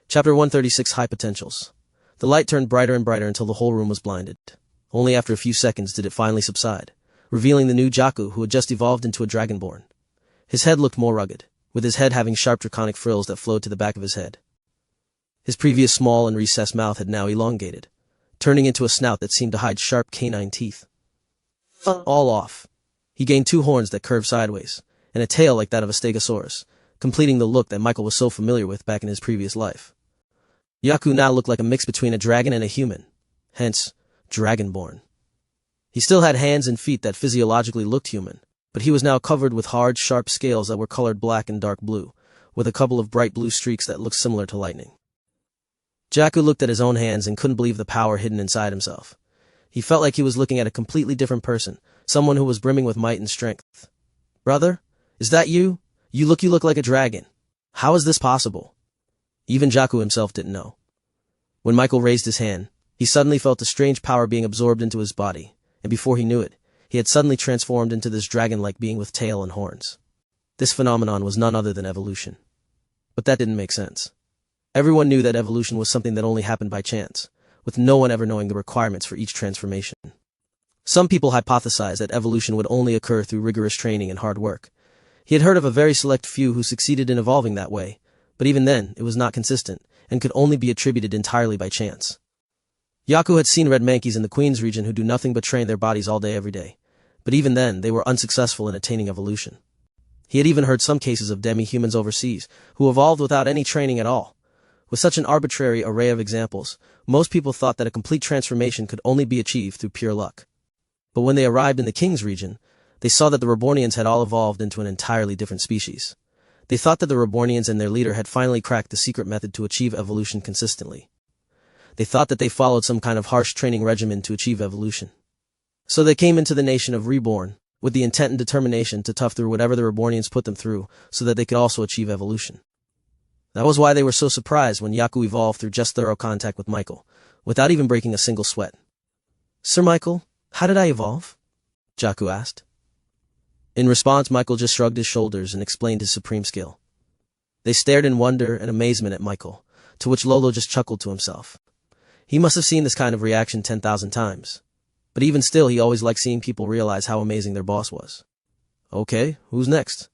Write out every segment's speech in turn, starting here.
Chapter 136 High Potentials. The light turned brighter and brighter until the whole room was blinded. Only after a few seconds did it finally subside, revealing the new Jakku who had just evolved into a dragonborn. His head looked more rugged, with his head having sharp draconic frills that flowed to the back of his head. His previous small and recessed mouth had now elongated, turning into a snout that seemed to hide sharp canine teeth. All off. He gained 2 horns that curved sideways, and a tail like that of a stegosaurus, completing the look that Michael was so familiar with back in his previous life. Jakku now looked like a mix between a dragon and a human, hence, dragonborn. He still had hands and feet that physiologically looked human, but he was now covered with hard, sharp scales that were colored black and dark blue, with a couple of bright blue streaks that looked similar to lightning. Jakku looked at his own hands and couldn't believe the power hidden inside himself. He felt like he was looking at a completely different person, someone who was brimming with might and strength. "Brother, is that you? You look like a dragon. How is this possible?" Even Jakku himself didn't know. When Michael raised his hand, he suddenly felt a strange power being absorbed into his body, and before he knew it, he had suddenly transformed into this dragon-like being with tail and horns. This phenomenon was none other than evolution. But that didn't make sense. Everyone knew that evolution was something that only happened by chance, with no one ever knowing the requirements for each transformation. Some people hypothesized that evolution would only occur through rigorous training and hard work. He had heard of a very select few who succeeded in evolving that way, but even then, it was not consistent, and could only be attributed entirely by chance. Jakku had seen red monkeys in the Queen's region who do nothing but train their bodies all day every day, but even then, they were unsuccessful in attaining evolution. He had even heard some cases of demi-humans overseas, who evolved without any training at all. With such an arbitrary array of examples, most people thought that a complete transformation could only be achieved through pure luck. But when they arrived in the King's region, they saw that the Rebornians had all evolved into an entirely different species. They thought that the Rebornians and their leader had finally cracked the secret method to achieve evolution consistently. They thought that they followed some kind of harsh training regimen to achieve evolution. So they came into the nation of Reborn, with the intent and determination to tough through whatever the Rebornians put them through, so that they could also achieve evolution. That was why they were so surprised when Jakku evolved through just thorough contact with Michael, without even breaking a single sweat. "Sir Michael, how did I evolve?" Jakku asked. In response, Michael just shrugged his shoulders and explained his supreme skill. They stared in wonder and amazement at Michael, to which Lolo just chuckled to himself. He must have seen this kind of reaction 10,000 times. But even still, he always liked seeing people realize how amazing their boss was. "Okay, who's next?"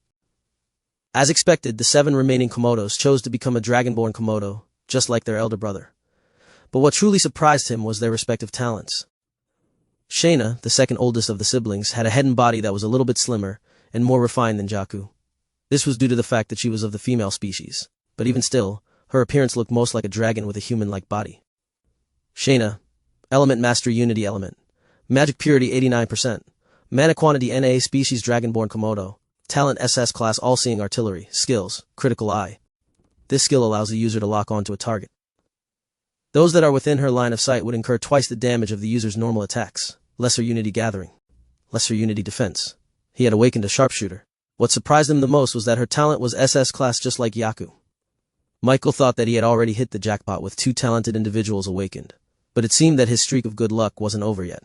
As expected, the 7 remaining Komodos chose to become a dragonborn Komodo, just like their elder brother. But what truly surprised him was their respective talents. Shayna, the second oldest of the siblings, had a head and body that was a little bit slimmer and more refined than Jakku. This was due to the fact that she was of the female species, but even still, her appearance looked most like a dragon with a human-like body. Shayna, Element Mastery Unity Element, Magic Purity 89%, Mana Quantity NA Species Dragonborn Komodo, Talent SS Class All-Seeing Artillery, Skills, Critical Eye. This skill allows the user to lock onto a target. Those that are within her line of sight would incur twice the damage of the user's normal attacks. Lesser Unity Gathering, Lesser Unity Defense. He had awakened a sharpshooter. What surprised him the most was that her talent was SS Class just like Jakku. Michael thought that he had already hit the jackpot with 2 talented individuals awakened, but it seemed that his streak of good luck wasn't over yet.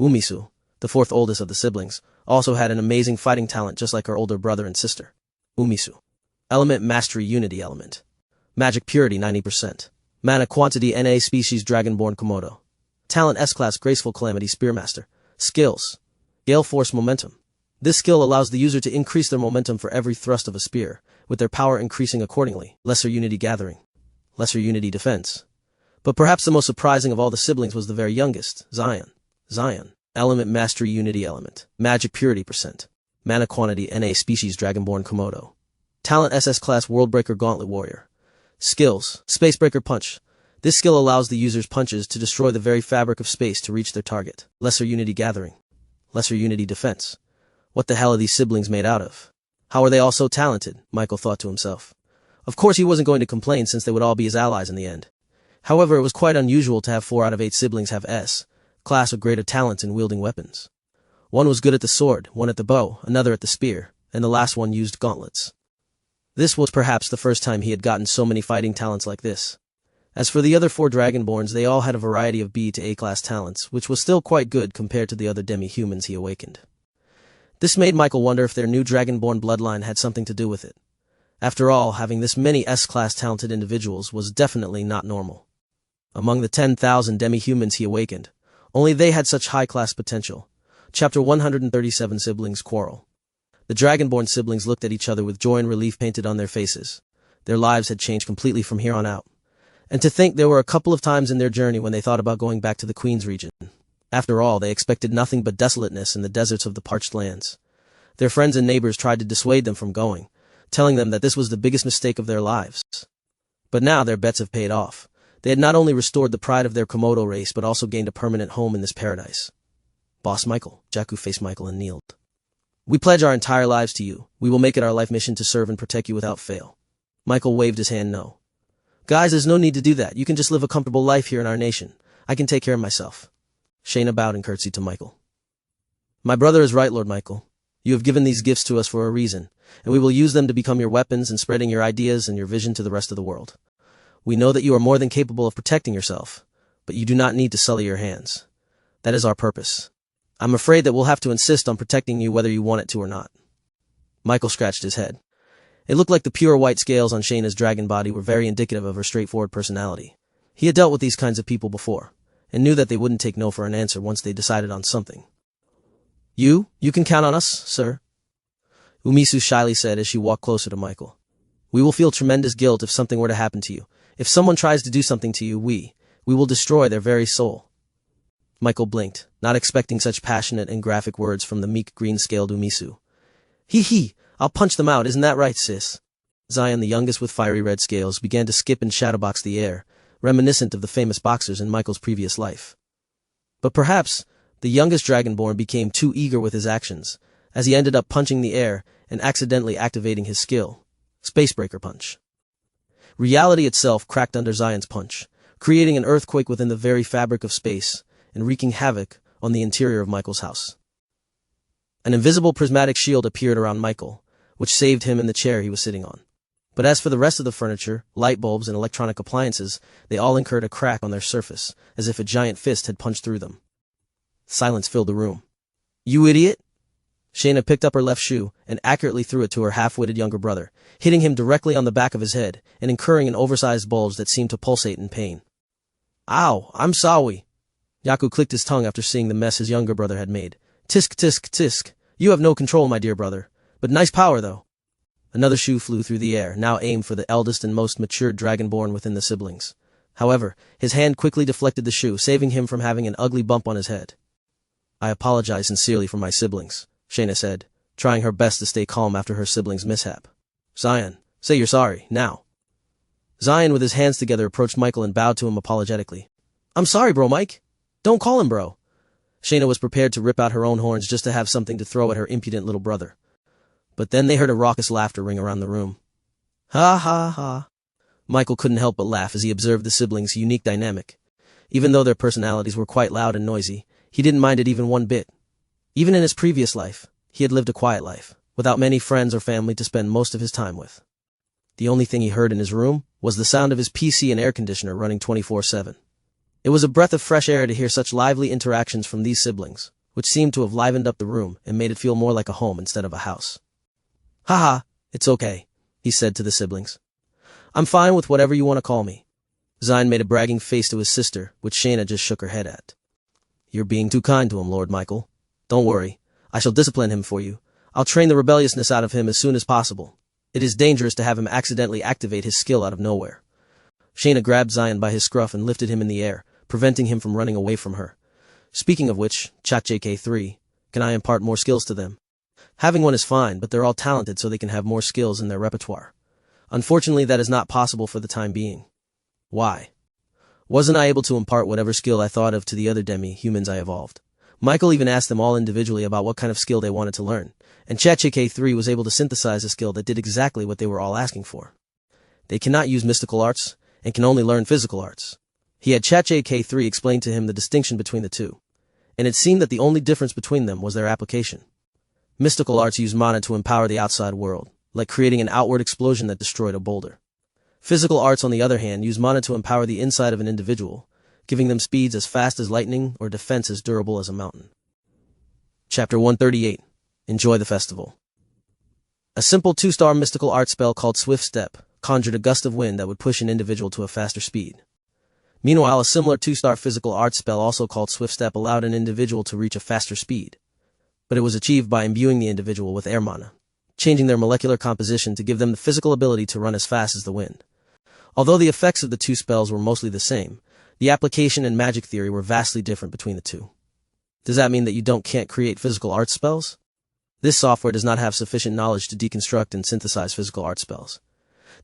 Umisu, the 4th oldest of the siblings, also had an amazing fighting talent just like her older brother and sister. Umisu, Element Mastery Unity Element, Magic Purity 90%, Mana Quantity NA Species Dragonborn Komodo, Talent S-Class Graceful Calamity Spearmaster, Skills, Gale Force Momentum. This skill allows the user to increase their momentum for every thrust of a spear, with their power increasing accordingly. Lesser Unity Gathering, Lesser Unity Defense. But perhaps the most surprising of all the siblings was the very youngest, Zion. Zion, Element Mastery Unity Element, Magic Purity %, Mana Quantity NA Species Dragonborn Komodo, Talent SS Class Worldbreaker Gauntlet Warrior, Skills, Spacebreaker Punch. This skill allows the user's punches to destroy the very fabric of space to reach their target. Lesser Unity Gathering, Lesser Unity Defense. What the hell are these siblings made out of? How are they all so talented? Michael thought to himself. Of course he wasn't going to complain since they would all be his allies in the end. However, it was quite unusual to have 4 out of 8 siblings have S-Class or greater talents in wielding weapons. One was good at the sword, one at the bow, another at the spear, and the last one used gauntlets. This was perhaps the first time he had gotten so many fighting talents like this. As for the other 4 Dragonborns, they all had a variety of B to A-class talents, which was still quite good compared to the other demi-humans he awakened. This made Michael wonder if their new Dragonborn bloodline had something to do with it. After all, having this many S-class talented individuals was definitely not normal. Among the 10,000 demi-humans he awakened, only they had such high-class potential. Chapter 137 Siblings Quarrel. The Dragonborn siblings looked at each other with joy and relief painted on their faces. Their lives had changed completely from here on out. And to think there were a couple of times in their journey when they thought about going back to the Queen's region. After all, they expected nothing but desolateness in the deserts of the parched lands. Their friends and neighbors tried to dissuade them from going, telling them that this was the biggest mistake of their lives. But now their bets have paid off. They had not only restored the pride of their Komodo race but also gained a permanent home in this paradise. Boss Michael, Jakku faced Michael and kneeled. We pledge our entire lives to you. We will make it our life mission to serve and protect you without fail. Michael waved his hand no. Guys, there's no need to do that. You can just live a comfortable life here in our nation. I can take care of myself. Shayna bowed and curtsied to Michael. My brother is right, Lord Michael. You have given these gifts to us for a reason, and we will use them to become your weapons in spreading your ideas and your vision to the rest of the world. We know that you are more than capable of protecting yourself, but you do not need to sully your hands. That is our purpose. I'm afraid that we'll have to insist on protecting you whether you want it to or not. Michael scratched his head. It looked like the pure white scales on Shayna's dragon body were very indicative of her straightforward personality. He had dealt with these kinds of people before, and knew that they wouldn't take no for an answer once they decided on something. You can count on us, sir, Umisu shyly said as she walked closer to Michael. We will feel tremendous guilt if something were to happen to you. If someone tries to do something to you, we will destroy their very soul. Michael blinked, not expecting such passionate and graphic words from the meek green-scaled Umisu. Hee, I'll punch them out, isn't that right, sis? Zion, the youngest with fiery red scales, began to skip and shadowbox the air, reminiscent of the famous boxers in Michael's previous life. But perhaps the youngest Dragonborn became too eager with his actions, as he ended up punching the air and accidentally activating his skill, Spacebreaker Punch. Reality itself cracked under Zion's punch, creating an earthquake within the very fabric of space and wreaking havoc on the interior of Michael's house. An invisible prismatic shield appeared around Michael, which saved him in the chair he was sitting on. But as for the rest of the furniture, light bulbs, and electronic appliances, they all incurred a crack on their surface, as if a giant fist had punched through them. Silence filled the room. You idiot! Shayna picked up her left shoe and accurately threw it to her half-witted younger brother, hitting him directly on the back of his head and incurring an oversized bulge that seemed to pulsate in pain. Ow, I'm sorry. Jakku clicked his tongue after seeing the mess his younger brother had made. Tisk, tisk, tisk. You have no control, my dear brother. But nice power, though. Another shoe flew through the air, now aimed for the eldest and most matured Dragonborn within the siblings. However, his hand quickly deflected the shoe, saving him from having an ugly bump on his head. I apologize sincerely for my siblings, Shayna said, trying her best to stay calm after her siblings' mishap. Zion, say you're sorry, now. Zion, with his hands together, approached Michael and bowed to him apologetically. I'm sorry, bro, Mike. Don't call him bro. Shayna was prepared to rip out her own horns just to have something to throw at her impudent little brother. But then they heard a raucous laughter ring around the room. Ha ha ha. Michael couldn't help but laugh as he observed the siblings' unique dynamic. Even though their personalities were quite loud and noisy, he didn't mind it even one bit. Even in his previous life, he had lived a quiet life, without many friends or family to spend most of his time with. The only thing he heard in his room was the sound of his PC and air conditioner running 24/7. It was a breath of fresh air to hear such lively interactions from these siblings, which seemed to have livened up the room and made it feel more like a home instead of a house. Haha, it's okay, he said to the siblings. I'm fine with whatever you want to call me. Zion made a bragging face to his sister, which Shayna just shook her head at. You're being too kind to him, Lord Michael. Don't worry, I shall discipline him for you. I'll train the rebelliousness out of him as soon as possible. It is dangerous to have him accidentally activate his skill out of nowhere. Shayna grabbed Zion by his scruff and lifted him in the air, preventing him from running away from her. Speaking of which, Chat JK3, can I impart more skills to them? Having one is fine, but they're all talented so they can have more skills in their repertoire. Unfortunately, that is not possible for the time being. Why? Wasn't I able to impart whatever skill I thought of to the other demi-humans I evolved? Michael even asked them all individually about what kind of skill they wanted to learn, and ChatJK3 was able to synthesize a skill that did exactly what they were all asking for. They cannot use mystical arts, and can only learn physical arts. He had ChatJK3 explain to him the distinction between the two, and it seemed that the only difference between them was their application. Mystical arts use mana to empower the outside world, like creating an outward explosion that destroyed a boulder. Physical arts, on the other hand, use mana to empower the inside of an individual, giving them speeds as fast as lightning or defense as durable as a mountain. Chapter 138. Enjoy the festival. A simple 2-star mystical art spell called Swift Step conjured a gust of wind that would push an individual to a faster speed. Meanwhile, a similar 2-star physical art spell also called Swift Step allowed an individual to reach a faster speed. But it was achieved by imbuing the individual with air mana, changing their molecular composition to give them the physical ability to run as fast as the wind. Although the effects of the two spells were mostly the same, the application and magic theory were vastly different between the two. Does that mean that you can't create physical art spells? This software does not have sufficient knowledge to deconstruct and synthesize physical art spells.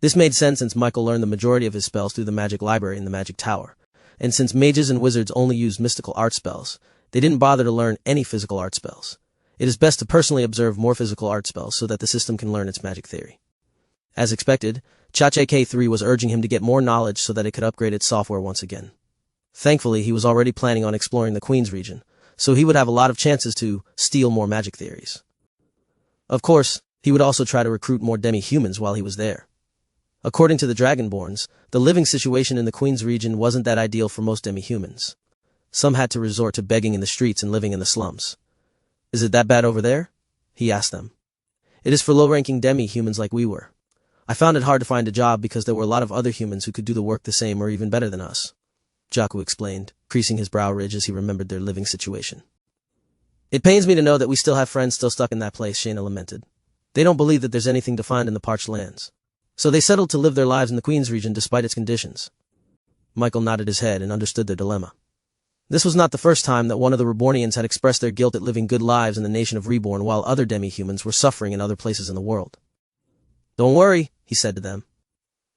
This made sense since Michael learned the majority of his spells through the magic library in the magic tower, and since mages and wizards only used mystical art spells, they didn't bother to learn any physical art spells. It is best to personally observe more physical art spells so that the system can learn its magic theory. As expected, Chache K3 was urging him to get more knowledge so that it could upgrade its software once again. Thankfully, he was already planning on exploring the Queen's region, so he would have a lot of chances to steal more magic theories. Of course, he would also try to recruit more demi-humans while he was there. According to the Dragonborns, the living situation in the Queen's region wasn't that ideal for most demi-humans. Some had to resort to begging in the streets and living in the slums. Is it that bad over there? He asked them. It is for low-ranking demi-humans like we were. I found it hard to find a job because there were a lot of other humans who could do the work the same or even better than us, Jaku explained, creasing his brow ridge as he remembered their living situation. It pains me to know that we still have friends still stuck in that place, Shayna lamented. They don't believe that there's anything to find in the parched lands. So they settled to live their lives in the Queen's region despite its conditions. Michael nodded his head and understood their dilemma. This was not the first time that one of the Rebornians had expressed their guilt at living good lives in the nation of Reborn while other demi-humans were suffering in other places in the world. Don't worry, he said to them.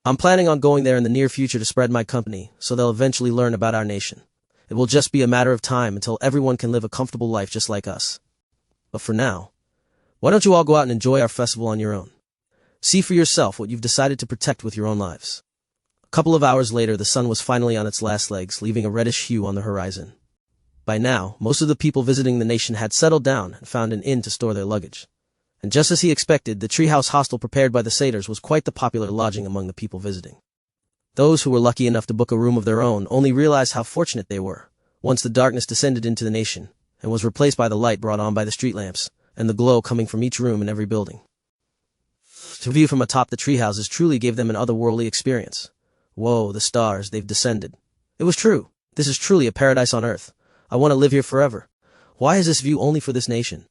I'm planning on going there in the near future to spread my company, so they'll eventually learn about our nation. It will just be a matter of time until everyone can live a comfortable life just like us. But for now, why don't you all go out and enjoy our festival on your own? See for yourself what you've decided to protect with your own lives. A couple of hours later, the sun was finally on its last legs, leaving a reddish hue on the horizon. By now, most of the people visiting the nation had settled down and found an inn to store their luggage. And just as he expected, the treehouse hostel prepared by the satyrs was quite the popular lodging among the people visiting. Those who were lucky enough to book a room of their own only realized how fortunate they were, once the darkness descended into the nation, and was replaced by the light brought on by the street lamps, and the glow coming from each room in every building. To view from atop the treehouses truly gave them an otherworldly experience. Whoa, the stars, they've descended. It was true. This is truly a paradise on earth. I want to live here forever. Why is this view only for this nation?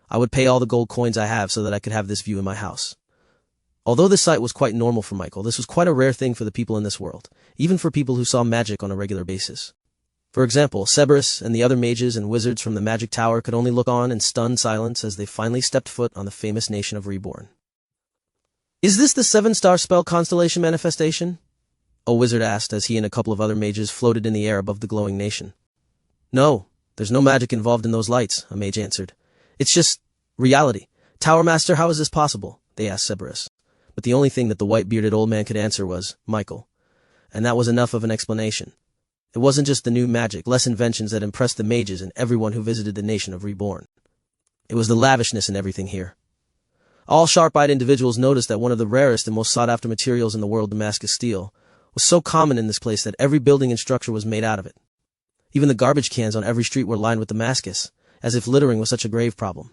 I would pay all the gold coins I have so that I could have this view in my house. Although this sight was quite normal for Michael, this was quite a rare thing for the people in this world, even for people who saw magic on a regular basis. For example, Cerberus and the other mages and wizards from the magic tower could only look on in stunned silence as they finally stepped foot on the famous nation of Reborn. Is this the 7-star spell constellation manifestation? A wizard asked as he and a couple of other mages floated in the air above the glowing nation. No, there's no magic involved in those lights, a mage answered. It's just reality. Tower Master, how is this possible? They asked Cerberus. But the only thing that the white-bearded old man could answer was, Michael. And that was enough of an explanation. It wasn't just the new magic, less inventions that impressed the mages and everyone who visited the nation of Reborn. It was the lavishness in everything here. All sharp-eyed individuals noticed that one of the rarest and most sought-after materials in the world, Damascus steel, was so common in this place that every building and structure was made out of it. Even the garbage cans on every street were lined with Damascus, as if littering was such a grave problem.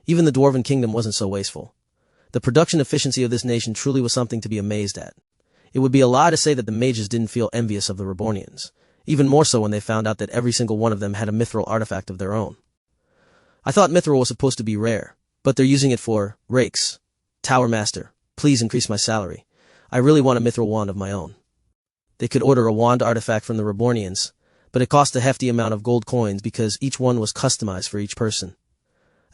Even the Dwarven Kingdom wasn't so wasteful. The production efficiency of this nation truly was something to be amazed at. It would be a lie to say that the mages didn't feel envious of the Rebornians, even more so when they found out that every single one of them had a mithril artifact of their own. I thought mithril was supposed to be rare, but they're using it for rakes. Tower Master, please increase my salary. I really want a mithril wand of my own. They could order a wand artifact from the Rebornians, but it cost a hefty amount of gold coins because each one was customized for each person.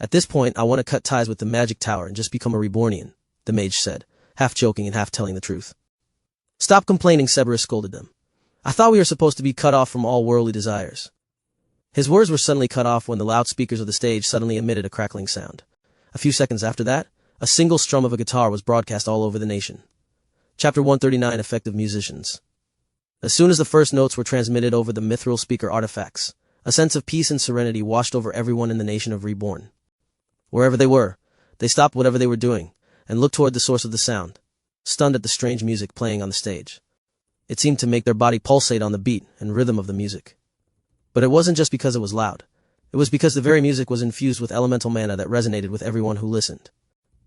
At this point, I want to cut ties with the magic tower and just become a Rebornian, the mage said, half joking and half telling the truth. Stop complaining, Cerberus scolded them. I thought we were supposed to be cut off from all worldly desires. His words were suddenly cut off when the loudspeakers of the stage suddenly emitted a crackling sound. A few seconds after that, a single strum of a guitar was broadcast all over the nation. Chapter 139, Effective Musicians. As soon as the first notes were transmitted over the mithril speaker artifacts, a sense of peace and serenity washed over everyone in the nation of Reborn. Wherever they were, they stopped whatever they were doing and looked toward the source of the sound, stunned at the strange music playing on the stage. It seemed to make their body pulsate on the beat and rhythm of the music. But it wasn't just because it was loud. It was because the very music was infused with elemental mana that resonated with everyone who listened.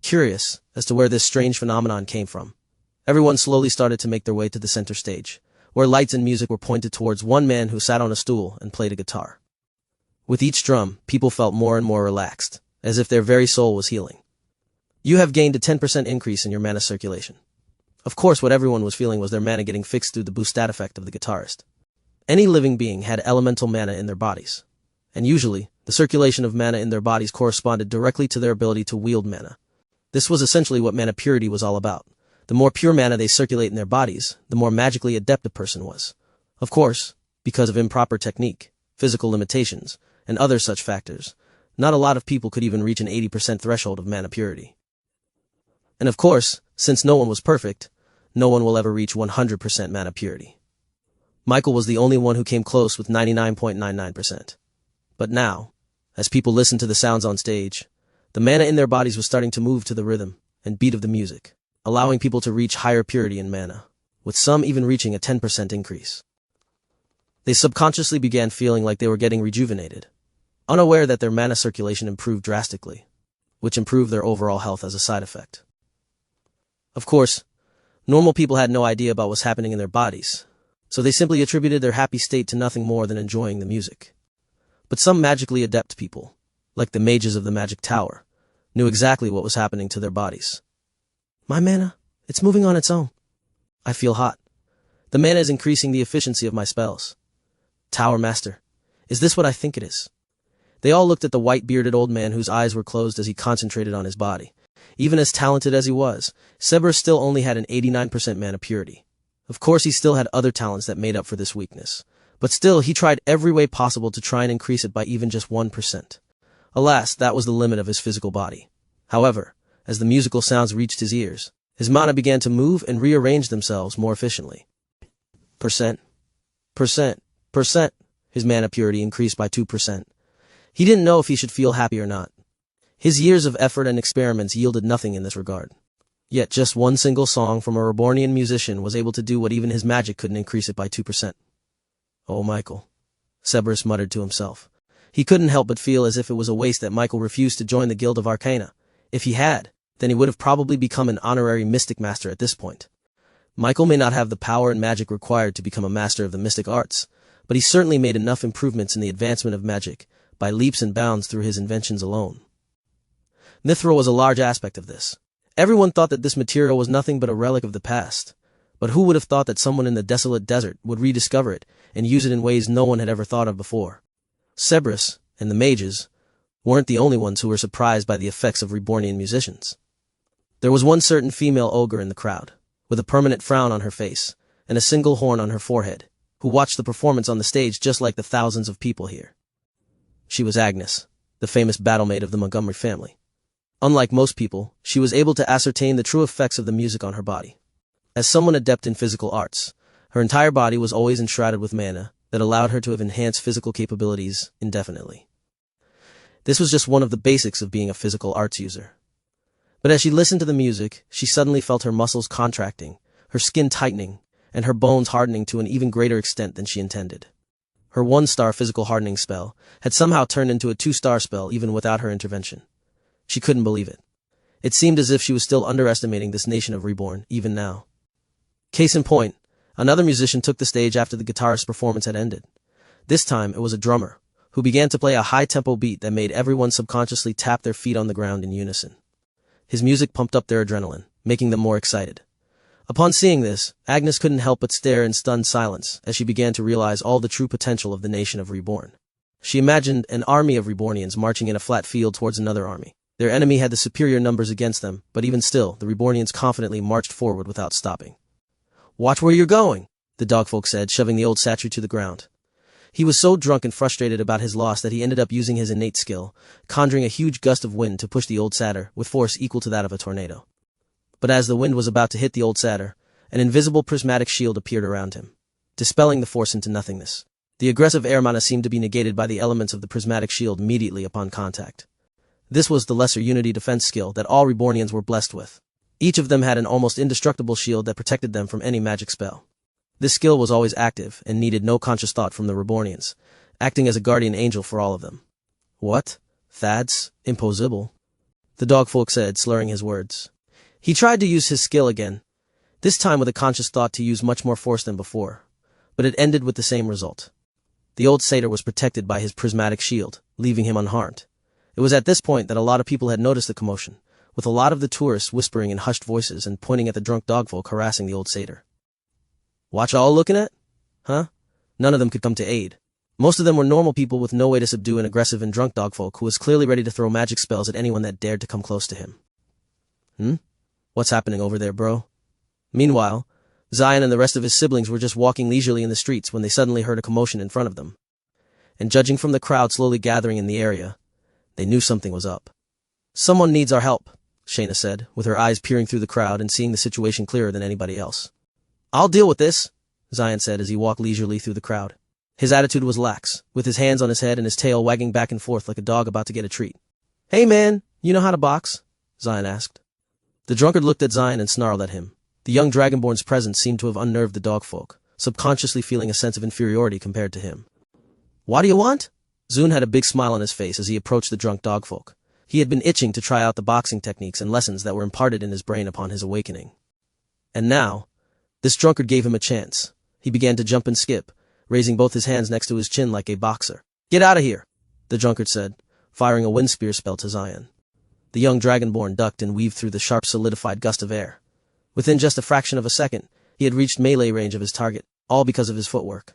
Curious as to where this strange phenomenon came from, everyone slowly started to make their way to the center stage, where lights and music were pointed towards one man who sat on a stool and played a guitar. With each drum, people felt more and more relaxed, as if their very soul was healing. You have gained a 10% increase in your mana circulation. Of course, what everyone was feeling was their mana getting fixed through the boost stat effect of the guitarist. Any living being had elemental mana in their bodies, and usually, the circulation of mana in their bodies corresponded directly to their ability to wield mana. This was essentially what mana purity was all about. The more pure mana they circulate in their bodies, the more magically adept a person was. Of course, because of improper technique, physical limitations, and other such factors, not a lot of people could even reach an 80% threshold of mana purity. And of course, since no one was perfect, no one will ever reach 100% mana purity. Michael was the only one who came close with 99.99%. But now, as people listened to the sounds on stage, the mana in their bodies was starting to move to the rhythm and beat of the music, allowing people to reach higher purity in mana, with some even reaching a 10% increase. They subconsciously began feeling like they were getting rejuvenated, unaware that their mana circulation improved drastically, which improved their overall health as a side effect. Of course, normal people had no idea about what was happening in their bodies, so they simply attributed their happy state to nothing more than enjoying the music. But some magically adept people, like the mages of the Magic Tower, knew exactly what was happening to their bodies. My mana, it's moving on its own. I feel hot. The mana is increasing the efficiency of my spells. Tower Master, is this what I think it is? They all looked at the white-bearded old man whose eyes were closed as he concentrated on his body. Even as talented as he was, Cerberus still only had an 89% mana purity. Of course, he still had other talents that made up for this weakness. But still, he tried every way possible to try and increase it by even just 1%. Alas, that was the limit of his physical body. However, as the musical sounds reached his ears, his mana began to move and rearrange themselves more efficiently. Percent. His mana purity increased by 2%. He didn't know if he should feel happy or not. His years of effort and experiments yielded nothing in this regard. Yet just one single song from a Rebornian musician was able to do what even his magic couldn't increase it by 2%. Oh, Michael, Cerberus muttered to himself. He couldn't help but feel as if it was a waste that Michael refused to join the Guild of Arcana. If he had, then he would have probably become an honorary mystic master at this point. Michael may not have the power and magic required to become a master of the mystic arts, but he certainly made enough improvements in the advancement of magic by leaps and bounds through his inventions alone. Mithril was a large aspect of this. Everyone thought that this material was nothing but a relic of the past, but who would have thought that someone in the desolate desert would rediscover it and use it in ways no one had ever thought of before? Cerberus and the mages weren't the only ones who were surprised by the effects of Rebornian musicians. There was one certain female ogre in the crowd, with a permanent frown on her face and a single horn on her forehead, who watched the performance on the stage just like the thousands of people here. She was Agnes, the famous battle-maid of the Montgomery family. Unlike most people, she was able to ascertain the true effects of the music on her body. As someone adept in physical arts, her entire body was always enshrouded with mana that allowed her to have enhanced physical capabilities indefinitely. This was just one of the basics of being a physical arts user. But as she listened to the music, she suddenly felt her muscles contracting, her skin tightening, and her bones hardening to an even greater extent than she intended. Her 1-star physical hardening spell had somehow turned into a 2-star spell even without her intervention. She couldn't believe it. It seemed as if she was still underestimating this nation of Reborn, even now. Case in point, another musician took the stage after the guitarist's performance had ended. This time, it was a drummer, who began to play a high-tempo beat that made everyone subconsciously tap their feet on the ground in unison. His music pumped up their adrenaline, making them more excited. Upon seeing this, Agnes couldn't help but stare in stunned silence as she began to realize all the true potential of the nation of Reborn. She imagined an army of Rebornians marching in a flat field towards another army. Their enemy had the superior numbers against them, but even still, the Rebornians confidently marched forward without stopping. "Watch where you're going," the dogfolk said, shoving the old statue to the ground. He was so drunk and frustrated about his loss that he ended up using his innate skill, conjuring a huge gust of wind to push the old satyr with force equal to that of a tornado. But as the wind was about to hit the old satyr, an invisible prismatic shield appeared around him, dispelling the force into nothingness. The aggressive air mana seemed to be negated by the elements of the prismatic shield immediately upon contact. This was the lesser unity defense skill that all Rebornians were blessed with. Each of them had an almost indestructible shield that protected them from any magic spell. This skill was always active and needed no conscious thought from the Rebornians, acting as a guardian angel for all of them. What? That's impossible. the dogfolk said, slurring his words. He tried to use his skill again, this time with a conscious thought to use much more force than before, but it ended with the same result. The old satyr was protected by his prismatic shield, leaving him unharmed. It was at this point that a lot of people had noticed the commotion, with a lot of the tourists whispering in hushed voices and pointing at the drunk dogfolk harassing the old satyr. Watch all looking at? Huh? None of them could come to aid. Most of them were normal people with no way to subdue an aggressive and drunk dogfolk who was clearly ready to throw magic spells at anyone that dared to come close to him. What's happening over there, bro? Meanwhile, Zion and the rest of his siblings were just walking leisurely in the streets when they suddenly heard a commotion in front of them. And judging from the crowd slowly gathering in the area, they knew something was up. Someone needs our help, Shayna said, with her eyes peering through the crowd and seeing the situation clearer than anybody else. I'll deal with this, Zion said as he walked leisurely through the crowd. His attitude was lax, with his hands on his head and his tail wagging back and forth like a dog about to get a treat. Hey man, you know how to box? Zion asked. The drunkard looked at Zion and snarled at him. The young dragonborn's presence seemed to have unnerved the dogfolk, subconsciously feeling a sense of inferiority compared to him. What do you want? Zune had a big smile on his face as he approached the drunk dogfolk. He had been itching to try out the boxing techniques and lessons that were imparted in his brain upon his awakening. And now, this drunkard gave him a chance. He began to jump and skip, raising both his hands next to his chin like a boxer. Get out of here, the drunkard said, firing a wind spear spell to Zion. The young dragonborn ducked and weaved through the sharp solidified gust of air. Within just a fraction of a second, he had reached melee range of his target, all because of his footwork.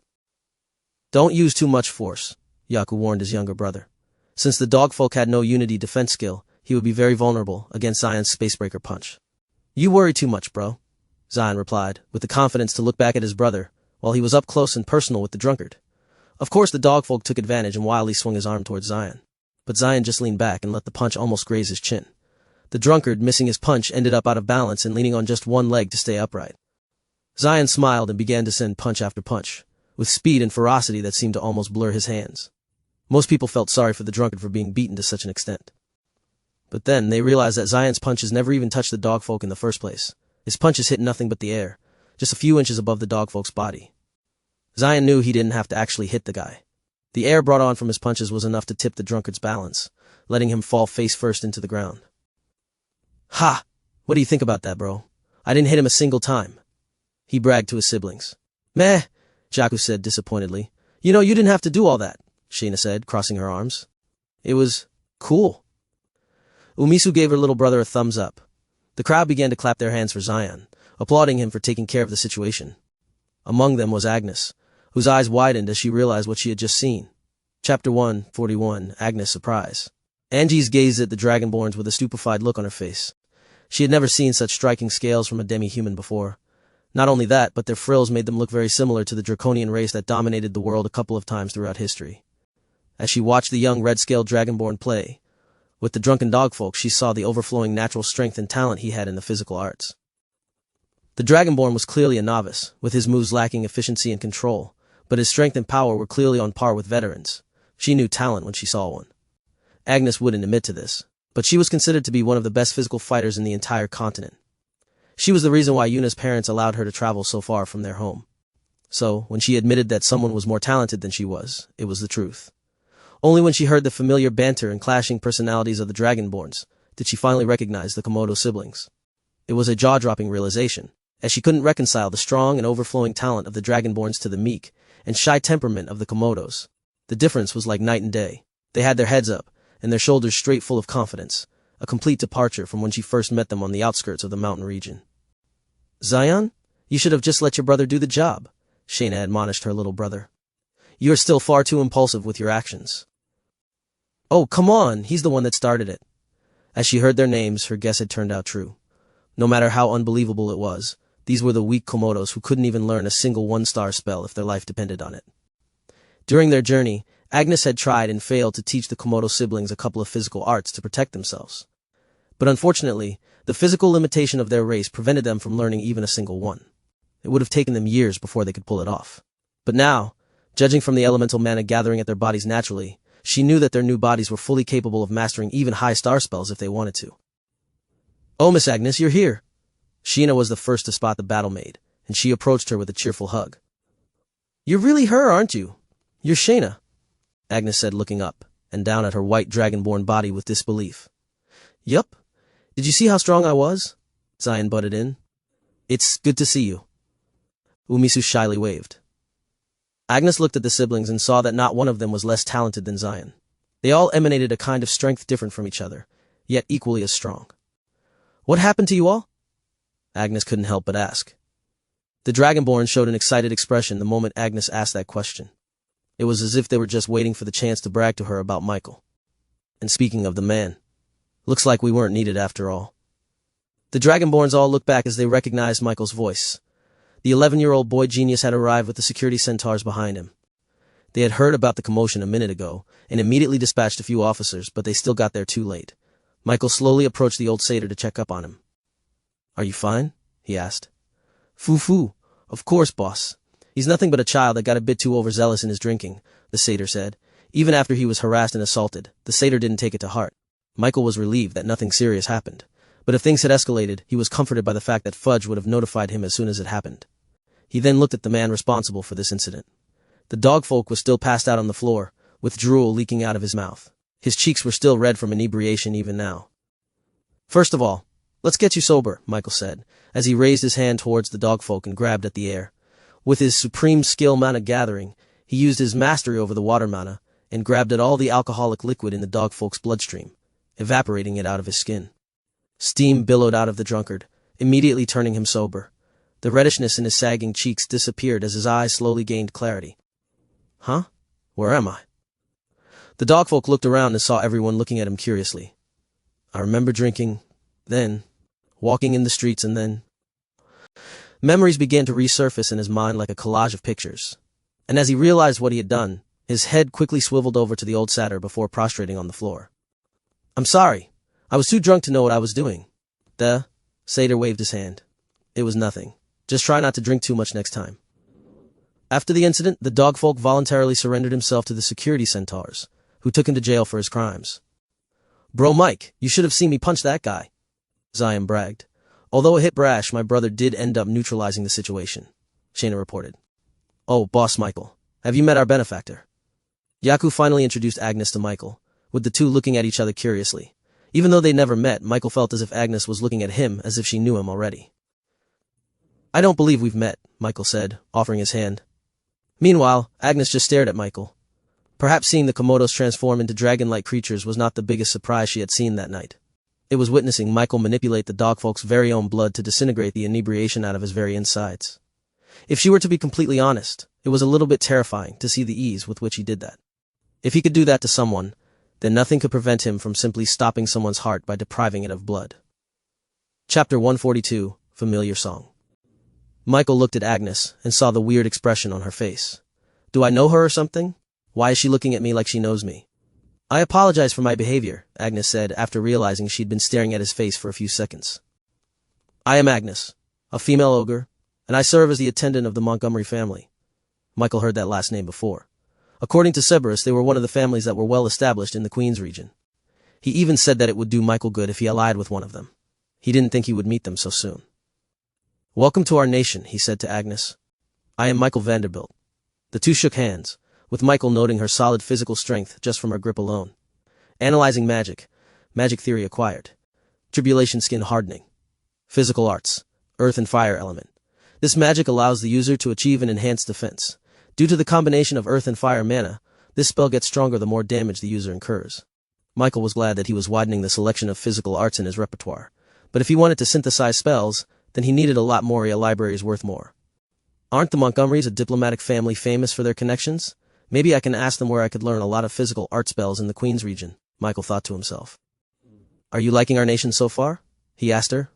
Don't use too much force, Yaku warned his younger brother. Since the dogfolk had no unity defense skill, he would be very vulnerable against Zion's spacebreaker punch. You worry too much, bro, Zion replied, with the confidence to look back at his brother, while he was up close and personal with the drunkard. Of course the dogfolk took advantage and wildly swung his arm towards Zion. But Zion just leaned back and let the punch almost graze his chin. The drunkard, missing his punch, ended up out of balance and leaning on just one leg to stay upright. Zion smiled and began to send punch after punch, with speed and ferocity that seemed to almost blur his hands. Most people felt sorry for the drunkard for being beaten to such an extent. But then they realized that Zion's punches never even touched the dogfolk in the first place. His punches hit nothing but the air, just a few inches above the dogfolk's body. Zion knew he didn't have to actually hit the guy. The air brought on from his punches was enough to tip the drunkard's balance, letting him fall face first into the ground. Ha! What do you think about that, bro? I didn't hit him a single time, he bragged to his siblings. Meh, Jaku said disappointedly. You know, you didn't have to do all that, Shayna said, crossing her arms. It was cool. Umisu gave her little brother a thumbs up. The crowd began to clap their hands for Zion, applauding him for taking care of the situation. Among them was Agnes, whose eyes widened as she realized what she had just seen. Chapter 141, Agnes' Surprise. Angie's gazed at the dragonborns with a stupefied look on her face. She had never seen such striking scales from a demi-human before. Not only that, but their frills made them look very similar to the draconian race that dominated the world a couple of times throughout history. As she watched the young red-scaled dragonborn play, with the drunken dogfolk, she saw the overflowing natural strength and talent he had in the physical arts. The dragonborn was clearly a novice, with his moves lacking efficiency and control, but his strength and power were clearly on par with veterans. She knew talent when she saw one. Agnes wouldn't admit to this, but she was considered to be one of the best physical fighters in the entire continent. She was the reason why Yuna's parents allowed her to travel so far from their home. So, when she admitted that someone was more talented than she was, it was the truth. Only when she heard the familiar banter and clashing personalities of the dragonborns did she finally recognize the Komodo siblings. It was a jaw-dropping realization, as she couldn't reconcile the strong and overflowing talent of the dragonborns to the meek and shy temperament of the Komodos. The difference was like night and day. They had their heads up, and their shoulders straight full of confidence, a complete departure from when she first met them on the outskirts of the mountain region. Zion, you should have just let your brother do the job, Shayna admonished her little brother. You are still far too impulsive with your actions. Oh, come on, he's the one that started it. As she heard their names, her guess had turned out true. No matter how unbelievable it was, these were the weak Komodos who couldn't even learn a single one-star spell if their life depended on it. During their journey, Agnes had tried and failed to teach the Komodo siblings a couple of physical arts to protect themselves. But unfortunately, the physical limitation of their race prevented them from learning even a single one. It would have taken them years before they could pull it off. But now, judging from the elemental mana gathering at their bodies naturally, she knew that their new bodies were fully capable of mastering even high star spells if they wanted to. Oh, Miss Agnes, you're here. Sheena was the first to spot the battle maid, and she approached her with a cheerful hug. You're really her, aren't you? You're Shayna, Agnes said, looking up and down at her white dragonborn body with disbelief. Yup. Did you see how strong I was? Zion butted in. It's good to see you. Umisu shyly waved. Agnes looked at the siblings and saw that not one of them was less talented than Zion. They all emanated a kind of strength different from each other, yet equally as strong. What happened to you all? Agnes couldn't help but ask. The Dragonborn showed an excited expression the moment Agnes asked that question. It was as if they were just waiting for the chance to brag to her about Michael. And speaking of the man, looks like we weren't needed after all. The Dragonborns all looked back as they recognized Michael's voice. The 11-year-old boy genius had arrived with the security centaurs behind him. They had heard about the commotion a minute ago and immediately dispatched a few officers, but they still got there too late. Michael slowly approached the old satyr to check up on him. Are you fine? He asked. Foo. Of course, boss. He's nothing but a child that got a bit too overzealous in his drinking, the satyr said. Even after he was harassed and assaulted, the satyr didn't take it to heart. Michael was relieved that nothing serious happened. But if things had escalated, he was comforted by the fact that Fudge would have notified him as soon as it happened. He then looked at the man responsible for this incident. The dogfolk was still passed out on the floor, with drool leaking out of his mouth. His cheeks were still red from inebriation even now. First of all, let's get you sober, Michael said, as he raised his hand towards the dogfolk and grabbed at the air. With his supreme skill mana gathering, he used his mastery over the water mana and grabbed at all the alcoholic liquid in the dogfolk's bloodstream, evaporating it out of his skin. Steam billowed out of the drunkard, immediately turning him sober. The reddishness in his sagging cheeks disappeared as his eyes slowly gained clarity. Huh? Where am I? The dogfolk looked around and saw everyone looking at him curiously. I remember drinking, then walking in the streets, and then... Memories began to resurface in his mind like a collage of pictures. And as he realized what he had done, his head quickly swiveled over to the old satyr before prostrating on the floor. I'm sorry. I was too drunk to know what I was doing. The satyr waved his hand. It was nothing. Just try not to drink too much next time. After the incident, the dogfolk voluntarily surrendered himself to the security centaurs, who took him to jail for his crimes. Bro Mike, you should have seen me punch that guy, Zion bragged. Although a hit brash, my brother did end up neutralizing the situation, Shayna reported. Oh, Boss Michael, have you met our benefactor? Yaku finally introduced Agnes to Michael, with the two looking at each other curiously. Even though they never met, Michael felt as if Agnes was looking at him as if she knew him already. I don't believe we've met, Michael said, offering his hand. Meanwhile, Agnes just stared at Michael. Perhaps seeing the Komodos transform into dragon-like creatures was not the biggest surprise she had seen that night. It was witnessing Michael manipulate the dogfolk's very own blood to disintegrate the inebriation out of his very insides. If she were to be completely honest, it was a little bit terrifying to see the ease with which he did that. If he could do that to someone, then nothing could prevent him from simply stopping someone's heart by depriving it of blood. Chapter 142, Familiar Song. Michael looked at Agnes and saw the weird expression on her face. Do I know her or something? Why is she looking at me like she knows me? I apologize for my behavior, Agnes said after realizing she'd been staring at his face for a few seconds. I am Agnes, a female ogre, and I serve as the attendant of the Montgomery family. Michael heard that last name before. According to Cerberus, they were one of the families that were well established in the Queen's region. He even said that it would do Michael good if he allied with one of them. He didn't think he would meet them so soon. Welcome to our nation, he said to Agnes. I am Michael Vanderbilt. The two shook hands, with Michael noting her solid physical strength just from her grip alone. Analyzing magic theory acquired. Tribulation skin hardening. Physical arts, earth and fire element. This magic allows the user to achieve an enhanced defense. Due to the combination of earth and fire mana, this spell gets stronger the more damage the user incurs. Michael was glad that he was widening the selection of physical arts in his repertoire. But if he wanted to synthesize spells, then he needed a lot more. A library is worth more. Aren't the Montgomerys a diplomatic family famous for their connections? Maybe I can ask them where I could learn a lot of physical art spells in the Queen's region, Michael thought to himself. Are you liking our nation so far? He asked her.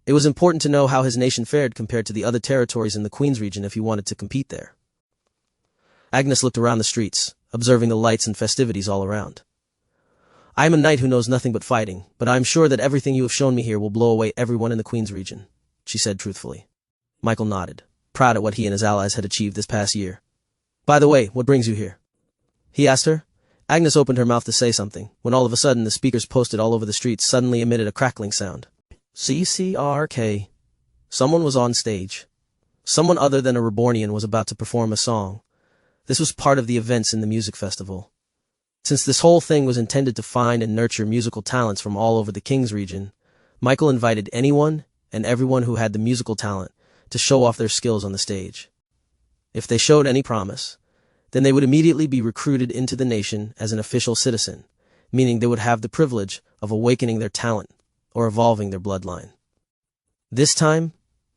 It was important to know how his nation fared compared to the other territories in the Queen's region if he wanted to compete there. Agnes looked around the streets, observing the lights and festivities all around. I am a knight who knows nothing but fighting, but I am sure that everything you have shown me here will blow away everyone in the Queen's region, she said truthfully. Michael nodded, proud at what he and his allies had achieved this past year. By the way, what brings you here? He asked her. Agnes opened her mouth to say something, when all of a sudden the speakers posted all over the streets suddenly emitted a crackling sound. CCRK. Someone was on stage. Someone other than a Rebornian was about to perform a song. This was part of the events in the music festival. Since this whole thing was intended to find and nurture musical talents from all over the King's region, Michael invited anyone and everyone who had the musical talent to show off their skills on the stage. If they showed any promise, then they would immediately be recruited into the nation as an official citizen, meaning they would have the privilege of awakening their talent or evolving their bloodline. This time,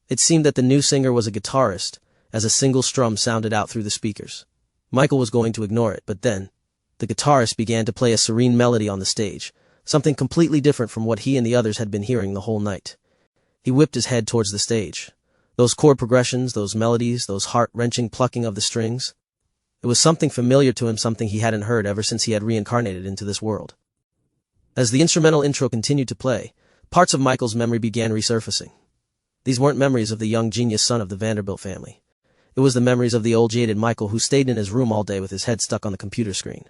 it seemed that the new singer was a guitarist, as a single strum sounded out through the speakers. Michael was going to ignore it, but then, the guitarist began to play a serene melody on the stage, something completely different from what he and the others had been hearing the whole night. He whipped his head towards the stage. Those chord progressions, those melodies, those heart-wrenching plucking of the strings. It was something familiar to him, something he hadn't heard ever since he had reincarnated into this world. As the instrumental intro continued to play, parts of Michael's memory began resurfacing. These weren't memories of the young genius son of the Vanderbilt family. It was the memories of the old jaded Michael who stayed in his room all day with his head stuck on the computer screen.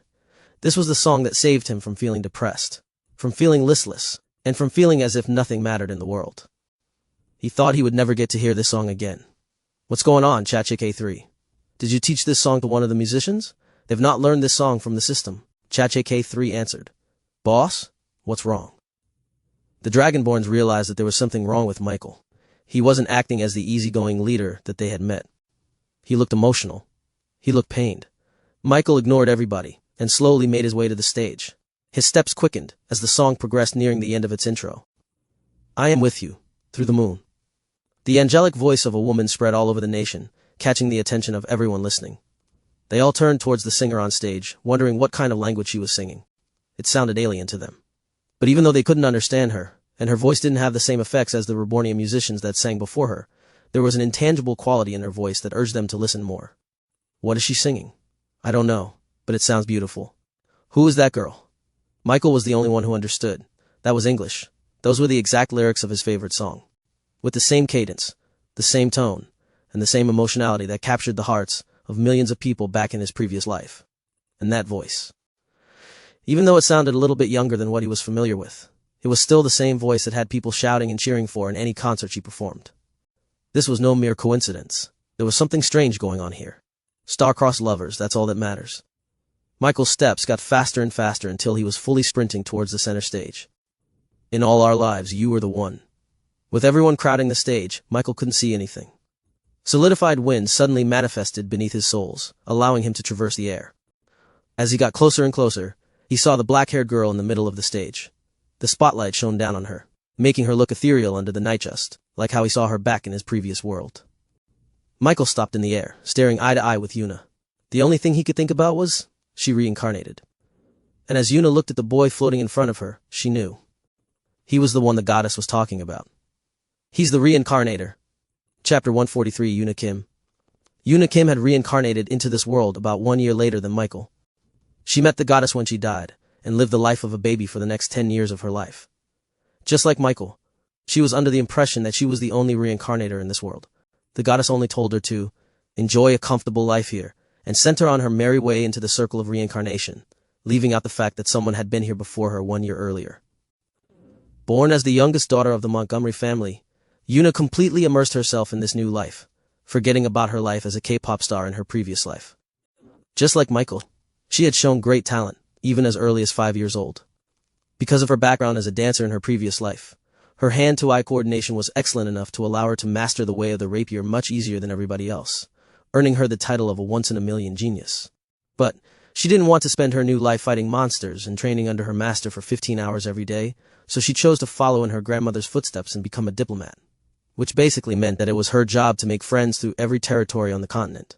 This was the song that saved him from feeling depressed, from feeling listless, and from feeling as if nothing mattered in the world. He thought he would never get to hear this song again. "What's going on, ChatJK3? Did you teach this song to one of the musicians? They've not learned this song from the system," ChatJK3 answered. "Boss, what's wrong?" The Dragonborns realized that there was something wrong with Michael. He wasn't acting as the easygoing leader that they had met. He looked emotional. He looked pained. Michael ignored everybody and slowly made his way to the stage. His steps quickened as the song progressed, nearing the end of its intro. "I am with you, through the moon." The angelic voice of a woman spread all over the nation, catching the attention of everyone listening. They all turned towards the singer on stage, wondering what kind of language she was singing. It sounded alien to them. But even though they couldn't understand her, and her voice didn't have the same effects as the Rebornian musicians that sang before her, there was an intangible quality in her voice that urged them to listen more. "What is she singing?" "I don't know, but it sounds beautiful." "Who is that girl?" Michael was the only one who understood. That was English. Those were the exact lyrics of his favorite song. With the same cadence, the same tone, and the same emotionality that captured the hearts of millions of people back in his previous life. And that voice. Even though it sounded a little bit younger than what he was familiar with, it was still the same voice that had people shouting and cheering for in any concert she performed. This was no mere coincidence. There was something strange going on here. Star-crossed lovers, that's all that matters. Michael's steps got faster and faster until he was fully sprinting towards the center stage. "In all our lives, you were the one." With everyone crowding the stage, Michael couldn't see anything. Solidified wind suddenly manifested beneath his soles, allowing him to traverse the air. As he got closer and closer, he saw the black-haired girl in the middle of the stage. The spotlight shone down on her, making her look ethereal under the night just, like how he saw her back in his previous world. Michael stopped in the air, staring eye to eye with Yuna. The only thing he could think about was, she reincarnated. And as Yuna looked at the boy floating in front of her, she knew. He was the one the goddess was talking about. He's the reincarnator. Chapter 143, Yuna Kim. Yuna Kim had reincarnated into this world about 1 year later than Michael. She met the goddess when she died, and lived the life of a baby for the next 10 years of her life. Just like Michael, she was under the impression that she was the only reincarnator in this world. The goddess only told her to enjoy a comfortable life here, and sent her on her merry way into the circle of reincarnation, leaving out the fact that someone had been here before her 1 year earlier. Born as the youngest daughter of the Montgomery family, Yuna completely immersed herself in this new life, forgetting about her life as a K-pop star in her previous life. Just like Michael, she had shown great talent, even as early as 5 years old. Because of her background as a dancer in her previous life, her hand-to-eye coordination was excellent enough to allow her to master the way of the rapier much easier than everybody else, earning her the title of a once-in-a-million genius. But she didn't want to spend her new life fighting monsters and training under her master for 15 hours every day, so she chose to follow in her grandmother's footsteps and become a diplomat, which basically meant that it was her job to make friends through every territory on the continent.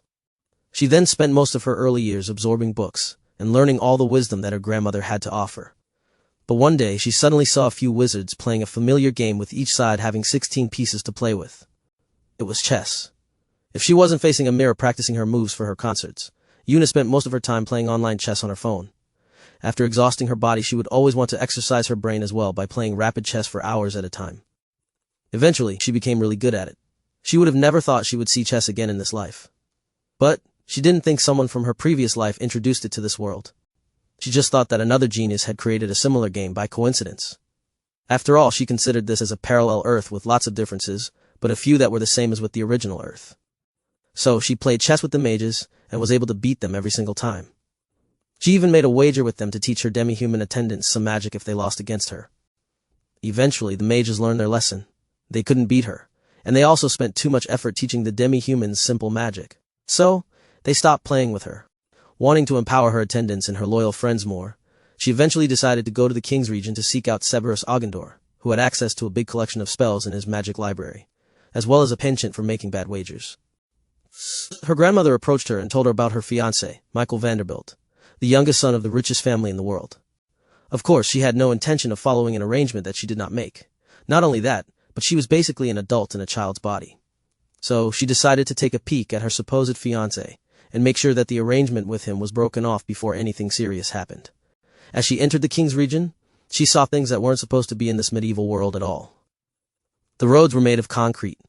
She then spent most of her early years absorbing books and learning all the wisdom that her grandmother had to offer. But one day she suddenly saw a few wizards playing a familiar game with each side having 16 pieces to play with. It was chess. If she wasn't facing a mirror practicing her moves for her concerts, Yuna spent most of her time playing online chess on her phone. After exhausting her body, she would always want to exercise her brain as well by playing rapid chess for hours at a time. Eventually, she became really good at it. She would have never thought she would see chess again in this life. But she didn't think someone from her previous life introduced it to this world. She just thought that another genius had created a similar game by coincidence. After all, she considered this as a parallel Earth with lots of differences, but a few that were the same as with the original Earth. So she played chess with the mages and was able to beat them every single time. She even made a wager with them to teach her demi-human attendants some magic if they lost against her. Eventually, the mages learned their lesson. They couldn't beat her, and they also spent too much effort teaching the demi-humans simple magic. So, they stopped playing with her. Wanting to empower her attendants and her loyal friends more, she eventually decided to go to the king's region to seek out Severus Augundor, who had access to a big collection of spells in his magic library, as well as a penchant for making bad wagers. Her grandmother approached her and told her about her fiancé, Michael Vanderbilt, the youngest son of the richest family in the world. Of course, she had no intention of following an arrangement that she did not make. Not only that, but she was basically an adult in a child's body. So she decided to take a peek at her supposed fiancé and make sure that the arrangement with him was broken off before anything serious happened. As she entered the king's region, she saw things that weren't supposed to be in this medieval world at all. The roads were made of concrete.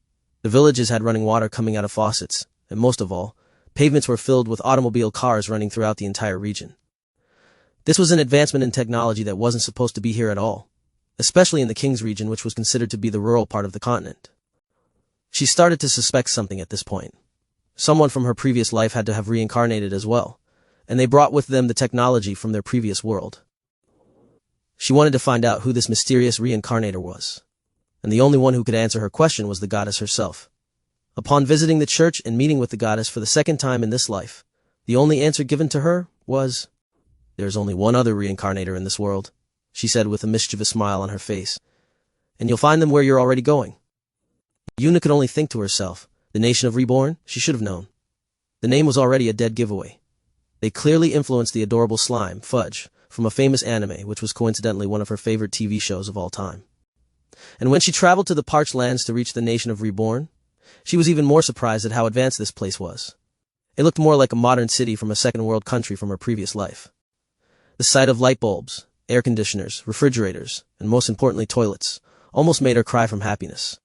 The villages had running water coming out of faucets, and most of all, pavements were filled with automobile cars running throughout the entire region. This was an advancement in technology that wasn't supposed to be here at all, especially in the king's region, which was considered to be the rural part of the continent. She started to suspect something at this point. Someone from her previous life had to have reincarnated as well, and they brought with them the technology from their previous world. She wanted to find out who this mysterious reincarnator was, and the only one who could answer her question was the goddess herself. Upon visiting the church and meeting with the goddess for the second time in this life, the only answer given to her was, "There's only one other reincarnator in this world," she said with a mischievous smile on her face, "and you'll find them where you're already going." Yuna could only think to herself, the nation of Reborn, she should have known. The name was already a dead giveaway. They clearly influenced the adorable slime, Fudge, from a famous anime which was coincidentally one of her favorite TV shows of all time. And when she traveled to the parched lands to reach the nation of Reborn, she was even more surprised at how advanced this place was. It looked more like a modern city from a second-world country from her previous life. The sight of light bulbs, air conditioners, refrigerators, and most importantly toilets, almost made her cry from happiness.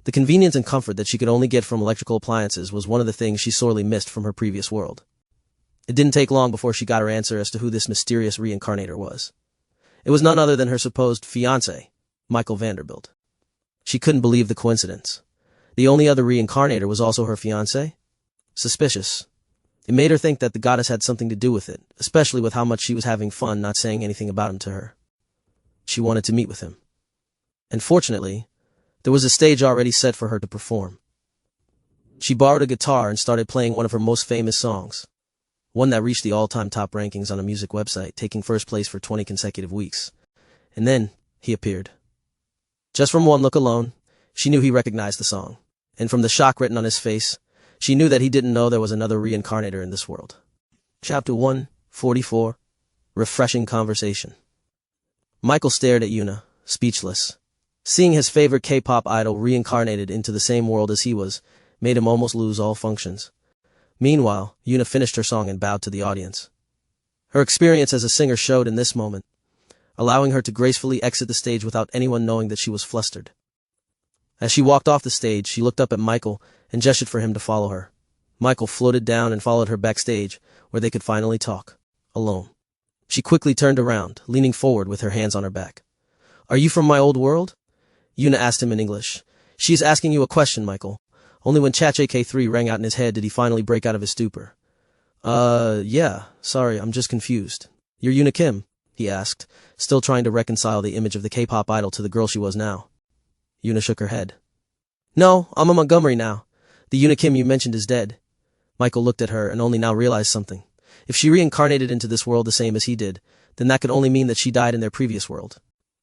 The convenience and comfort that she could only get from electrical appliances was one of the things she sorely missed from her previous world. It didn't take long before she got her answer as to who this mysterious reincarnator was. It was none other than her supposed fiancé, Michael Vanderbilt. She couldn't believe the coincidence. The only other reincarnator was also her fiancé? Suspicious. It made her think that the goddess had something to do with it, especially with how much she was having fun not saying anything about him to her. She wanted to meet with him. And fortunately, there was a stage already set for her to perform. She borrowed a guitar and started playing one of her most famous songs, one that reached the all-time top rankings on a music website, taking first place for 20 consecutive weeks. And then, he appeared. Just from one look alone, she knew he recognized the song. And from the shock written on his face, she knew that he didn't know there was another reincarnator in this world. Chapter 144. Refreshing Conversation. Michael stared at Yuna, speechless. Seeing his favorite K-pop idol reincarnated into the same world as he was made him almost lose all functions. Meanwhile, Yuna finished her song and bowed to the audience. Her experience as a singer showed in this moment, allowing her to gracefully exit the stage without anyone knowing that she was flustered. As she walked off the stage, she looked up at Michael and gestured for him to follow her. Michael floated down and followed her backstage, where they could finally talk, alone. She quickly turned around, leaning forward with her hands on her back. "Are you from my old world?" Yuna asked him in English. "She's asking you a question, Michael." Only when ChatJK3 rang out in his head did he finally break out of his stupor. Yeah, sorry, I'm just confused. You're Yuna Kim?" he asked, still trying to reconcile the image of the K-pop idol to the girl she was now. Yuna shook her head. "No, I'm a Montgomery now. The Yuna Kim you mentioned is dead." Michael looked at her and only now realized something. If she reincarnated into this world the same as he did, then that could only mean that she died in their previous world,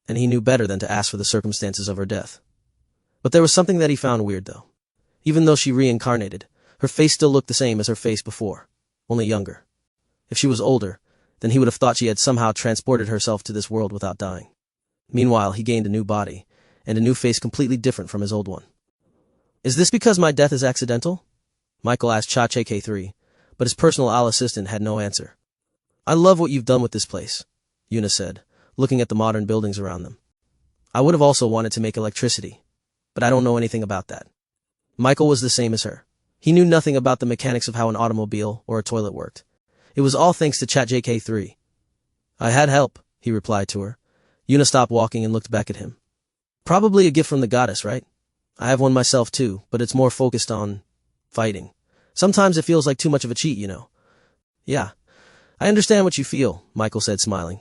and he knew better than to ask for the circumstances of her death. But there was something that he found weird, though. Even though she reincarnated, her face still looked the same as her face before, only younger. If she was older, then he would have thought she had somehow transported herself to this world without dying. Meanwhile, he gained a new body, and a new face completely different from his old one. "Is this because my death is accidental?" Michael asked ChatJK3, but his personal AL assistant had no answer. "I love what you've done with this place," Yuna said, looking at the modern buildings around them. "I would have also wanted to make electricity, but I don't know anything about that." Michael was the same as her. He knew nothing about the mechanics of how an automobile or a toilet worked. It was all thanks to ChatJK3. "I had help," he replied to her. Yuna stopped walking and looked back at him. "Probably a gift from the goddess, right? I have one myself too, but it's more focused on fighting. Sometimes it feels like too much of a cheat, you know." "Yeah, I understand what you feel, Michael said, smiling.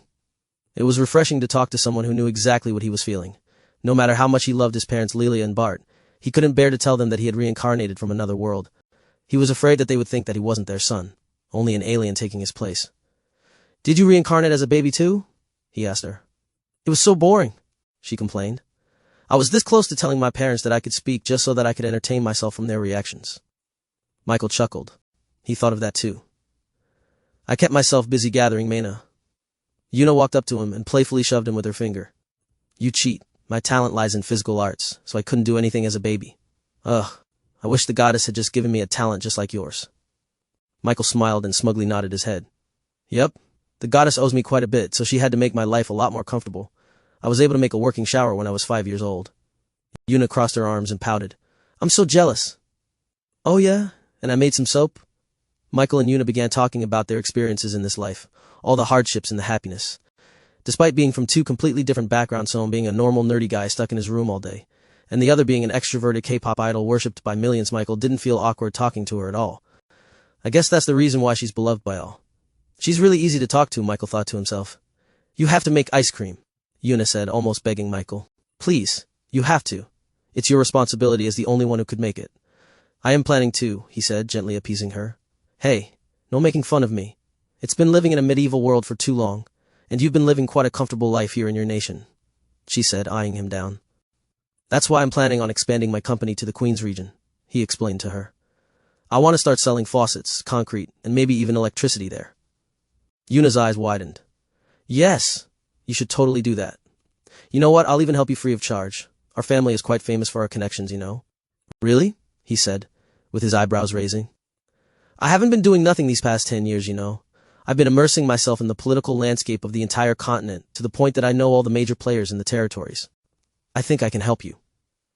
It was refreshing to talk to someone who knew exactly what he was feeling. No matter how much he loved his parents Lilia and Bart, he couldn't bear to tell them that he had reincarnated from another world. He was afraid that they would think that he wasn't their son, only an alien taking his place. Did you reincarnate as a baby too? He asked her. It was so boring, she complained. I was this close to telling my parents that I could speak just so that I could entertain myself from their reactions. Michael chuckled. He thought of that too. I kept myself busy gathering mana. Yuna walked up to him and playfully shoved him with her finger. You cheat. My talent lies in physical arts, so I couldn't do anything as a baby. Ugh, I wish the goddess had just given me a talent just like yours. Michael smiled and smugly nodded his head. Yep, the goddess owes me quite a bit, so she had to make my life a lot more comfortable. I was able to make a working shower when I was 5 years old. Yuna crossed her arms and pouted. I'm so jealous. Oh yeah? And I made some soap? Michael and Yuna began talking about their experiences in this life, all the hardships and the happiness. Despite being from two completely different backgrounds, Sohn being a normal nerdy guy stuck in his room all day, and the other being an extroverted K-pop idol worshipped by millions, Michael didn't feel awkward talking to her at all. I guess that's the reason why she's beloved by all. She's really easy to talk to, Michael thought to himself. You have to make ice cream, Yuna said, almost begging Michael. Please, you have to. It's your responsibility as the only one who could make it. I am planning to, he said, gently appeasing her. Hey, no making fun of me. It's been living in a medieval world for too long, and you've been living quite a comfortable life here in your nation, she said, eyeing him down. That's why I'm planning on expanding my company to the Queen's region, he explained to her. I want to start selling faucets, concrete, and maybe even electricity there. Yuna's eyes widened. Yes, you should totally do that. You know what, I'll even help you free of charge. Our family is quite famous for our connections, you know. Really? He said, with his eyebrows raising. I haven't been doing nothing these past 10 years, you know. I've been immersing myself in the political landscape of the entire continent to the point that I know all the major players in the territories. I think I can help you.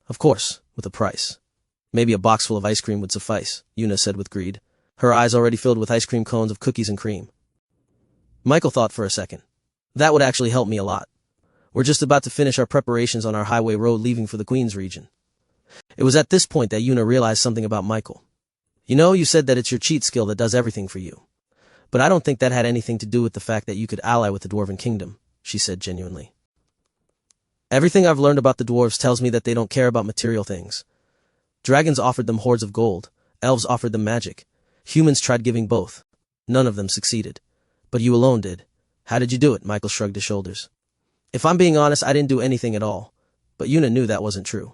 Of course, with a price. Maybe a box full of ice cream would suffice, Yuna said with greed, her eyes already filled with ice cream cones of cookies and cream. Michael thought for a second. That would actually help me a lot. We're just about to finish our preparations on our highway road leaving for the Queen's region. It was at this point that Yuna realized something about Michael. You know, you said that it's your cheat skill that does everything for you. But I don't think that had anything to do with the fact that you could ally with the Dwarven Kingdom, she said genuinely. Everything I've learned about the dwarves tells me that they don't care about material things. Dragons offered them hoards of gold, elves offered them magic. Humans tried giving both. None of them succeeded. But you alone did. How did you do it? Michael shrugged his shoulders. If I'm being honest, I didn't do anything at all. But Yuna knew that wasn't true.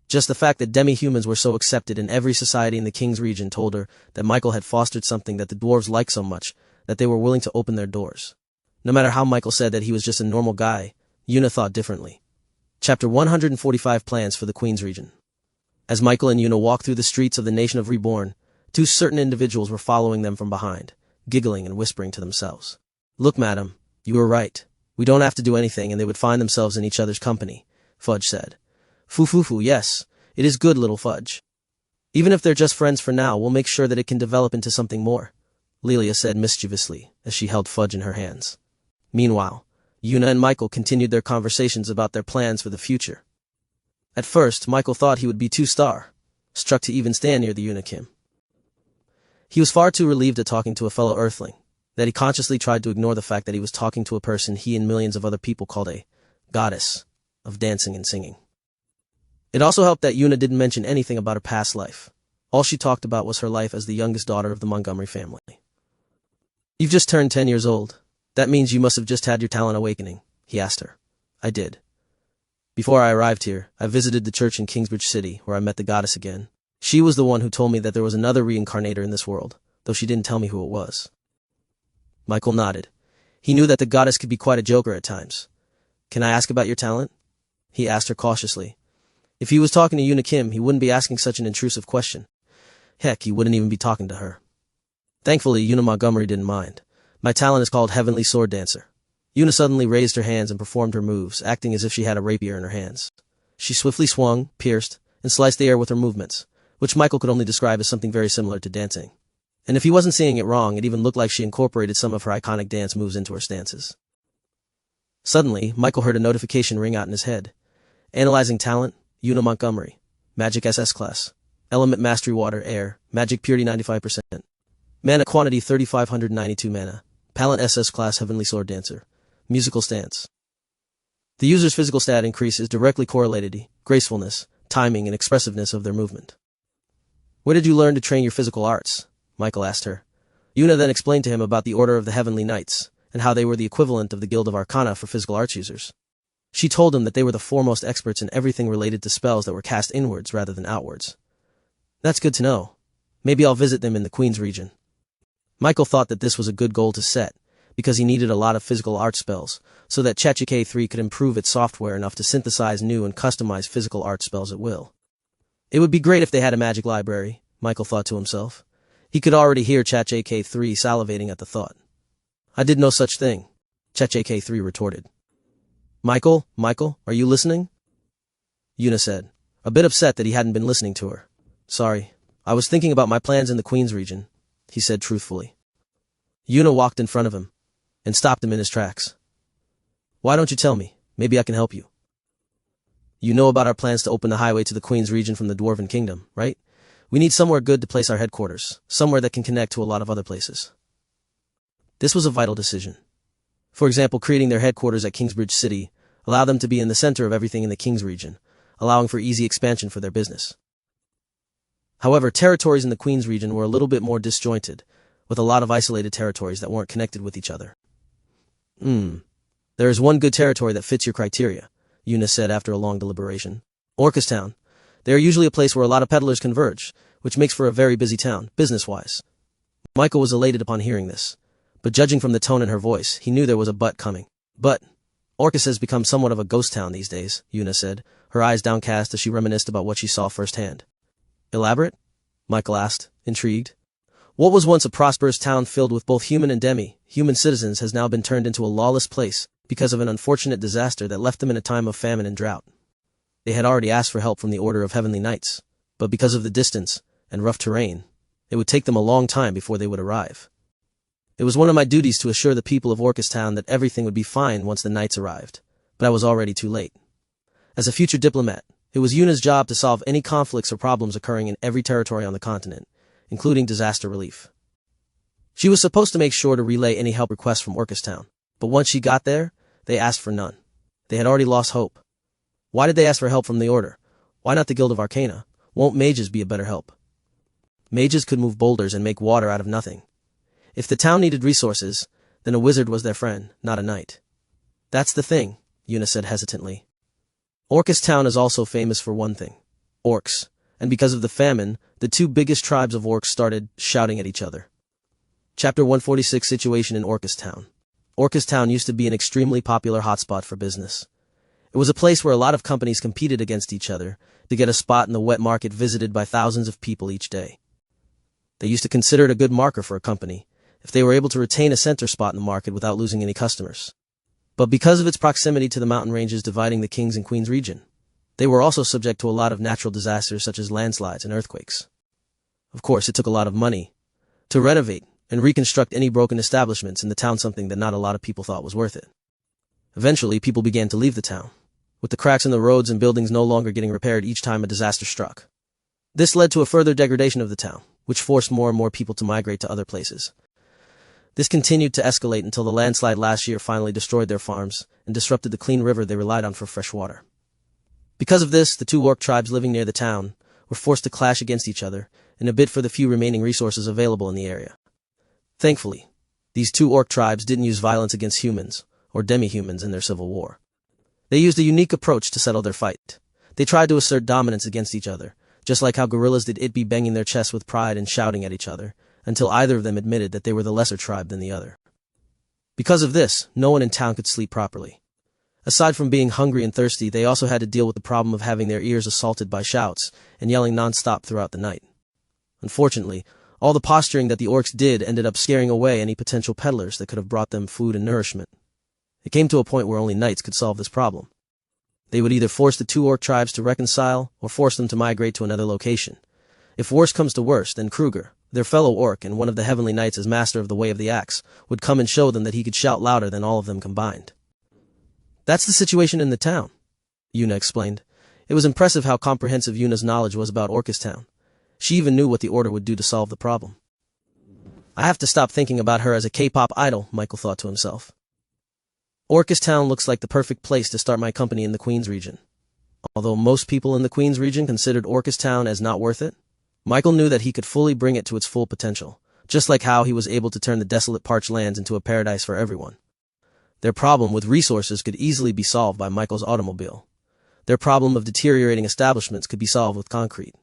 Just the fact that demi-humans were so accepted in every society in the King's region told her that Michael had fostered something that the dwarves liked so much that they were willing to open their doors. No matter how Michael said that he was just a normal guy, Yuna thought differently. Chapter 145 Plans for the Queen's region. As Michael and Yuna walked through the streets of the nation of Reborn, two certain individuals were following them from behind, giggling and whispering to themselves. Look, madam, you were right. We don't have to do anything and they would find themselves in each other's company, Fudge said. Foo, yes, it is good, little Fudge. Even if they're just friends for now, we'll make sure that it can develop into something more, Lilia said mischievously as she held Fudge in her hands. Meanwhile, Yuna and Michael continued their conversations about their plans for the future. At first, Michael thought he would be too struck to even stand near the Unikim. He was far too relieved at talking to a fellow Earthling, that he consciously tried to ignore the fact that he was talking to a person he and millions of other people called a goddess of dancing and singing. It also helped that Yuna didn't mention anything about her past life. All she talked about was her life as the youngest daughter of the Montgomery family. You've just turned 10 years old. That means you must have just had your talent awakening, he asked her. I did. Before I arrived here, I visited the church in Kingsbridge City, where I met the goddess again. She was the one who told me that there was another reincarnator in this world, though she didn't tell me who it was. Michael nodded. He knew that the goddess could be quite a joker at times. Can I ask about your talent? He asked her cautiously. If he was talking to Yuna Kim, he wouldn't be asking such an intrusive question. Heck, he wouldn't even be talking to her. Thankfully, Yuna Montgomery didn't mind. My talent is called Heavenly Sword Dancer. Yuna suddenly raised her hands and performed her moves, acting as if she had a rapier in her hands. She swiftly swung, pierced, and sliced the air with her movements, which Michael could only describe as something very similar to dancing. And if he wasn't seeing it wrong, it even looked like she incorporated some of her iconic dance moves into her stances. Suddenly, Michael heard a notification ring out in his head. Analyzing talent, Yuna Montgomery. Magic SS class. Element mastery water, air. Magic purity 95%. Mana quantity 3592 mana. Palant SS Class Heavenly Sword Dancer. Musical Stance. The user's physical stat increase is directly correlated to gracefulness, timing, and expressiveness of their movement. Where did you learn to train your physical arts? Michael asked her. Yuna then explained to him about the Order of the Heavenly Knights, and how they were the equivalent of the Guild of Arcana for physical arts users. She told him that they were the foremost experts in everything related to spells that were cast inwards rather than outwards. That's good to know. Maybe I'll visit them in the Queen's region. Michael thought that this was a good goal to set, because he needed a lot of physical art spells, so that ChatGK3 could improve its software enough to synthesize new and customize physical art spells at will. It would be great if they had a magic library, Michael thought to himself. He could already hear ChatGK3 salivating at the thought. I did no such thing, ChatGK3 retorted. Michael, are you listening? Yuna said, a bit upset that he hadn't been listening to her. Sorry, I was thinking about my plans in the Queen's region, he said truthfully. Yuna walked in front of him and stopped him in his tracks. Why don't you tell me? Maybe I can help you. You know about our plans to open the highway to the Queen's region from the Dwarven Kingdom, right? We need somewhere good to place our headquarters, somewhere that can connect to a lot of other places. This was a vital decision. For example, creating their headquarters at Kingsbridge City allowed them to be in the center of everything in the King's region, allowing for easy expansion for their business. However, territories in the Queen's region were a little bit more disjointed, with a lot of isolated territories that weren't connected with each other. There is one good territory that fits your criteria, Yuna said after a long deliberation. Orcus Town. They are usually a place where a lot of peddlers converge, which makes for a very busy town, business-wise. Michael was elated upon hearing this, but judging from the tone in her voice, he knew there was a but coming. But Orcus has become somewhat of a ghost town these days, Yuna said, her eyes downcast as she reminisced about what she saw firsthand. Elaborate? Michael asked, intrigued. What was once a prosperous town filled with both human and demi-human citizens has now been turned into a lawless place because of an unfortunate disaster that left them in a time of famine and drought. They had already asked for help from the Order of Heavenly Knights, but because of the distance and rough terrain, it would take them a long time before they would arrive. It was one of my duties to assure the people of Orcus Town that everything would be fine once the knights arrived, but I was already too late. As a future diplomat, it was Yuna's job to solve any conflicts or problems occurring in every territory on the continent, including disaster relief. She was supposed to make sure to relay any help requests from Orcus Town, but once she got there, they asked for none. They had already lost hope. Why did they ask for help from the Order? Why not the Guild of Arcana? Won't mages be a better help? Mages could move boulders and make water out of nothing. If the town needed resources, then a wizard was their friend, not a knight. That's the thing, Yuna said hesitantly. Orcus Town is also famous for one thing. Orcs. And because of the famine, the two biggest tribes of orcs started shouting at each other. Chapter 146 Situation in Orcus Town. Orcus Town used to be an extremely popular hotspot for business. It was a place where a lot of companies competed against each other to get a spot in the wet market visited by thousands of people each day. They used to consider it a good marker for a company if they were able to retain a center spot in the market without losing any customers. But because of its proximity to the mountain ranges dividing the King's and Queen's region, they were also subject to a lot of natural disasters such as landslides and earthquakes. Of course, it took a lot of money to renovate and reconstruct any broken establishments in the town, something that not a lot of people thought was worth it. Eventually, people began to leave the town, with the cracks in the roads and buildings no longer getting repaired each time a disaster struck. This led to a further degradation of the town, which forced more and more people to migrate to other places. This continued to escalate until the landslide last year finally destroyed their farms and disrupted the clean river they relied on for fresh water. Because of this, the two orc tribes living near the town were forced to clash against each other in a bid for the few remaining resources available in the area. Thankfully, these two orc tribes didn't use violence against humans or demi-humans in their civil war. They used a unique approach to settle their fight. They tried to assert dominance against each other, just like how gorillas did, it be banging their chests with pride and shouting at each other, until either of them admitted that they were the lesser tribe than the other. Because of this, no one in town could sleep properly. Aside from being hungry and thirsty, they also had to deal with the problem of having their ears assaulted by shouts and yelling non-stop throughout the night. Unfortunately, all the posturing that the orcs did ended up scaring away any potential peddlers that could have brought them food and nourishment. It came to a point where only knights could solve this problem. They would either force the two orc tribes to reconcile or force them to migrate to another location. If worse comes to worse, then Kruger, their fellow orc and one of the heavenly knights as master of the Way of the Axe, would come and show them that he could shout louder than all of them combined. That's the situation in the town, Yuna explained. It was impressive how comprehensive Yuna's knowledge was about Orcus Town. She even knew what the Order would do to solve the problem. I have to stop thinking about her as a K-pop idol, Michael thought to himself. Orcus Town looks like the perfect place to start my company in the Queens region. Although most people in the Queens region considered Orcus Town as not worth it, Michael knew that he could fully bring it to its full potential, just like how he was able to turn the desolate parched lands into a paradise for everyone. Their problem with resources could easily be solved by Michael's automobile. Their problem of deteriorating establishments could be solved with concrete.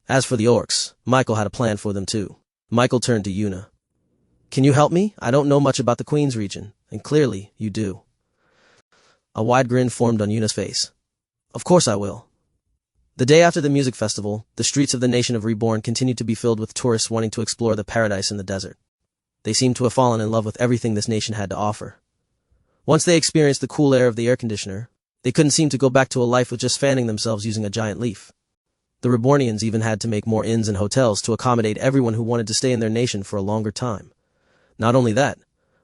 As for the orcs, Michael had a plan for them too. Michael turned to Yuna. Can you help me? I don't know much about the Queens region, and clearly, you do. A wide grin formed on Yuna's face. Of course I will. The day after the music festival, the streets of the nation of Reborn continued to be filled with tourists wanting to explore the paradise in the desert. They seemed to have fallen in love with everything this nation had to offer. Once they experienced the cool air of the air conditioner, they couldn't seem to go back to a life with just fanning themselves using a giant leaf. The Rebornians even had to make more inns and hotels to accommodate everyone who wanted to stay in their nation for a longer time. Not only that,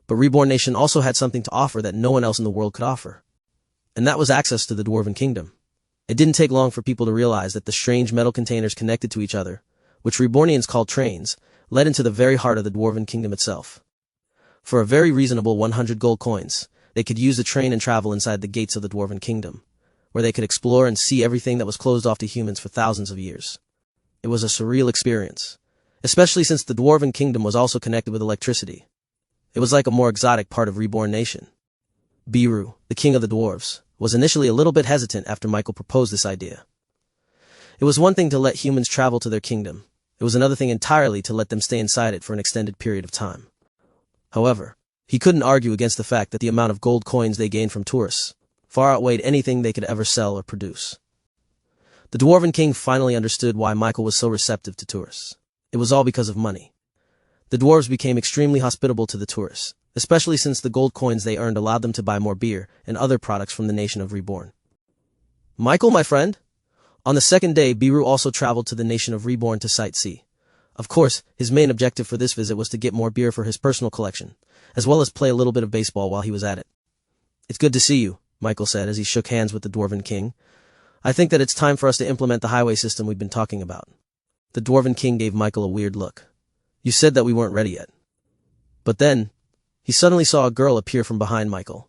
but Reborn Nation also had something to offer that no one else in the world could offer. And that was access to the Dwarven Kingdom. It didn't take long for people to realize that the strange metal containers connected to each other, which Rebornians called trains, led into the very heart of the Dwarven Kingdom itself. For a very reasonable 100 gold coins, they could use the train and travel inside the gates of the Dwarven Kingdom, where they could explore and see everything that was closed off to humans for thousands of years. It was a surreal experience, especially since the Dwarven Kingdom was also connected with electricity. It was like a more exotic part of Reborn Nation. Biru, the king of the dwarves, was initially a little bit hesitant after Michael proposed this idea. It was one thing to let humans travel to their kingdom. It was another thing entirely to let them stay inside it for an extended period of time. However, he couldn't argue against the fact that the amount of gold coins they gained from tourists far outweighed anything they could ever sell or produce. The Dwarven King finally understood why Michael was so receptive to tourists. It was all because of money. The dwarves became extremely hospitable to the tourists, especially since the gold coins they earned allowed them to buy more beer and other products from the nation of Reborn. Michael, my friend? On the second day, Biru also traveled to the nation of Reborn to sightsee. Of course, his main objective for this visit was to get more beer for his personal collection, as well as play a little bit of baseball while he was at it. It's good to see you, Michael said as he shook hands with the Dwarven King. I think that it's time for us to implement the highway system we've been talking about. The Dwarven King gave Michael a weird look. You said that we weren't ready yet. But then, he suddenly saw a girl appear from behind Michael.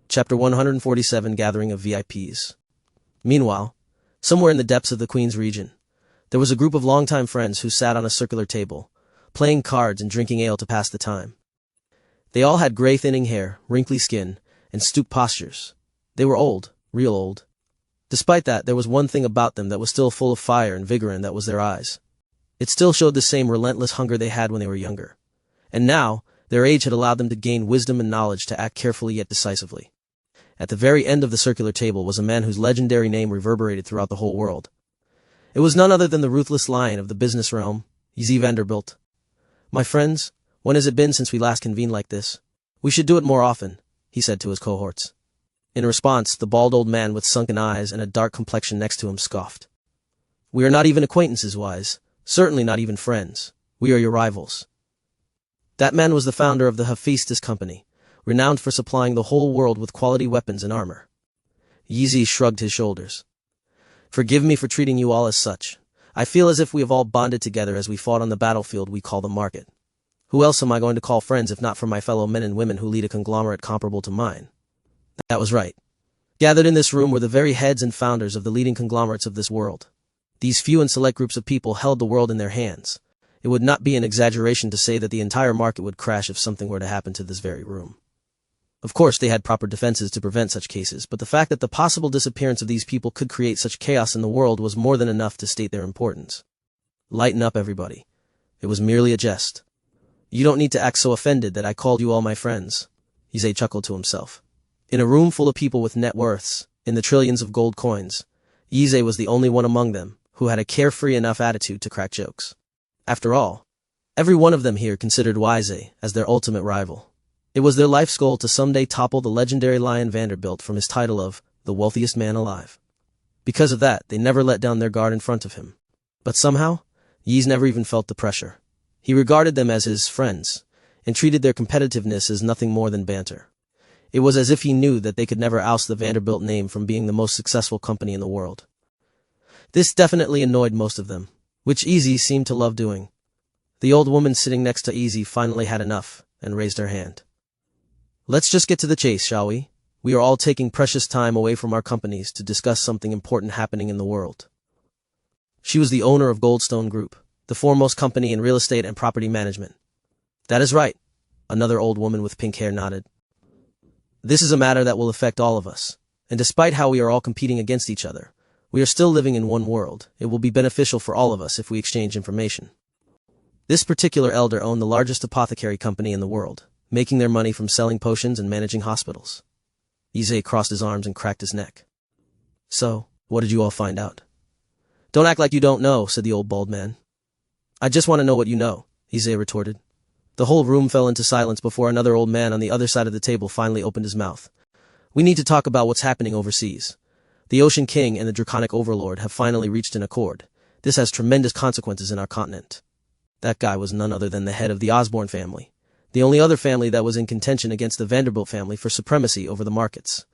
Chapter 147, Gathering of VIPs. Meanwhile, somewhere in the depths of the Queen's region, there was a group of longtime friends who sat on a circular table, playing cards and drinking ale to pass the time. They all had gray thinning hair, wrinkly skin, and stooped postures. They were old, real old. Despite that, there was one thing about them that was still full of fire and vigor, and that was their eyes. It still showed the same relentless hunger they had when they were younger. And now, their age had allowed them to gain wisdom and knowledge to act carefully yet decisively. At the very end of the circular table was a man whose legendary name reverberated throughout the whole world. It was none other than the ruthless lion of the business realm, Yz Vanderbilt. My friends, when has it been since we last convened like this? We should do it more often, he said to his cohorts. In response, the bald old man with sunken eyes and a dark complexion next to him scoffed. We are not even acquaintances, Wise. Certainly not even friends. We are your rivals. That man was the founder of the Hephaestus Company, renowned for supplying the whole world with quality weapons and armor. Yeezy shrugged his shoulders. Forgive me for treating you all as such. I feel as if we have all bonded together as we fought on the battlefield we call the market. Who else am I going to call friends if not for my fellow men and women who lead a conglomerate comparable to mine? That was right. Gathered in this room were the very heads and founders of the leading conglomerates of this world. These few and select groups of people held the world in their hands. It would not be an exaggeration to say that the entire market would crash if something were to happen to this very room. Of course, they had proper defenses to prevent such cases, but the fact that the possible disappearance of these people could create such chaos in the world was more than enough to state their importance. Lighten up, everybody. It was merely a jest. You don't need to act so offended that I called you all my friends. Yze chuckled to himself. In a room full of people with net worths, in the trillions of gold coins, Yze was the only one among them who had a carefree enough attitude to crack jokes. After all, every one of them here considered Wise as their ultimate rival. It was their life's goal to someday topple the legendary Lion Vanderbilt from his title of the wealthiest man alive. Because of that, they never let down their guard in front of him. But somehow, Yze never even felt the pressure. He regarded them as his friends, and treated their competitiveness as nothing more than banter. It was as if he knew that they could never oust the Vanderbilt name from being the most successful company in the world. This definitely annoyed most of them, which Yze seemed to love doing. The old woman sitting next to Easy finally had enough and raised her hand. Let's just get to the chase, shall we? We are all taking precious time away from our companies to discuss something important happening in the world. She was the owner of Goldstone Group, the foremost company in real estate and property management. That is right, another old woman with pink hair nodded. This is a matter that will affect all of us, and despite how we are all competing against each other, we are still living in one world. It will be beneficial for all of us if we exchange information. This particular elder owned the largest apothecary company in the world, making their money from selling potions and managing hospitals. Ise crossed his arms and cracked his neck. So, what did you all find out? Don't act like you don't know, said the old bald man. I just want to know what you know, Ise retorted. The whole room fell into silence before another old man on the other side of the table finally opened his mouth. We need to talk about what's happening overseas. The Ocean King and the Draconic Overlord have finally reached an accord. This has tremendous consequences in our continent. That guy was none other than the head of the Osborne family, the only other family that was in contention against the Vanderbilt family for supremacy over the markets.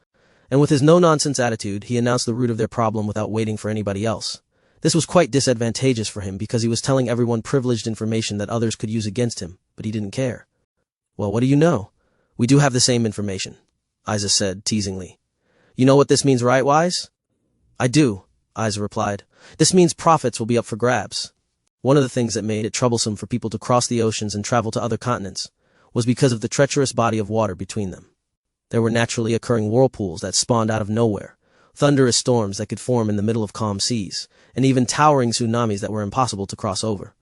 And with his no-nonsense attitude, he announced the root of their problem without waiting for anybody else. This was quite disadvantageous for him because he was telling everyone privileged information that others could use against him, but he didn't care. Well, what do you know? We do have the same information, Isa said teasingly. You know what this means, right, Wise? I do, Isa replied. This means profits will be up for grabs. One of the things that made it troublesome for people to cross the oceans and travel to other continents was because of the treacherous body of water between them. There were naturally occurring whirlpools that spawned out of nowhere, thunderous storms that could form in the middle of calm seas, and even towering tsunamis that were impossible to cross over.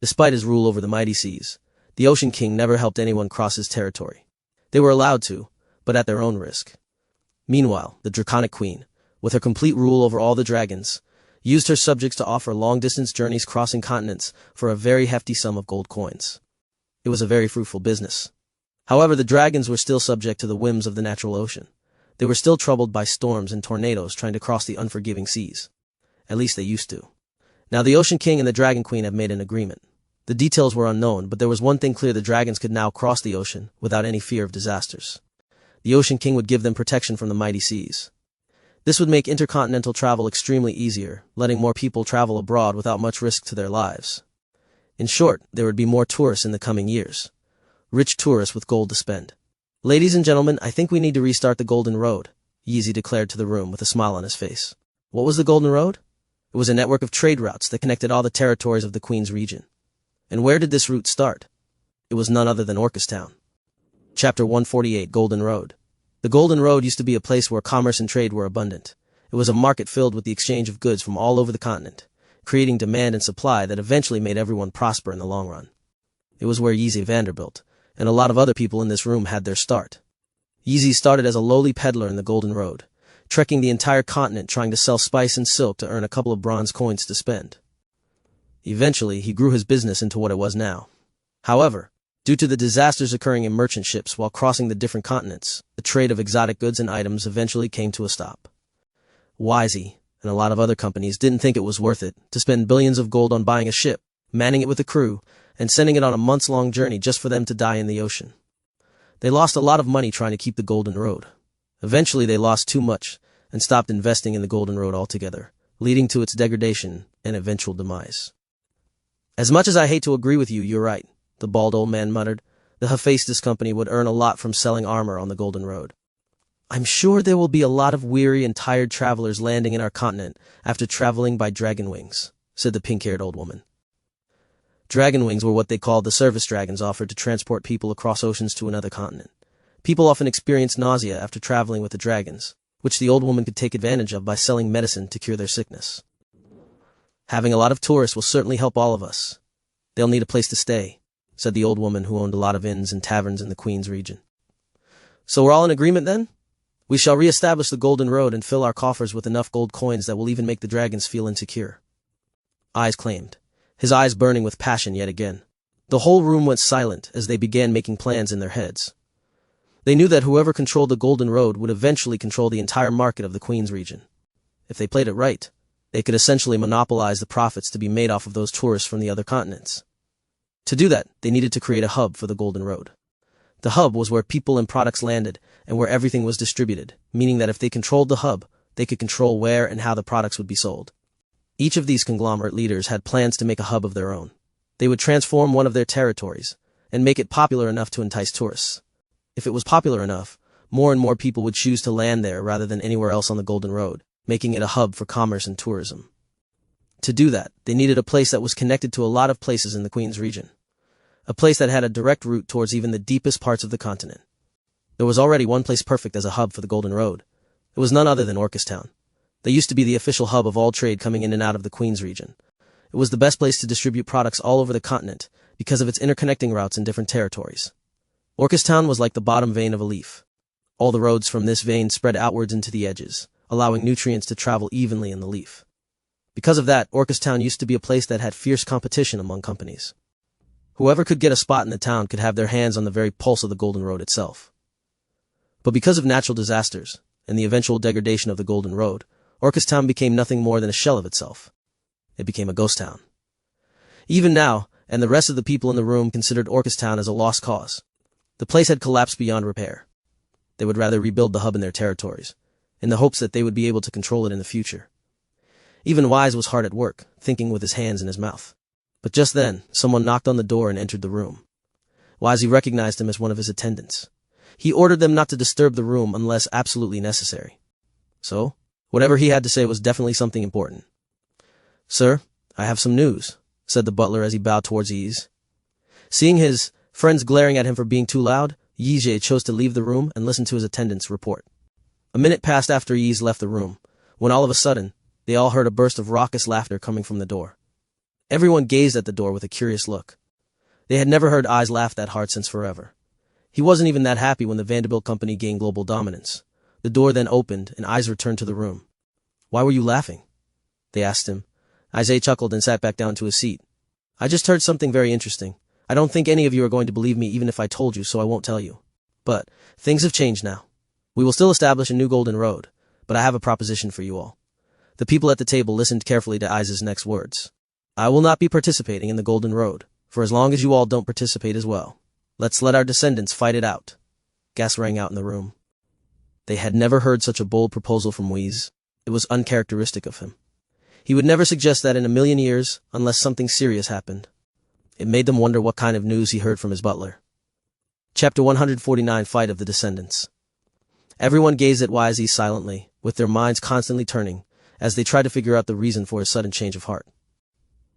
Despite his rule over the mighty seas, the Ocean King never helped anyone cross his territory. They were allowed to, but at their own risk. Meanwhile, the Draconic Queen, with her complete rule over all the dragons, used her subjects to offer long-distance journeys crossing continents for a very hefty sum of gold coins. It was a very fruitful business. However, the dragons were still subject to the whims of the natural ocean. They were still troubled by storms and tornadoes trying to cross the unforgiving seas. At least they used to. Now the Ocean King and the Dragon Queen have made an agreement. The details were unknown, but there was one thing clear: the dragons could now cross the ocean without any fear of disasters. The Ocean King would give them protection from the mighty seas. This would make intercontinental travel extremely easier, letting more people travel abroad without much risk to their lives. In short, there would be more tourists in the coming years. Rich tourists with gold to spend. Ladies and gentlemen, I think we need to restart the Golden Road, Yeezy declared to the room with a smile on his face. What was the Golden Road? It was a network of trade routes that connected all the territories of the Queen's region. And where did this route start? It was none other than Orcustown. Chapter 148, Golden Road. The Golden Road used to be a place where commerce and trade were abundant. It was a market filled with the exchange of goods from all over the continent, creating demand and supply that eventually made everyone prosper in the long run. It was where Yeezy Vanderbilt and a lot of other people in this room had their start. Yeezy started as a lowly peddler in the Golden Road, trekking the entire continent trying to sell spice and silk to earn a couple of bronze coins to spend. Eventually, he grew his business into what it was now. However, due to the disasters occurring in merchant ships while crossing the different continents, the trade of exotic goods and items eventually came to a stop. Wisey and a lot of other companies didn't think it was worth it to spend billions of gold on buying a ship, manning it with a crew, and sending it on a months-long journey just for them to die in the ocean. They lost a lot of money trying to keep the Golden Road. Eventually, they lost too much and stopped investing in the Golden Road altogether, leading to its degradation and eventual demise. As much as I hate to agree with you, you're right, the bald old man muttered. The Hephaestus Company would earn a lot from selling armor on the Golden Road. I'm sure there will be a lot of weary and tired travelers landing in our continent after traveling by dragon wings, said the pink-haired old woman. Dragon wings were what they called the service dragons offered to transport people across oceans to another continent. People often experienced nausea after traveling with the dragons, which the old woman could take advantage of by selling medicine to cure their sickness. Having a lot of tourists will certainly help all of us. They'll need a place to stay, said the old woman who owned a lot of inns and taverns in the Queen's region. So we're all in agreement then? We shall re-establish the Golden Road and fill our coffers with enough gold coins that will even make the dragons feel insecure. Eyes claimed, his eyes burning with passion yet again. The whole room went silent as they began making plans in their heads. They knew that whoever controlled the Golden Road would eventually control the entire market of the Queen's region. If they played it right, they could essentially monopolize the profits to be made off of those tourists from the other continents. To do that, they needed to create a hub for the Golden Road. The hub was where people and products landed and where everything was distributed, meaning that if they controlled the hub, they could control where and how the products would be sold. Each of these conglomerate leaders had plans to make a hub of their own. They would transform one of their territories and make it popular enough to entice tourists. If it was popular enough, more and more people would choose to land there rather than anywhere else on the Golden Road, making it a hub for commerce and tourism. To do that, they needed a place that was connected to a lot of places in the Queen's region. A place that had a direct route towards even the deepest parts of the continent. There was already one place perfect as a hub for the Golden Road. It was none other than Orcustown. They used to be the official hub of all trade coming in and out of the Queen's region. It was the best place to distribute products all over the continent because of its interconnecting routes in different territories. Orcustown was like the bottom vein of a leaf. All the roads from this vein spread outwards into the edges, allowing nutrients to travel evenly in the leaf. Because of that, Orcustown used to be a place that had fierce competition among companies. Whoever could get a spot in the town could have their hands on the very pulse of the Golden Road itself. But because of natural disasters and the eventual degradation of the Golden Road, Orcustown became nothing more than a shell of itself. It became a ghost town. Even now, and the rest of the people in the room considered Orcustown as a lost cause. The place had collapsed beyond repair. They would rather rebuild the hub in their territories, in the hopes that they would be able to control it in the future. Even Wise was hard at work, thinking with his hands in his mouth. But just then, someone knocked on the door and entered the room. Wisey recognized him as one of his attendants. He ordered them not to disturb the room unless absolutely necessary. So, whatever he had to say was definitely something important. "Sir, I have some news," said the butler as he bowed towards Yze. Seeing his friends glaring at him for being too loud, Yze chose to leave the room and listen to his attendant's report. A minute passed after Yze left the room, when all of a sudden, they all heard a burst of raucous laughter coming from the door. Everyone gazed at the door with a curious look. They had never heard Yze laugh that hard since forever. He wasn't even that happy when the Vanderbilt Company gained global dominance. The door then opened and Yze returned to the room. "Why were you laughing?" they asked him. Yze chuckled and sat back down to his seat. "I just heard something very interesting. I don't think any of you are going to believe me even if I told you, so I won't tell you. But things have changed now. We will still establish a new Golden Road, but I have a proposition for you all." The people at the table listened carefully to Yze's next words. "I will not be participating in the Golden Road, for as long as you all don't participate as well. Let's let our descendants fight it out." Gasps rang out in the room. They had never heard such a bold proposal from Wheeze. It was uncharacteristic of him. He would never suggest that in a million years, unless something serious happened. It made them wonder what kind of news he heard from his butler. Chapter 149, Fight of the Descendants. Everyone gazed at Wisey silently, with their minds constantly turning, as they tried to figure out the reason for his sudden change of heart.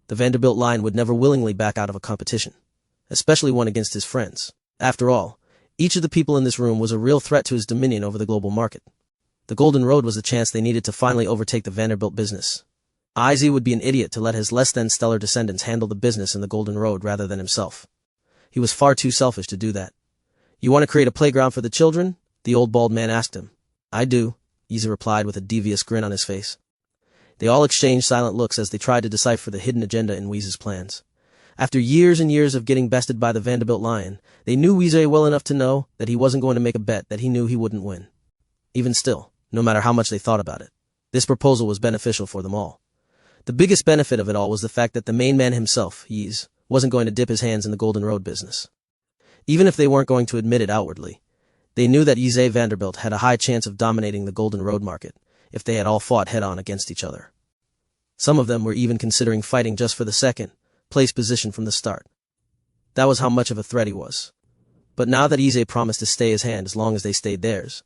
The Vanderbilt line would never willingly back out of a competition, especially one against his friends. After all, each of the people in this room was a real threat to his dominion over the global market. The Golden Road was the chance they needed to finally overtake the Vanderbilt business. Izzy would be an idiot to let his less-than-stellar descendants handle the business in the Golden Road rather than himself. He was far too selfish to do that. "You want to create a playground for the children?" the old bald man asked him. "I do," Izzy replied with a devious grin on his face. They all exchanged silent looks as they tried to decipher the hidden agenda in Weeze's plans. After years and years of getting bested by the Vanderbilt Lion, they knew Weeze well enough to know that he wasn't going to make a bet that he knew he wouldn't win. Even still, no matter how much they thought about it, this proposal was beneficial for them all. The biggest benefit of it all was the fact that the main man himself, Yze, wasn't going to dip his hands in the Golden Road business. Even if they weren't going to admit it outwardly, they knew that Yze Vanderbilt had a high chance of dominating the Golden Road market if they had all fought head-on against each other. Some of them were even considering fighting just for the second-place position from the start. That was how much of a threat he was. But now that Yze promised to stay his hand as long as they stayed theirs,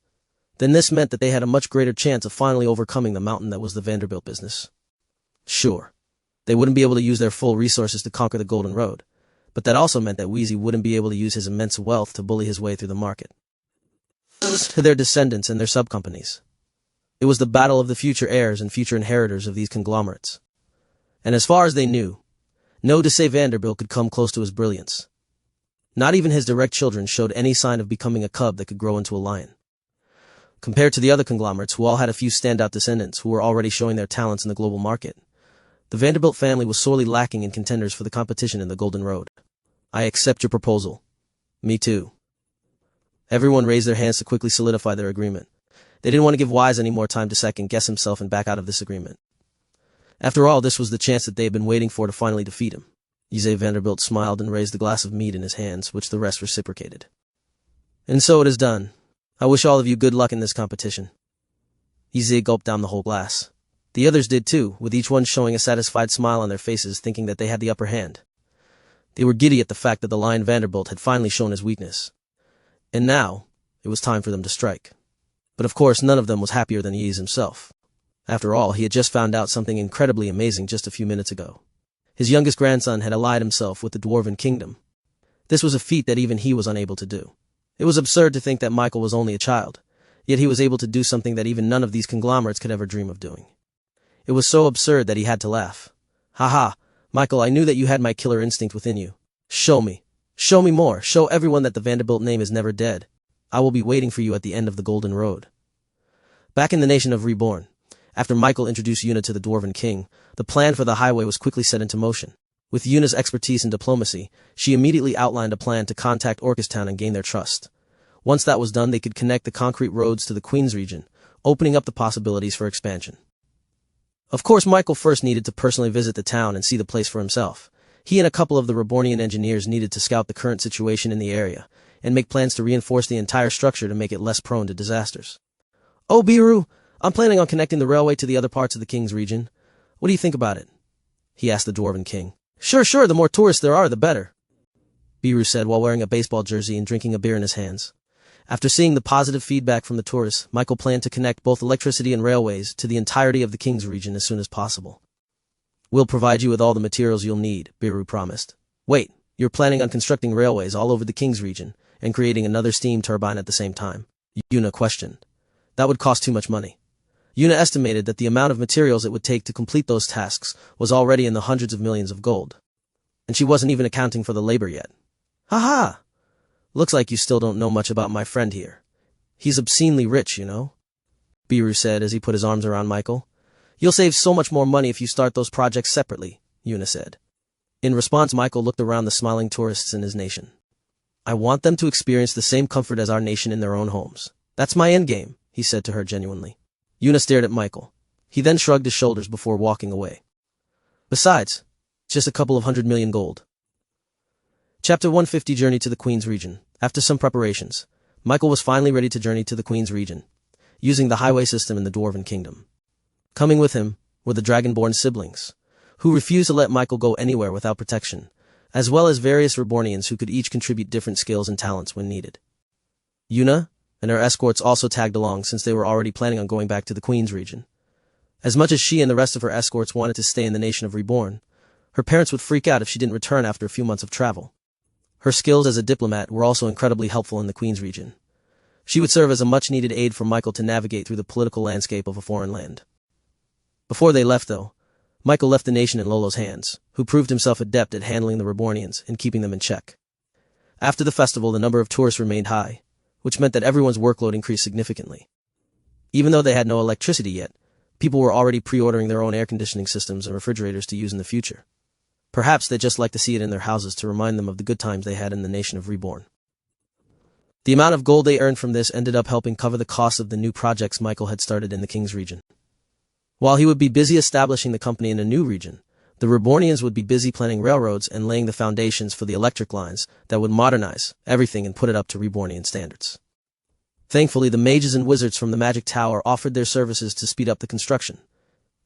then this meant that they had a much greater chance of finally overcoming the mountain that was the Vanderbilt business. Sure, they wouldn't be able to use their full resources to conquer the Golden Road, but that also meant that Weezy wouldn't be able to use his immense wealth to bully his way through the market. To their descendants and their sub-companies. It was the battle of the future heirs and future inheritors of these conglomerates. And as far as they knew, no Desai Vanderbilt could come close to his brilliance. Not even his direct children showed any sign of becoming a cub that could grow into a lion. Compared to the other conglomerates who all had a few standout descendants who were already showing their talents in the global market, the Vanderbilt family was sorely lacking in contenders for the competition in the Golden Road. "I accept your proposal." "Me too." Everyone raised their hands to quickly solidify their agreement. They didn't want to give Wise any more time to second-guess himself and back out of this agreement. After all, this was the chance that they had been waiting for to finally defeat him. Yze Vanderbilt smiled and raised the glass of mead in his hands, which the rest reciprocated. "And so it is done. I wish all of you good luck in this competition." Yze gulped down the whole glass. The others did too, with each one showing a satisfied smile on their faces, thinking that they had the upper hand. They were giddy at the fact that the Lion Vanderbilt had finally shown his weakness. And now, it was time for them to strike. But of course none of them was happier than Yves himself. After all, he had just found out something incredibly amazing just a few minutes ago. His youngest grandson had allied himself with the Dwarven Kingdom. This was a feat that even he was unable to do. It was absurd to think that Michael was only a child, yet he was able to do something that even none of these conglomerates could ever dream of doing. It was so absurd that he had to laugh. "Ha, Michael, I knew that you had my killer instinct within you. Show me. Show me more. Show everyone that the Vanderbilt name is never dead. I will be waiting for you at the end of the Golden Road." Back in the nation of Reborn, after Michael introduced Yuna to the Dwarven King, the plan for the highway was quickly set into motion. With Yuna's expertise in diplomacy, she immediately outlined a plan to contact Orcistown and gain their trust. Once that was done, they could connect the concrete roads to the Queen's region, opening up the possibilities for expansion. Of course, Michael first needed to personally visit the town and see the place for himself. He and a couple of the Rebornian engineers needed to scout the current situation in the area and make plans to reinforce the entire structure to make it less prone to disasters. "Oh, Biru, I'm planning on connecting the railway to the other parts of the King's region. What do you think about it?" he asked the Dwarven King. Sure, the more tourists there are, the better," Biru said while wearing a baseball jersey and drinking a beer in his hands. After seeing the positive feedback from the tourists, Michael planned to connect both electricity and railways to the entirety of the King's region as soon as possible. "We'll provide you with all the materials you'll need," Biru promised. "Wait, you're planning on constructing railways all over the King's region and creating another steam turbine at the same time?" Yuna questioned. "That would cost too much money." Yuna estimated that the amount of materials it would take to complete those tasks was already in the hundreds of millions of gold. And she wasn't even accounting for the labor yet. "Ha! Looks like you still don't know much about my friend here. He's obscenely rich, you know," Biru said as he put his arms around Michael. "You'll save so much more money if you start those projects separately," Yuna said. In response, Michael looked around the smiling tourists in his nation. "I want them to experience the same comfort as our nation in their own homes. That's my endgame," he said to her genuinely. Yuna stared at Michael. He then shrugged his shoulders before walking away. "Besides, just a couple of 100 million gold." Chapter 150 Journey to the Queen's Region. After some preparations, Michael was finally ready to journey to the Queen's Region, using the highway system in the Dwarven Kingdom. Coming with him were the Dragonborn siblings, who refused to let Michael go anywhere without protection, as well as various Rebornians who could each contribute different skills and talents when needed. Yuna and her escorts also tagged along since they were already planning on going back to the Queen's region. As much as she and the rest of her escorts wanted to stay in the nation of Reborn, her parents would freak out if she didn't return after a few months of travel. Her skills as a diplomat were also incredibly helpful in the Queen's region. She would serve as a much-needed aid for Michael to navigate through the political landscape of a foreign land. Before they left, though, Michael left the nation in Lolo's hands, who proved himself adept at handling the Rebornians and keeping them in check. After the festival, the number of tourists remained high, which meant that everyone's workload increased significantly. Even though they had no electricity yet, people were already pre-ordering their own air conditioning systems and refrigerators to use in the future. Perhaps they'd just like to see it in their houses to remind them of the good times they had in the nation of Reborn. The amount of gold they earned from this ended up helping cover the cost of the new projects Michael had started in the King's region. While he would be busy establishing the company in a new region, the Rebornians would be busy planning railroads and laying the foundations for the electric lines that would modernize everything and put it up to Rebornian standards. Thankfully, the mages and wizards from the Magic Tower offered their services to speed up the construction.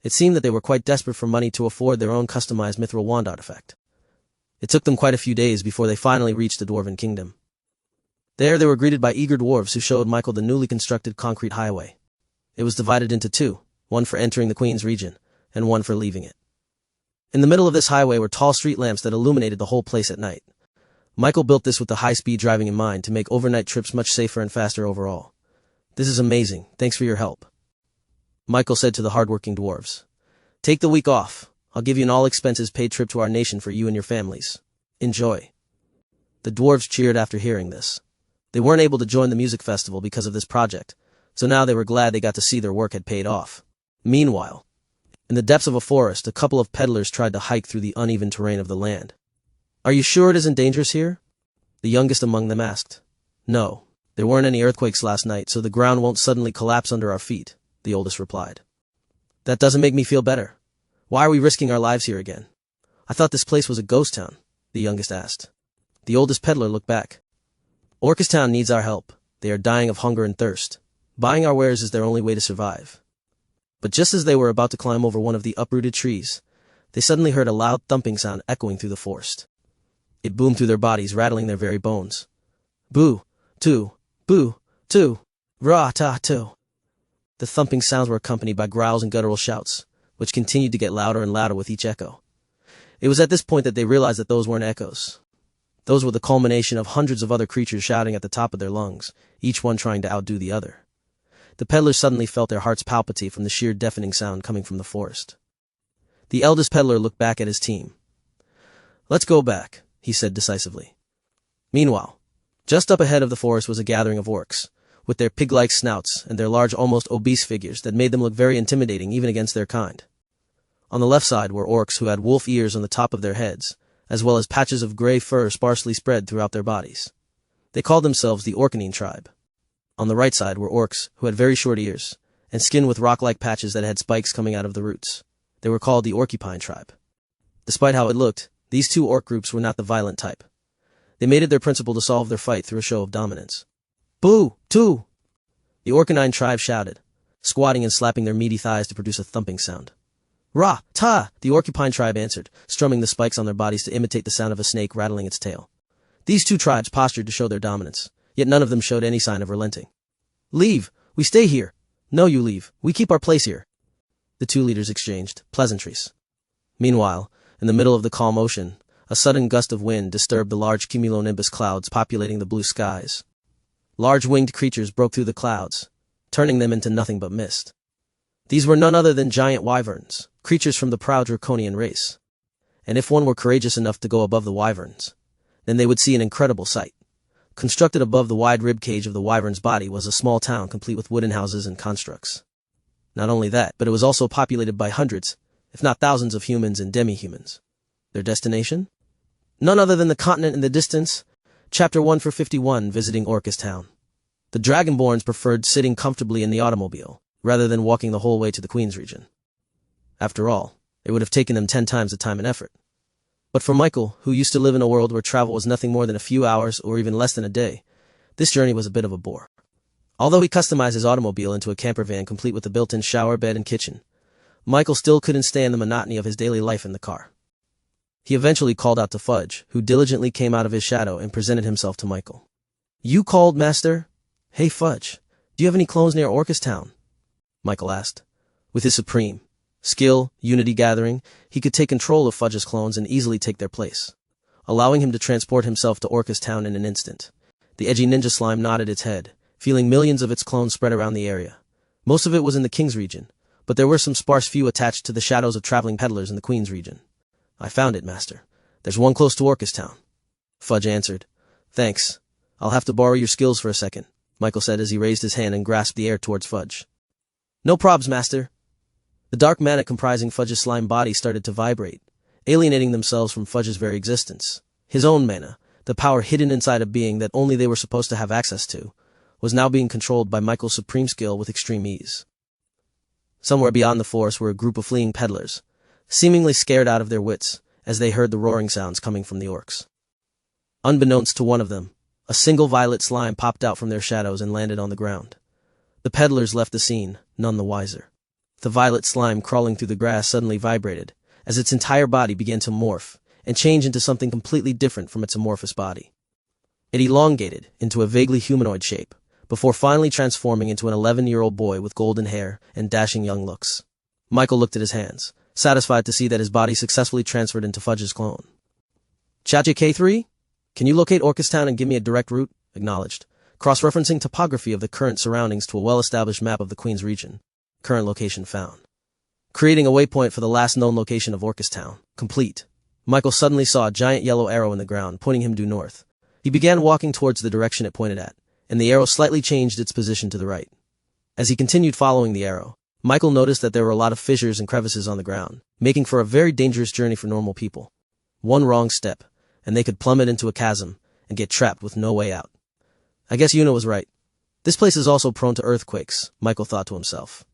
It seemed that they were quite desperate for money to afford their own customized mithril wand artifact. It took them quite a few days before they finally reached the Dwarven Kingdom. There they were greeted by eager dwarves who showed Michael the newly constructed concrete highway. It was divided into two, one for entering the Queen's region, and one for leaving it. In the middle of this highway were tall street lamps that illuminated the whole place at night. Michael built this with the high-speed driving in mind to make overnight trips much safer and faster overall. "This is amazing. Thanks for your help," Michael said to the hard-working dwarves. "Take the week off. I'll give you an all-expenses-paid trip to our nation for you and your families. Enjoy." The dwarves cheered after hearing this. They weren't able to join the music festival because of this project, so now they were glad they got to see their work had paid off. Meanwhile, in the depths of a forest, a couple of peddlers tried to hike through the uneven terrain of the land. "Are you sure it isn't dangerous here?" the youngest among them asked. "No, there weren't any earthquakes last night, so the ground won't suddenly collapse under our feet," the oldest replied. "That doesn't make me feel better. Why are we risking our lives here again? I thought this place was a ghost town," the youngest asked. The oldest peddler looked back. "Orcistown needs our help. They are dying of hunger and thirst. Buying our wares is their only way to survive." But just as they were about to climb over one of the uprooted trees, they suddenly heard a loud thumping sound echoing through the forest. It boomed through their bodies, rattling their very bones. Boo, two, boo, two, ra-ta-two. The thumping sounds were accompanied by growls and guttural shouts, which continued to get louder and louder with each echo. It was at this point that they realized that those weren't echoes. Those were the culmination of hundreds of other creatures shouting at the top of their lungs, each one trying to outdo the other. The peddlers suddenly felt their hearts palpitate from the sheer deafening sound coming from the forest. The eldest peddler looked back at his team. "Let's go back," he said decisively. Meanwhile, just up ahead of the forest was a gathering of orcs, with their pig-like snouts and their large, almost obese figures that made them look very intimidating even against their kind. On the left side were orcs who had wolf ears on the top of their heads, as well as patches of gray fur sparsely spread throughout their bodies. They called themselves the Orcanine tribe. On the right side were orcs who had very short ears, and skin with rock-like patches that had spikes coming out of the roots. They were called the Orcupine tribe. Despite how it looked, these two orc groups were not the violent type. They made it their principle to solve their fight through a show of dominance. "Boo! Two!" The Orcanine tribe shouted, squatting and slapping their meaty thighs to produce a thumping sound. "Ra! Ta!" the Orcupine tribe answered, strumming the spikes on their bodies to imitate the sound of a snake rattling its tail. These two tribes postured to show their dominance, yet none of them showed any sign of relenting. "Leave! We stay here!" "No, you leave. We keep our place here." The two leaders exchanged pleasantries. Meanwhile, in the middle of the calm ocean, a sudden gust of wind disturbed the large cumulonimbus clouds populating the blue skies. Large winged creatures broke through the clouds, turning them into nothing but mist. These were none other than giant wyverns, creatures from the proud draconian race. And if one were courageous enough to go above the wyverns, then they would see an incredible sight. Constructed above the wide rib cage of the wyvern's body was a small town complete with wooden houses and constructs. Not only that, but it was also populated by hundreds, if not thousands of humans and demi-humans. Their destination? None other than the continent in the distance. Chapter 1 for 51, visiting Orcus Town. The Dragonborns preferred sitting comfortably in the automobile, rather than walking the whole way to the Queen's region. After all, it would have taken them 10 times the time and effort. But for Michael, who used to live in a world where travel was nothing more than a few hours or even less than a day, this journey was a bit of a bore. Although he customized his automobile into a camper van complete with a built-in shower, bed, and kitchen, Michael still couldn't stand the monotony of his daily life in the car. He eventually called out to Fudge, who diligently came out of his shadow and presented himself to Michael. "You called, Master?" "Hey Fudge, do you have any clones near Orcus Town?" Michael asked. With his supreme skill, unity gathering, he could take control of Fudge's clones and easily take their place, allowing him to transport himself to Orcus Town in an instant. The edgy ninja slime nodded its head, feeling millions of its clones spread around the area. Most of it was in the King's region, but there were some sparse few attached to the shadows of traveling peddlers in the Queen's region. "I found it, Master. There's one close to Orcus Town." Fudge answered. "Thanks. I'll have to borrow your skills for a second," Michael said as he raised his hand and grasped the air towards Fudge. "No probs, Master." The dark mana comprising Fudge's slime body started to vibrate, alienating themselves from Fudge's very existence. His own mana, the power hidden inside a being that only they were supposed to have access to, was now being controlled by Michael's supreme skill with extreme ease. Somewhere beyond the forest were a group of fleeing peddlers, seemingly scared out of their wits as they heard the roaring sounds coming from the orcs. Unbeknownst to one of them, a single violet slime popped out from their shadows and landed on the ground. The peddlers left the scene, none the wiser. The violet slime crawling through the grass suddenly vibrated, as its entire body began to morph and change into something completely different from its amorphous body. It elongated into a vaguely humanoid shape, before finally transforming into an 11-year-old boy with golden hair and dashing young looks. Michael looked at his hands, satisfied to see that his body successfully transferred into Fudge's clone. "Chacha K3? Can you locate Orcus Town and give me a direct route?" Acknowledged, cross-referencing topography of the current surroundings to a well-established map of the Queen's region. Current location found. Creating a waypoint for the last known location of Orcus Town. Complete. Michael suddenly saw a giant yellow arrow in the ground, pointing him due north. He began walking towards the direction it pointed at, and the arrow slightly changed its position to the right. As he continued following the arrow, Michael noticed that there were a lot of fissures and crevices on the ground, making for a very dangerous journey for normal people. One wrong step, and they could plummet into a chasm and get trapped with no way out. I guess Yuna was right. This place is also prone to earthquakes, Michael thought to himself.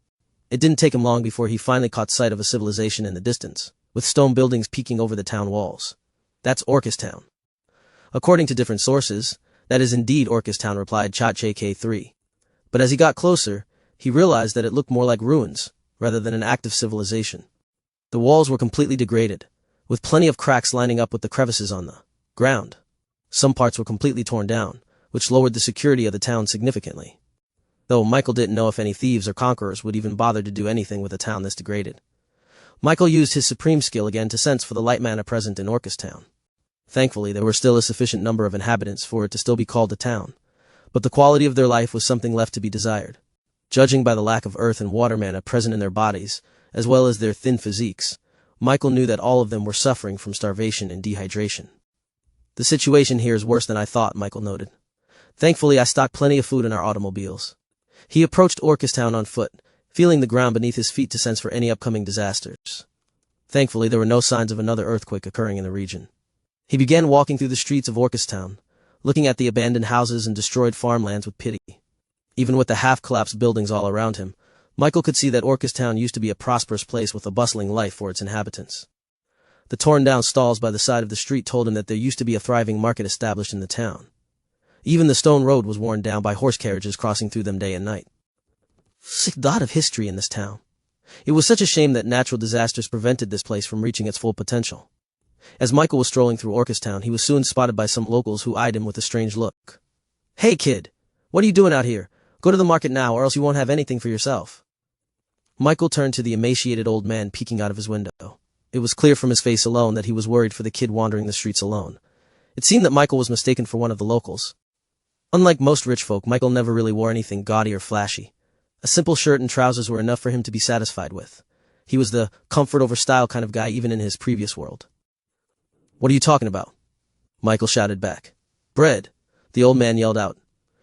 It didn't take him long before he finally caught sight of a civilization in the distance, with stone buildings peeking over the town walls. "That's Orcus Town." "According to different sources, that is indeed Orcus Town," replied Chacha K3. But as he got closer, he realized that it looked more like ruins, rather than an active civilization. The walls were completely degraded, with plenty of cracks lining up with the crevices on them. ground. Some parts were completely torn down, which lowered the security of the town significantly. Though Michael didn't know if any thieves or conquerors would even bother to do anything with a town this degraded. Michael used his supreme skill again to sense for the light mana present in Orcus Town. Thankfully, there were still a sufficient number of inhabitants for it to still be called a town, but the quality of their life was something left to be desired. Judging by the lack of earth and water mana present in their bodies, as well as their thin physiques, Michael knew that all of them were suffering from starvation and dehydration. The situation here is worse than I thought, Michael noted. Thankfully, I stocked plenty of food in our automobiles. He approached Orcus Town on foot, feeling the ground beneath his feet to sense for any upcoming disasters. Thankfully, there were no signs of another earthquake occurring in the region. He began walking through the streets of Orcus Town, looking at the abandoned houses and destroyed farmlands with pity. Even with the half-collapsed buildings all around him, Michael could see that Orcus Town used to be a prosperous place with a bustling life for its inhabitants. The torn-down stalls by the side of the street told him that there used to be a thriving market established in the town. Even the stone road was worn down by horse carriages crossing through them day and night. Sick dot of history in this town. It was such a shame that natural disasters prevented this place from reaching its full potential. As Michael was strolling through Orcus Town, he was soon spotted by some locals who eyed him with a strange look. "Hey kid, what are you doing out here? Go to the market now or else you won't have anything for yourself." Michael turned to the emaciated old man peeking out of his window. It was clear from his face alone that he was worried for the kid wandering the streets alone. It seemed that Michael was mistaken for one of the locals. Unlike most rich folk, Michael never really wore anything gaudy or flashy. A simple shirt and trousers were enough for him to be satisfied with. He was the comfort over style kind of guy even in his previous world. "What are you talking about?" Michael shouted back. "Bread," the old man yelled out.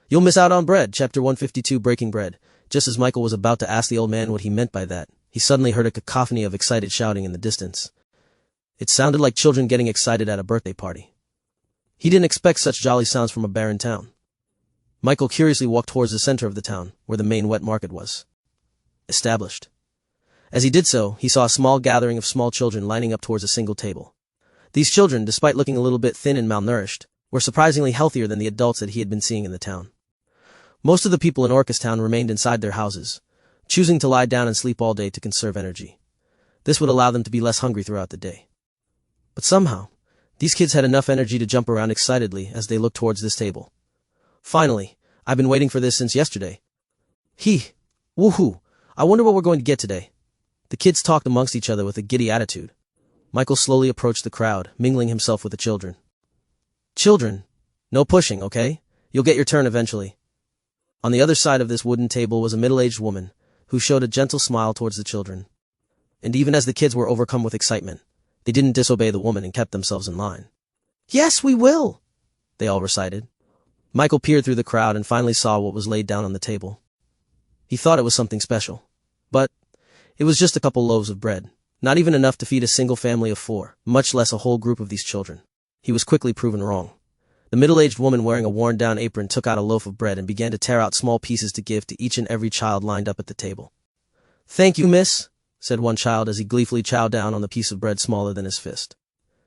"You'll miss out on bread." Chapter 152, Breaking Bread. Just as Michael was about to ask the old man what he meant by that, he suddenly heard a cacophony of excited shouting in the distance. It sounded like children getting excited at a birthday party. He didn't expect such jolly sounds from a barren town. Michael curiously walked towards the center of the town, where the main wet market was established. As he did so, he saw a small gathering of small children lining up towards a single table. These children, despite looking a little bit thin and malnourished, were surprisingly healthier than the adults that he had been seeing in the town. Most of the people in Orcus Town remained inside their houses, choosing to lie down and sleep all day to conserve energy. This would allow them to be less hungry throughout the day. But somehow, these kids had enough energy to jump around excitedly as they looked towards this table. "Finally, I've been waiting for this since yesterday. Woohoo, I wonder what we're going to get today." The kids talked amongst each other with a giddy attitude. Michael slowly approached the crowd, mingling himself with the children. "Children, no pushing, okay? You'll get your turn eventually." On the other side of this wooden table was a middle-aged woman, who showed a gentle smile towards the children. And even as the kids were overcome with excitement, they didn't disobey the woman and kept themselves in line. "Yes, we will," they all recited. Michael peered through the crowd and finally saw what was laid down on the table. He thought it was something special. But it was just a couple loaves of bread, not even enough to feed a single family of 4, much less a whole group of these children. He was quickly proven wrong. The middle-aged woman wearing a worn-down apron took out a loaf of bread and began to tear out small pieces to give to each and every child lined up at the table. "Thank you, miss," said one child as he gleefully chowed down on the piece of bread smaller than his fist.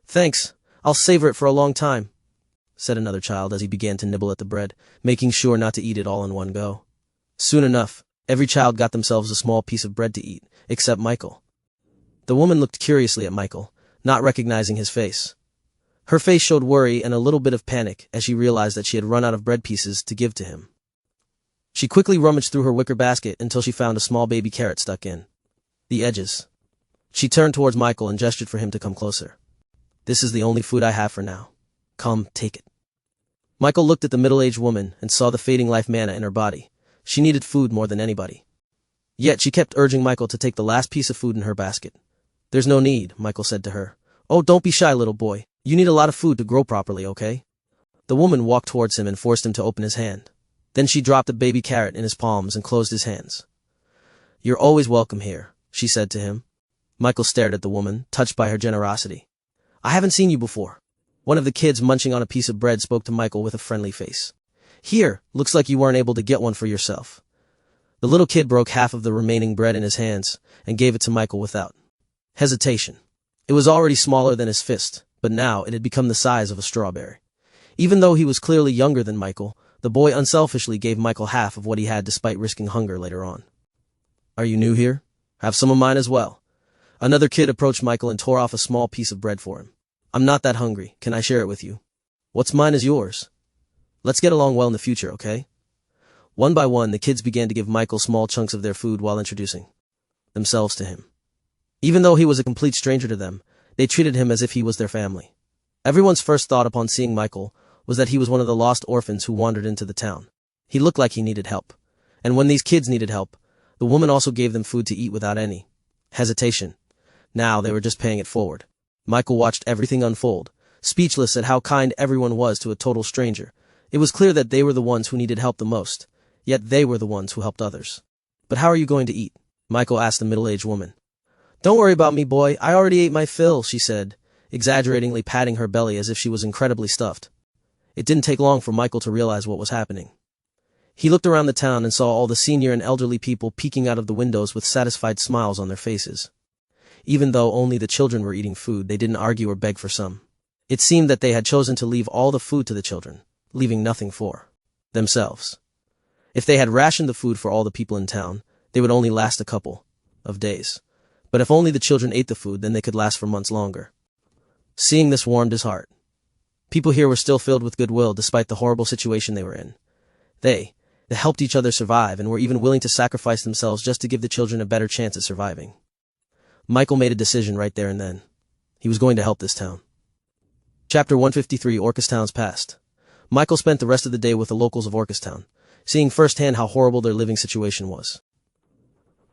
"Thanks, I'll savor it for a long time," said another child as he began to nibble at the bread, making sure not to eat it all in one go. Soon enough, every child got themselves a small piece of bread to eat, except Michael. The woman looked curiously at Michael, not recognizing his face. Her face showed worry and a little bit of panic as she realized that she had run out of bread pieces to give to him. She quickly rummaged through her wicker basket until she found a small baby carrot stuck in the edges. She turned towards Michael and gestured for him to come closer. "This is the only food I have for now. Come, take it." Michael looked at the middle-aged woman and saw the fading life mana in her body. She needed food more than anybody. Yet she kept urging Michael to take the last piece of food in her basket. "There's no need," Michael said to her. "Oh, don't be shy, little boy. You need a lot of food to grow properly, okay?" The woman walked towards him and forced him to open his hand. Then she dropped a baby carrot in his palms and closed his hands. "You're always welcome here," she said to him. Michael stared at the woman, touched by her generosity. "I haven't seen you before." One of the kids munching on a piece of bread spoke to Michael with a friendly face. "Here, looks like you weren't able to get one for yourself." The little kid broke half of the remaining bread in his hands and gave it to Michael without hesitation. It was already smaller than his fist, but now it had become the size of a strawberry. Even though he was clearly younger than Michael, the boy unselfishly gave Michael half of what he had despite risking hunger later on. "Are you new here? Have some of mine as well." Another kid approached Michael and tore off a small piece of bread for him. "I'm not that hungry. Can I share it with you?" What's mine is yours. Let's get along well in the future, okay? One by one, the kids began to give Michael small chunks of their food while introducing themselves to him. Even though he was a complete stranger to them, they treated him as if he was their family. Everyone's first thought upon seeing Michael was that he was one of the lost orphans who wandered into the town. He looked like he needed help. And when these kids needed help, the woman also gave them food to eat without any hesitation. Now they were just paying it forward. Michael watched everything unfold, speechless at how kind everyone was to a total stranger. It was clear that they were the ones who needed help the most, yet they were the ones who helped others. But how are you going to eat? Michael asked the middle-aged woman. Don't worry about me, boy. I already ate my fill, she said, exaggeratingly patting her belly as if she was incredibly stuffed. It didn't take long for Michael to realize what was happening. He looked around the town and saw all the senior and elderly people peeking out of the windows with satisfied smiles on their faces. Even though only the children were eating food, they didn't argue or beg for some. It seemed that they had chosen to leave all the food to the children, leaving nothing for themselves. If they had rationed the food for all the people in town, they would only last a couple of days. But if only the children ate the food, then they could last for months longer. Seeing this warmed his heart. People here were still filled with goodwill despite the horrible situation they were in. They helped each other survive and were even willing to sacrifice themselves just to give the children a better chance at surviving. Michael made a decision right there and then. He was going to help this town. Chapter 153, Orchestown's Past. Michael spent the rest of the day with the locals of Orchestown, seeing firsthand how horrible their living situation was.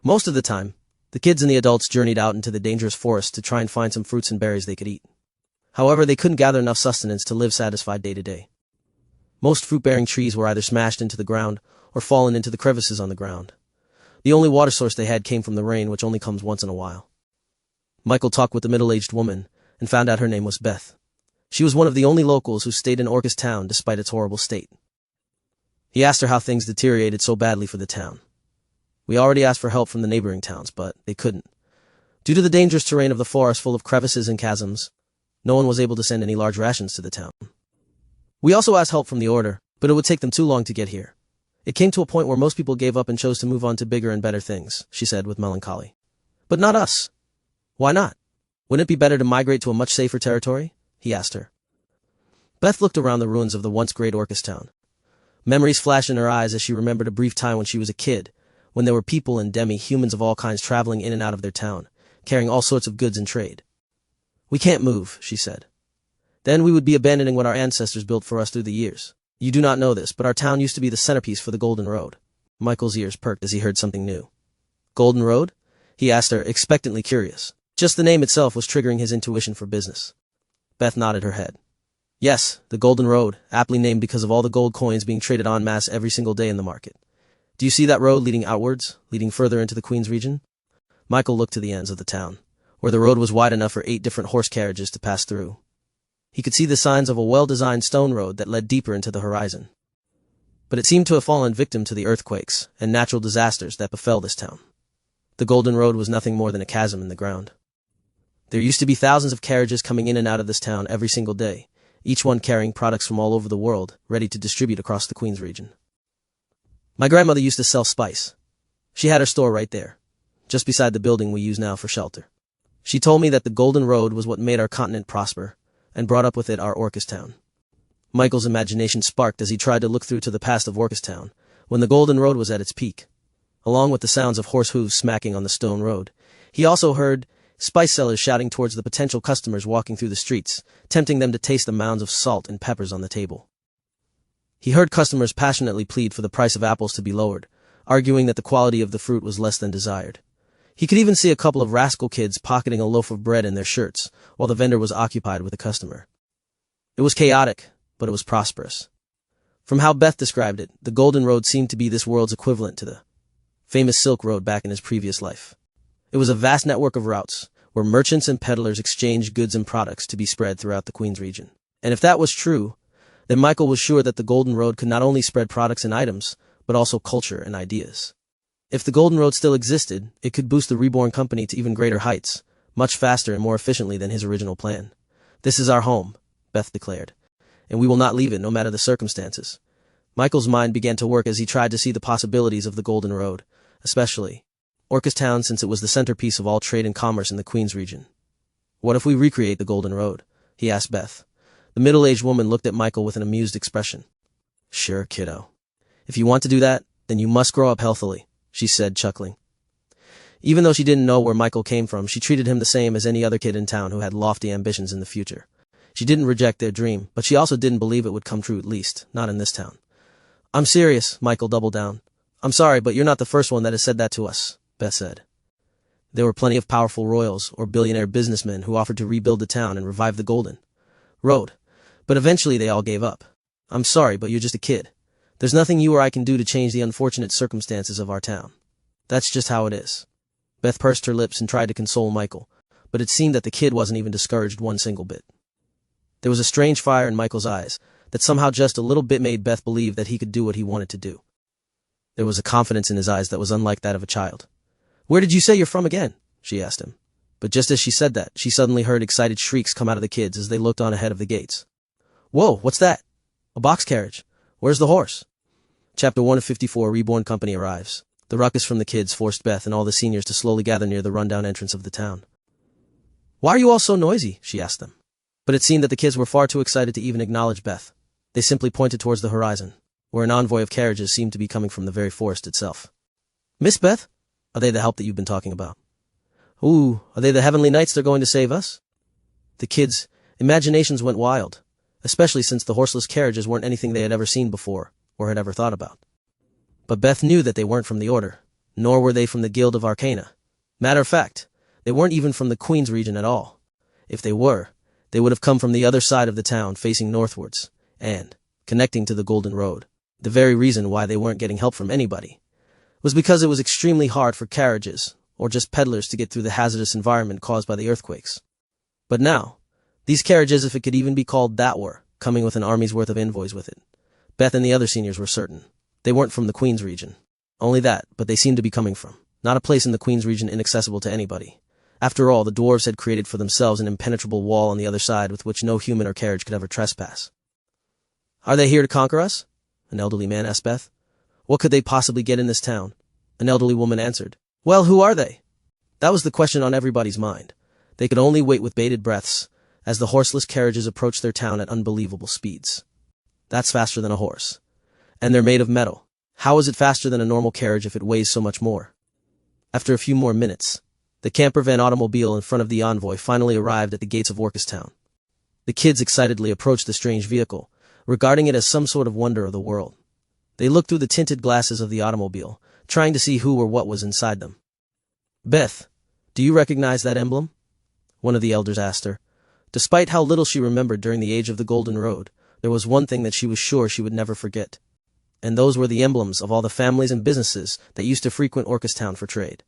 Most of the time, the kids and the adults journeyed out into the dangerous forest to try and find some fruits and berries they could eat. However, they couldn't gather enough sustenance to live satisfied day to day. Most fruit-bearing trees were either smashed into the ground or fallen into the crevices on the ground. The only water source they had came from the rain, which only comes once in a while. Michael talked with the middle-aged woman and found out her name was Beth. She was one of the only locals who stayed in Orchestown despite its horrible state. He asked her how things deteriorated so badly for the town. We already asked for help from the neighboring towns, but they couldn't. Due to the dangerous terrain of the forest full of crevices and chasms, no one was able to send any large rations to the town. We also asked help from the Order, but it would take them too long to get here. It came to a point where most people gave up and chose to move on to bigger and better things, she said with melancholy. But not us. Why not? Wouldn't it be better to migrate to a much safer territory? He asked her. Beth looked around the ruins of the once great Orchestown. Memories flashed in her eyes as she remembered a brief time when she was a kid, when there were people and demi-humans of all kinds traveling in and out of their town, carrying all sorts of goods and trade. We can't move, she said. Then we would be abandoning what our ancestors built for us through the years. You do not know this, but our town used to be the centerpiece for the Golden Road. Michael's ears perked as he heard something new. Golden Road? He asked her, expectantly curious. Just the name itself was triggering his intuition for business. Beth nodded her head. Yes, the Golden Road, aptly named because of all the gold coins being traded en masse every single day in the market. Do you see that road leading outwards, leading further into the Queen's region? Michael looked to the ends of the town, where the road was wide enough for 8 different horse carriages to pass through. He could see the signs of a well-designed stone road that led deeper into the horizon. But it seemed to have fallen victim to the earthquakes and natural disasters that befell this town. The Golden Road was nothing more than a chasm in the ground. There used to be thousands of carriages coming in and out of this town every single day, each one carrying products from all over the world, ready to distribute across the Queen's region. My grandmother used to sell spice. She had her store right there, just beside the building we use now for shelter. She told me that the Golden Road was what made our continent prosper, and brought up with it our Orchestown. Michael's imagination sparked as he tried to look through to the past of Orchestown, when the Golden Road was at its peak. Along with the sounds of horse hooves smacking on the stone road, he also heard spice sellers shouting towards the potential customers walking through the streets, tempting them to taste the mounds of salt and peppers on the table. He heard customers passionately plead for the price of apples to be lowered, arguing that the quality of the fruit was less than desired. He could even see a couple of rascal kids pocketing a loaf of bread in their shirts, while the vendor was occupied with a customer. It was chaotic, but it was prosperous. From how Beth described it, the Golden Road seemed to be this world's equivalent to the famous Silk Road back in his previous life. It was a vast network of routes, where merchants and peddlers exchanged goods and products to be spread throughout the Queen's region. And if that was true, then Michael was sure that the Golden Road could not only spread products and items, but also culture and ideas. If the Golden Road still existed, it could boost the Reborn company to even greater heights, much faster and more efficiently than his original plan. This is our home, Beth declared, and we will not leave it no matter the circumstances. Michael's mind began to work as he tried to see the possibilities of the Golden Road, especially Orchestown, since it was the centerpiece of all trade and commerce in the Queen's region. What if we recreate the Golden Road? He asked Beth. The middle-aged woman looked at Michael with an amused expression. Sure, kiddo. If you want to do that, then you must grow up healthily, she said, chuckling. Even though she didn't know where Michael came from, she treated him the same as any other kid in town who had lofty ambitions in the future. She didn't reject their dream, but she also didn't believe it would come true, at least, not in this town. I'm serious, Michael doubled down. I'm sorry, but you're not the first one that has said that to us, Beth said. There were plenty of powerful royals or billionaire businessmen who offered to rebuild the town and revive the Golden Road, but eventually they all gave up. I'm sorry, but you're just a kid. There's nothing you or I can do to change the unfortunate circumstances of our town. That's just how it is. Beth pursed her lips and tried to console Michael, but it seemed that the kid wasn't even discouraged one single bit. There was a strange fire in Michael's eyes that somehow just a little bit made Beth believe that he could do what he wanted to do. There was a confidence in his eyes that was unlike that of a child. Where did you say you're from again? She asked him. But just as she said that, she suddenly heard excited shrieks come out of the kids as they looked on ahead of the gates. Whoa, what's that? A box carriage. Where's the horse? Chapter 1 of 54, Reborn Company arrives. The ruckus from the kids forced Beth and all the seniors to slowly gather near the rundown entrance of the town. Why are you all so noisy? She asked them. But it seemed that the kids were far too excited to even acknowledge Beth. They simply pointed towards the horizon, where an envoy of carriages seemed to be coming from the very forest itself. Miss Beth? Are they the help that you've been talking about? Ooh, are they the heavenly knights they're going to save us? The kids' imaginations went wild, especially since the horseless carriages weren't anything they had ever seen before or had ever thought about. But Beth knew that they weren't from the Order, nor were they from the Guild of Arcana. Matter of fact, they weren't even from the Queen's region at all. If they were, they would have come from the other side of the town facing northwards, and, connecting to the Golden Road. The very reason why they weren't getting help from anybody was because it was extremely hard for carriages, or just peddlers, to get through the hazardous environment caused by the earthquakes. But now, these carriages, if it could even be called that, were coming with an army's worth of envoys with it. Beth and the other seniors were certain. They weren't from the Queen's region. Only that, but they seemed to be coming from, not a place in the Queen's region inaccessible to anybody. After all, the dwarves had created for themselves an impenetrable wall on the other side with which no human or carriage could ever trespass. Are they here to conquer us? An elderly man asked Beth. What could they possibly get in this town? An elderly woman answered. Well, who are they? That was the question on everybody's mind. They could only wait with bated breaths as the horseless carriages approached their town at unbelievable speeds. That's faster than a horse. And they're made of metal. How is it faster than a normal carriage if it weighs so much more? After a few more minutes, the camper van automobile in front of the envoy finally arrived at the gates of Orcustown. The kids excitedly approached the strange vehicle, regarding it as some sort of wonder of the world. They looked through the tinted glasses of the automobile, trying to see who or what was inside them. Beth, do you recognize that emblem? One of the elders asked her. Despite how little she remembered during the age of the Golden Road, there was one thing that she was sure she would never forget. And those were the emblems of all the families and businesses that used to frequent Orcustown for trade.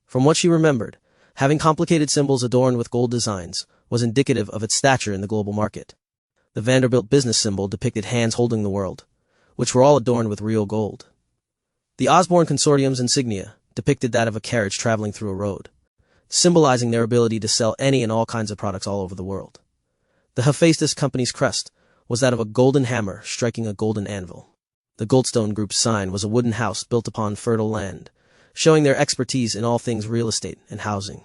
From what she remembered, having complicated symbols adorned with gold designs was indicative of its stature in the global market. The Vanderbilt business symbol depicted hands holding the world, which were all adorned with real gold. The Osborne Consortium's insignia depicted that of a carriage traveling through a road, symbolizing their ability to sell any and all kinds of products all over the world. The Hephaestus Company's crest was that of a golden hammer striking a golden anvil. The Goldstone Group's sign was a wooden house built upon fertile land, showing their expertise in all things real estate and housing.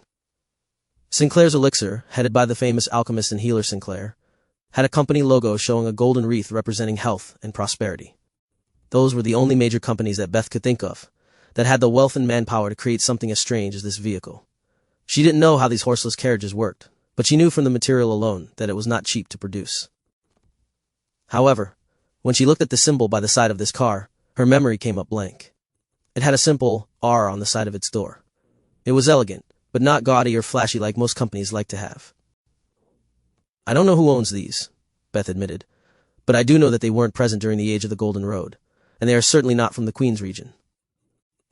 Sinclair's Elixir, headed by the famous alchemist and healer Sinclair, had a company logo showing a golden wreath representing health and prosperity. Those were the only major companies that Beth could think of that had the wealth and manpower to create something as strange as this vehicle. She didn't know how these horseless carriages worked, but she knew from the material alone that it was not cheap to produce. However, when she looked at the symbol by the side of this car, her memory came up blank. It had a simple R on the side of its door. It was elegant, but not gaudy or flashy like most companies like to have. I don't know who owns these, Beth admitted, but I do know that they weren't present during the age of the Golden Road, and they are certainly not from the Queen's region.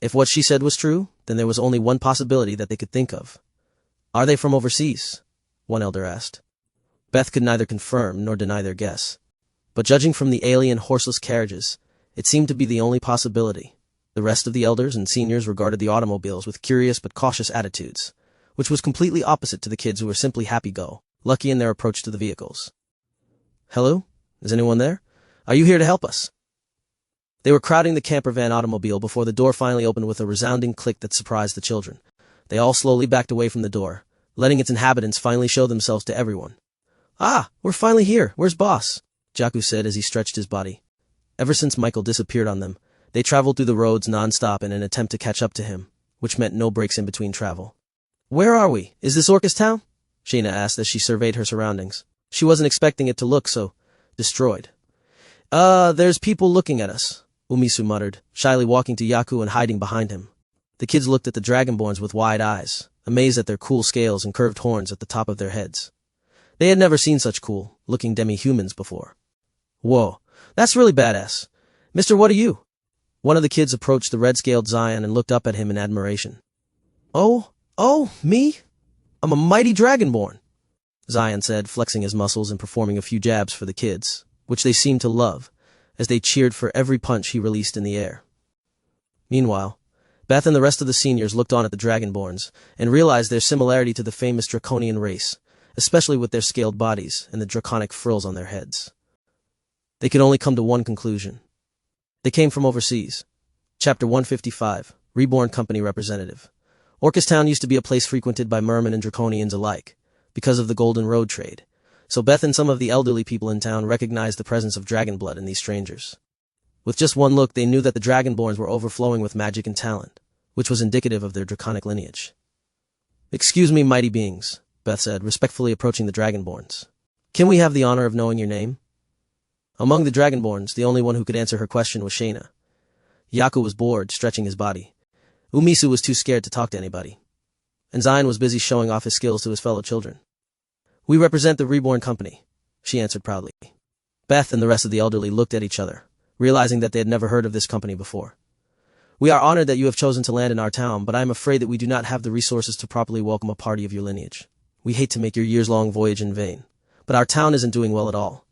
If what she said was true, then there was only one possibility that they could think of. Are they from overseas? One elder asked. Beth could neither confirm nor deny their guess, but judging from the alien horseless carriages, it seemed to be the only possibility. The rest of the elders and seniors regarded the automobiles with curious but cautious attitudes, which was completely opposite to the kids who were simply happy-go-lucky in their approach to the vehicles. Hello? Is anyone there? Are you here to help us? They were crowding the camper van automobile before the door finally opened with a resounding click that surprised the children. They all slowly backed away from the door, letting its inhabitants finally show themselves to everyone. Ah, we're finally here. Where's boss? Jaku said as he stretched his body. Ever since Michael disappeared on them, they traveled through the roads non-stop in an attempt to catch up to him, which meant no breaks in between travel. Where are we? Is this Orcus Town? Shayna asked as she surveyed her surroundings. She wasn't expecting it to look so destroyed. There's people looking at us, Umisu muttered, shyly walking to Yaku and hiding behind him. The kids looked at the Dragonborns with wide eyes, amazed at their cool scales and curved horns at the top of their heads. They had never seen such cool-looking demi-humans before. Whoa, that's really badass. Mister, what are you? One of the kids approached the red-scaled Zion and looked up at him in admiration. Oh, me? I'm a mighty Dragonborn, Zion said, flexing his muscles and performing a few jabs for the kids, which they seemed to love, as they cheered for every punch he released in the air. Meanwhile, Beth and the rest of the seniors looked on at the Dragonborns and realized their similarity to the famous draconian race, especially with their scaled bodies and the draconic frills on their heads. They could only come to one conclusion. They came from overseas. Chapter 155, Reborn Company Representative. Orcus Town used to be a place frequented by mermen and draconians alike, because of the Golden Road trade, so Beth and some of the elderly people in town recognized the presence of dragon blood in these strangers. With just one look, they knew that the Dragonborns were overflowing with magic and talent, which was indicative of their draconic lineage. Excuse me, mighty beings, Beth said, respectfully approaching the Dragonborns. Can we have the honor of knowing your name? Among the Dragonborns, the only one who could answer her question was Shayna. Yaku was bored, stretching his body. Umisu was too scared to talk to anybody. And Zion was busy showing off his skills to his fellow children. We represent the Reborn Company, she answered proudly. Beth and the rest of the elderly looked at each other, realizing that they had never heard of this company before. We are honored that you have chosen to land in our town, but I am afraid that we do not have the resources to properly welcome a party of your lineage. We hate to make your years-long voyage in vain, but our town isn't doing well at all.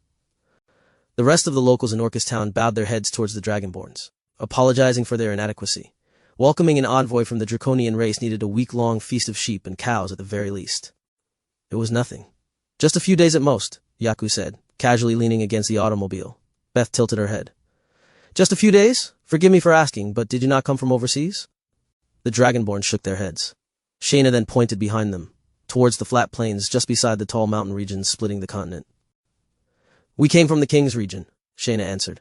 The rest of the locals in Orcus Town bowed their heads towards the Dragonborns, apologizing for their inadequacy. Welcoming an envoy from the draconian race needed a week-long feast of sheep and cows at the very least. It was nothing. Just a few days at most, Yaku said, casually leaning against the automobile. Beth tilted her head. Just a few days? Forgive me for asking, but did you not come from overseas? The Dragonborn shook their heads. Shayna then pointed behind them, towards the flat plains just beside the tall mountain regions splitting the continent. We came from the King's region, Shayna answered.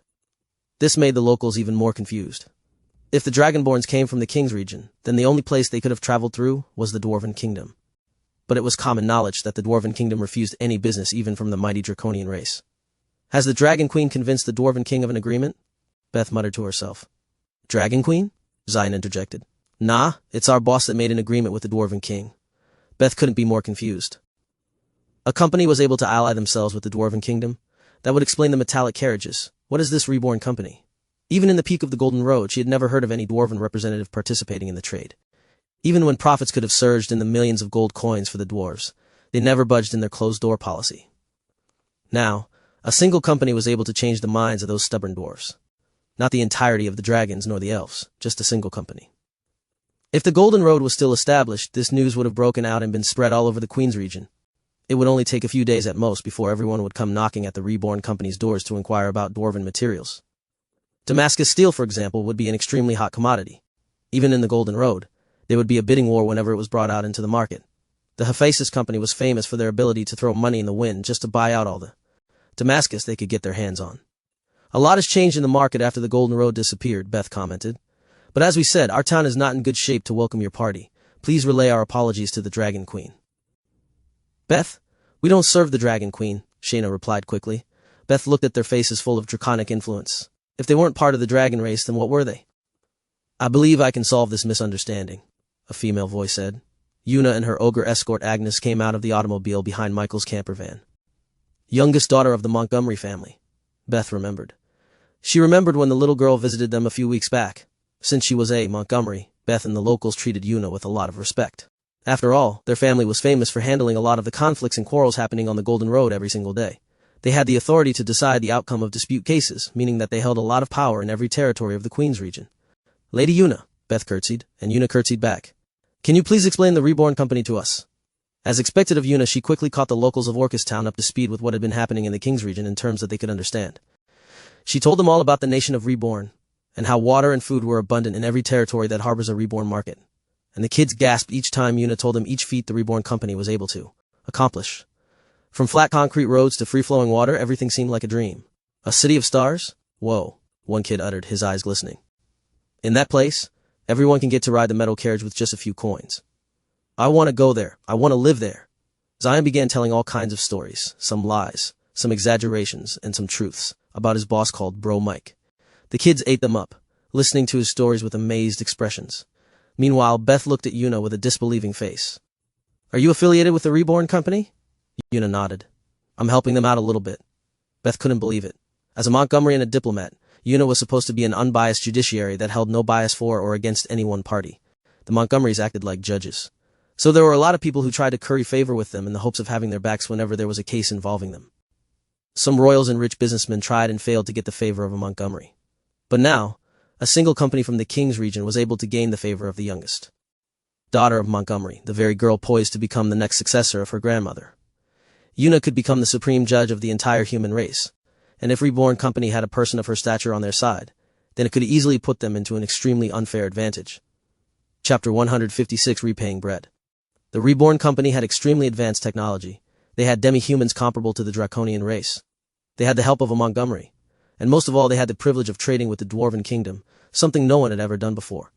This made the locals even more confused. If the Dragonborns came from the King's region, then the only place they could have traveled through was the Dwarven Kingdom. But it was common knowledge that the Dwarven Kingdom refused any business even from the mighty draconian race. Has the Dragon Queen convinced the Dwarven King of an agreement? Beth muttered to herself. Dragon Queen? Zion interjected. Nah, it's our boss that made an agreement with the Dwarven King. Beth couldn't be more confused. A company was able to ally themselves with the Dwarven Kingdom? That would explain the metallic carriages. What is this Reborn Company? Even in the peak of the Golden Road, she had never heard of any Dwarven representative participating in the trade. Even when profits could have surged in the millions of gold coins for the dwarves, they never budged in their closed-door policy. Now, a single company was able to change the minds of those stubborn dwarves. Not the entirety of the dragons nor the elves, just a single company. If the Golden Road was still established, this news would have broken out and been spread all over the Queen's region. It would only take a few days at most before everyone would come knocking at the Reborn Company's doors to inquire about dwarven materials. Damascus steel, for example, would be an extremely hot commodity. Even in the Golden Road, there would be a bidding war whenever it was brought out into the market. The Hephaestus Company was famous for their ability to throw money in the wind just to buy out all the Damascus they could get their hands on. A lot has changed in the market after the Golden Road disappeared, Beth commented. But as we said, our town is not in good shape to welcome your party. Please relay our apologies to the Dragon Queen. Beth, we don't serve the Dragon Queen, Shayna replied quickly. Beth looked at their faces full of draconic influence. If they weren't part of the dragon race, then what were they? I believe I can solve this misunderstanding, a female voice said. Una and her ogre escort Agnes came out of the automobile behind Michael's camper van. Youngest daughter of the Montgomery family, Beth remembered. She remembered when the little girl visited them a few weeks back. Since she was a Montgomery, Beth and the locals treated Una with a lot of respect. After all, their family was famous for handling a lot of the conflicts and quarrels happening on the Golden Road every single day. They had the authority to decide the outcome of dispute cases, meaning that they held a lot of power in every territory of the Queen's region. Lady Una, Beth curtsied, and Una curtsied back. Can you please explain the Reborn Company to us? As expected of Una, she quickly caught the locals of Orcus Town up to speed with what had been happening in the King's region in terms that they could understand. She told them all about the nation of Reborn, and how water and food were abundant in every territory that harbors a Reborn market. And the kids gasped each time Una told them each feat the Reborn Company was able to accomplish. From flat concrete roads to free-flowing water, everything seemed like a dream. A city of stars? Whoa, one kid uttered, his eyes glistening. In that place, everyone can get to ride the metal carriage with just a few coins. I want to go there. I want to live there. Zion began telling all kinds of stories, some lies, some exaggerations, and some truths, about his boss called Bro Mike. The kids ate them up, listening to his stories with amazed expressions. Meanwhile, Beth looked at Yuna with a disbelieving face. Are you affiliated with the Reborn company? Yuna nodded. I'm helping them out a little bit. Beth couldn't believe it. As a Montgomery and a diplomat, Yuna was supposed to be an unbiased judiciary that held no bias for or against any one party. The Montgomerys acted like judges. So there were a lot of people who tried to curry favor with them in the hopes of having their backs whenever there was a case involving them. Some royals and rich businessmen tried and failed to get the favor of a Montgomery. But now, a single company from the King's region was able to gain the favor of the youngest daughter of Montgomery, the very girl poised to become the next successor of her grandmother. Yuna could become the supreme judge of the entire human race, and if Reborn Company had a person of her stature on their side, then it could easily put them into an extremely unfair advantage. Chapter 156, Repaying Bread. The Reborn Company had extremely advanced technology. They had demi-humans comparable to the Draconian race. They had the help of a Montgomery. And most of all, they had the privilege of trading with the Dwarven Kingdom, something no one had ever done before.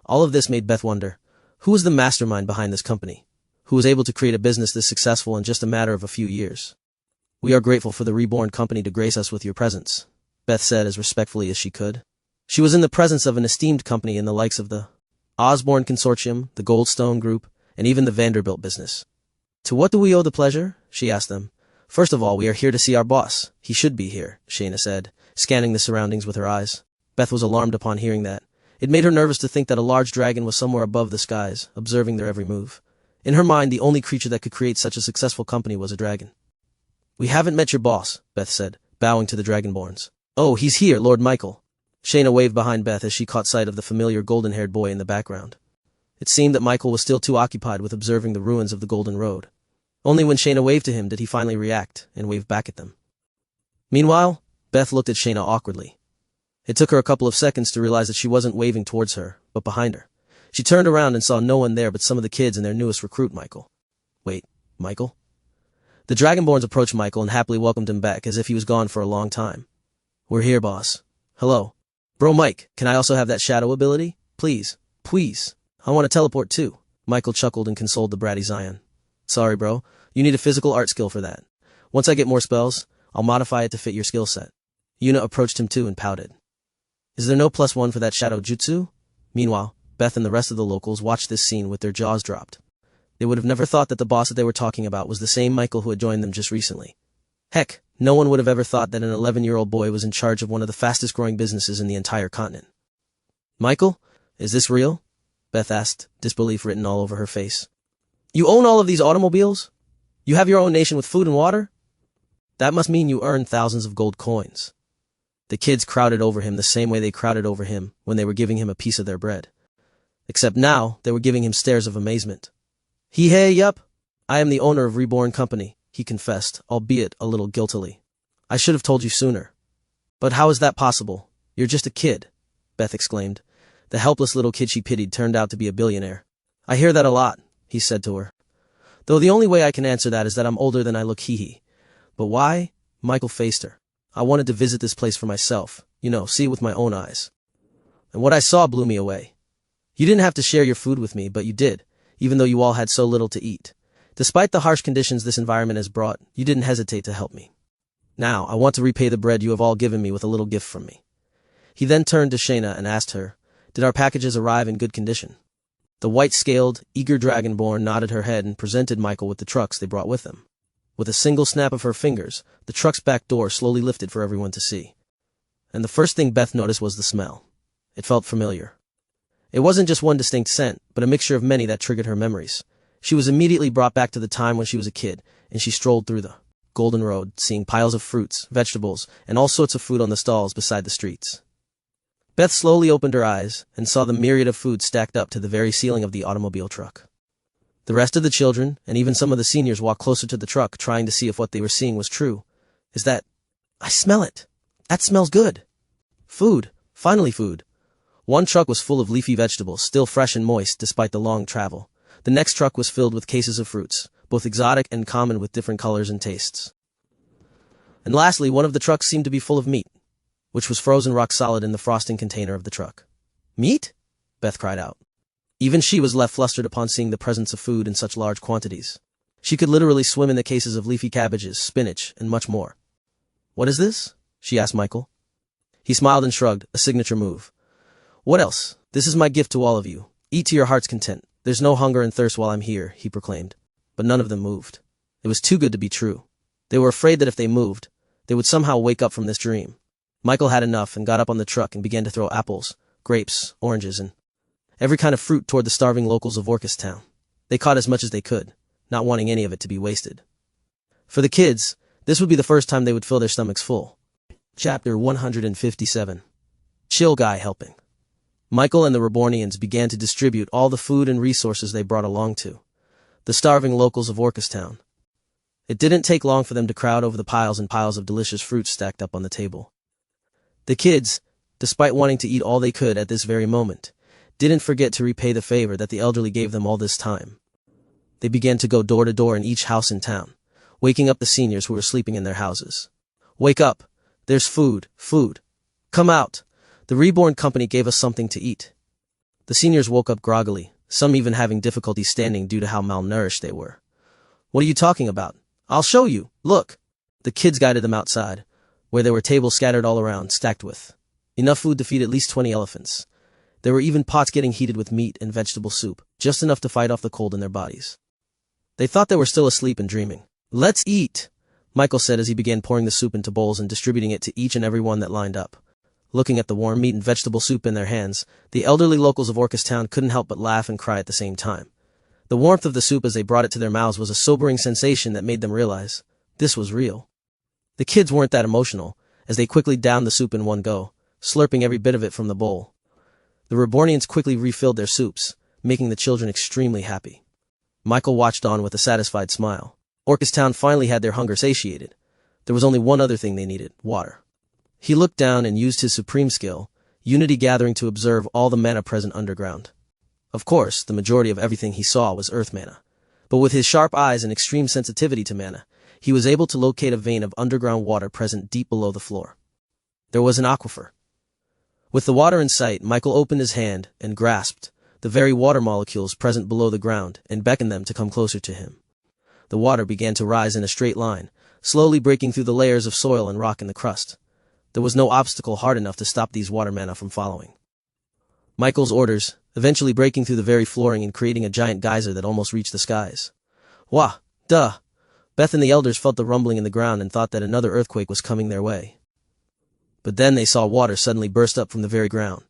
All of this made Beth wonder, who was the mastermind behind this company? Who was able to create a business this successful in just a matter of a few years? We are grateful for the Reborn Company to grace us with your presence, Beth said as respectfully as she could. She was in the presence of an esteemed company in the likes of the Osborne Consortium, the Goldstone Group, and even the Vanderbilt business. To what do we owe the pleasure? She asked them. First of all, we are here to see our boss. He should be here, Shayna said, scanning the surroundings with her eyes. Beth was alarmed upon hearing that. It made her nervous to think that a large dragon was somewhere above the skies, observing their every move. In her mind, the only creature that could create such a successful company was a dragon. We haven't met your boss, Beth said, bowing to the Dragonborns. Oh, he's here, Lord Michael. Shayna waved behind Beth as she caught sight of the familiar golden-haired boy in the background. It seemed that Michael was still too occupied with observing the ruins of the Golden Road. Only when Shayna waved to him did he finally react and wave back at them. Meanwhile, Beth looked at Shayna awkwardly. It took her a couple of seconds to realize that she wasn't waving towards her, but behind her. She turned around and saw no one there but some of the kids and their newest recruit, Michael. Wait, Michael? The Dragonborns approached Michael and happily welcomed him back as if he was gone for a long time. We're here, boss. Hello. Bro Mike, can I also have that shadow ability? Please. Please. I want to teleport too. Michael chuckled and consoled the bratty Zion. Sorry, bro. You need a physical art skill for that. Once I get more spells, I'll modify it to fit your skill set. Yuna approached him too and pouted. Is there no +1 for that shadow jutsu? Meanwhile, Beth and the rest of the locals watched this scene with their jaws dropped. They would have never thought that the boss that they were talking about was the same Michael who had joined them just recently. Heck, no one would have ever thought that an 11-year-old boy was in charge of one of the fastest-growing businesses in the entire continent. Michael, is this real? Beth asked, disbelief written all over her face. You own all of these automobiles? You have your own nation with food and water? That must mean you earn thousands of gold coins. The kids crowded over him the same way they crowded over him when they were giving him a piece of their bread. Except now, they were giving him stares of amazement. Yup. I am the owner of Reborn Company, he confessed, albeit a little guiltily. I should have told you sooner. But how is that possible? You're just a kid, Beth exclaimed. The helpless little kid she pitied turned out to be a billionaire. I hear that a lot, he said to her. Though the only way I can answer that is that I'm older than I look, hee. But why? Michael faced her. I wanted to visit this place for myself, see it with my own eyes. And what I saw blew me away. You didn't have to share your food with me, but you did, even though you all had so little to eat. Despite the harsh conditions this environment has brought, you didn't hesitate to help me. Now, I want to repay the bread you have all given me with a little gift from me. He then turned to Shayna and asked her, did our packages arrive in good condition? The white-scaled, eager Dragonborn nodded her head and presented Michael with the trucks they brought with them. With a single snap of her fingers, the truck's back door slowly lifted for everyone to see. And the first thing Beth noticed was the smell. It felt familiar. It wasn't just one distinct scent, but a mixture of many that triggered her memories. She was immediately brought back to the time when she was a kid, and she strolled through the Golden Road, seeing piles of fruits, vegetables, and all sorts of food on the stalls beside the streets. Beth slowly opened her eyes and saw the myriad of food stacked up to the very ceiling of the automobile truck. The rest of the children, and even some of the seniors, walked closer to the truck, trying to see if what they were seeing was true. Is that... I smell it! That smells good! Food! Finally food! One truck was full of leafy vegetables, still fresh and moist despite the long travel. The next truck was filled with cases of fruits, both exotic and common with different colors and tastes. And lastly, one of the trucks seemed to be full of meat, which was frozen rock solid in the frosting container of the truck. Meat? Beth cried out. Even she was left flustered upon seeing the presence of food in such large quantities. She could literally swim in the cases of leafy cabbages, spinach, and much more. What is this? She asked Michael. He smiled and shrugged, a signature move. What else? This is my gift to all of you. Eat to your heart's content. There's no hunger and thirst while I'm here, he proclaimed. But none of them moved. It was too good to be true. They were afraid that if they moved, they would somehow wake up from this dream. Michael had enough and got up on the truck and began to throw apples, grapes, oranges, and every kind of fruit toward the starving locals of Orchestown. They caught as much as they could, not wanting any of it to be wasted. For the kids, this would be the first time they would fill their stomachs full. Chapter 157. Chill Guy Helping. Michael and the Rebornians began to distribute all the food and resources they brought along to the starving locals of Orchestown. It didn't take long for them to crowd over the piles and piles of delicious fruits stacked up on the table. The kids, despite wanting to eat all they could at this very moment, didn't forget to repay the favor that the elderly gave them all this time. They began to go door to door in each house in town, waking up the seniors who were sleeping in their houses. Wake up! There's food, food! Come out! The Reborn company gave us something to eat. The seniors woke up groggily, some even having difficulty standing due to how malnourished they were. What are you talking about? I'll show you, look! The kids guided them outside, where there were tables scattered all around, stacked with enough food to feed at least 20 elephants. There were even pots getting heated with meat and vegetable soup, just enough to fight off the cold in their bodies. They thought they were still asleep and dreaming. Let's eat, Michael said as he began pouring the soup into bowls and distributing it to each and every one that lined up. Looking at the warm meat and vegetable soup in their hands, the elderly locals of Orchestown couldn't help but laugh and cry at the same time. The warmth of the soup as they brought it to their mouths was a sobering sensation that made them realize this was real. The kids weren't that emotional, as they quickly downed the soup in one go, slurping every bit of it from the bowl. The Rebornians quickly refilled their soups, making the children extremely happy. Michael watched on with a satisfied smile. Orchestown finally had their hunger satiated. There was only one other thing they needed: water. He looked down and used his supreme skill, Unity Gathering, to observe all the mana present underground. Of course, the majority of everything he saw was earth mana. But with his sharp eyes and extreme sensitivity to mana, he was able to locate a vein of underground water present deep below the floor. There was an aquifer. With the water in sight, Michael opened his hand and grasped the very water molecules present below the ground and beckoned them to come closer to him. The water began to rise in a straight line, slowly breaking through the layers of soil and rock in the crust. There was no obstacle hard enough to stop these water mana from following Michael's orders, eventually breaking through the very flooring and creating a giant geyser that almost reached the skies. Wah! Duh! Beth and the elders felt the rumbling in the ground and thought that another earthquake was coming their way. But then they saw water suddenly burst up from the very ground,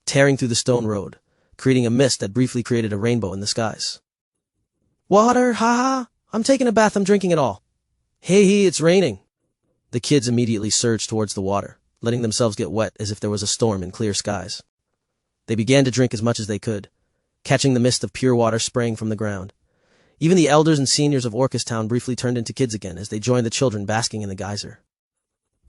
tearing through the stone road, creating a mist that briefly created a rainbow in the skies. Water, ha! I'm taking a bath, I'm drinking it all. Hey, it's raining. The kids immediately surged towards the water, letting themselves get wet as if there was a storm in clear skies. They began to drink as much as they could, catching the mist of pure water spraying from the ground. Even the elders and seniors of Orchestown briefly turned into kids again as they joined the children basking in the geyser.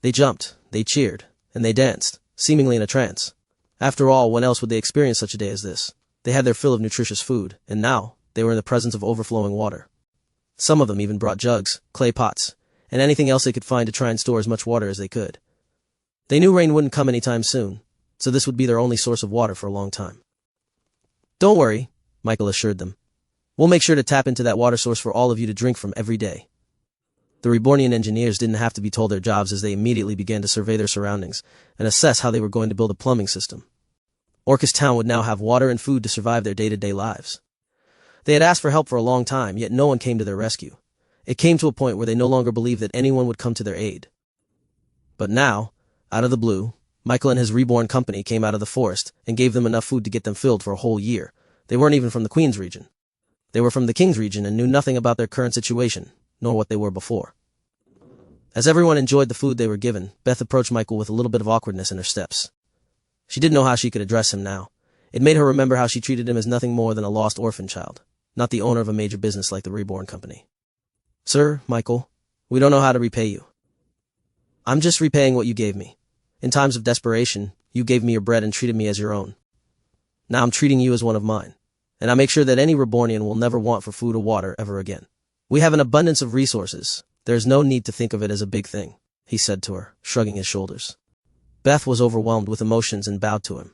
They jumped, they cheered, and they danced, seemingly in a trance. After all, when else would they experience such a day as this? They had their fill of nutritious food, and now they were in the presence of overflowing water. Some of them even brought jugs, clay pots, and anything else they could find to try and store as much water as they could. They knew rain wouldn't come anytime soon, so this would be their only source of water for a long time. Don't worry, Michael assured them. We'll make sure to tap into that water source for all of you to drink from every day. The Rebornian engineers didn't have to be told their jobs as they immediately began to survey their surroundings and assess how they were going to build a plumbing system. Orchestown would now have water and food to survive their day-to-day lives. They had asked for help for a long time, yet no one came to their rescue. It came to a point where they no longer believed that anyone would come to their aid. But now, out of the blue, Michael and his Reborn company came out of the forest and gave them enough food to get them filled for a whole year. They weren't even from the Queen's region. They were from the King's region and knew nothing about their current situation, nor what they were before. As everyone enjoyed the food they were given, Beth approached Michael with a little bit of awkwardness in her steps. She didn't know how she could address him now. It made her remember how she treated him as nothing more than a lost orphan child, not the owner of a major business like the Reborn company. Sir, Michael, we don't know how to repay you. I'm just repaying what you gave me. In times of desperation, you gave me your bread and treated me as your own. Now I'm treating you as one of mine, and I make sure that any Rebornian will never want for food or water ever again. We have an abundance of resources. There is no need to think of it as a big thing, he said to her, shrugging his shoulders. Beth was overwhelmed with emotions and bowed to him.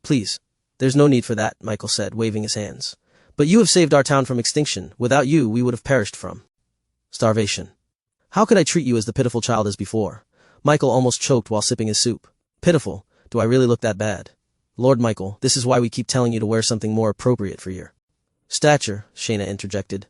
Please, there's no need for that, Michael said, waving his hands. But you have saved our town from extinction. Without you, we would have perished from starvation. How could I treat you as the pitiful child as before? Michael almost choked while sipping his soup. Pitiful? Do I really look that bad? Lord Michael, this is why we keep telling you to wear something more appropriate for your stature, Shayna interjected.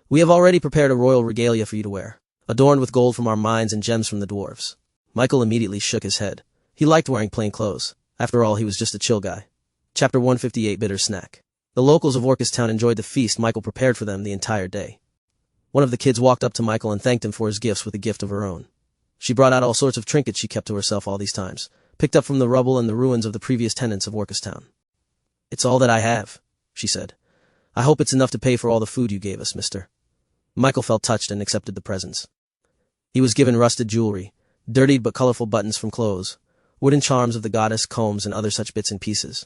We have already prepared a royal regalia for you to wear, adorned with gold from our mines and gems from the dwarves. Michael immediately shook his head. He liked wearing plain clothes. After all, he was just a chill guy. Chapter 158 Bitter Snack. The locals of Orcustown enjoyed the feast Michael prepared for them the entire day. One of the kids walked up to Michael and thanked him for his gifts with a gift of her own. She brought out all sorts of trinkets she kept to herself all these times, picked up from the rubble and the ruins of the previous tenants of Orcustown. It's all that I have, she said. I hope it's enough to pay for all the food you gave us, mister. Michael felt touched and accepted the presents. He was given rusted jewelry, dirtied but colorful buttons from clothes, wooden charms of the goddess, combs, and other such bits and pieces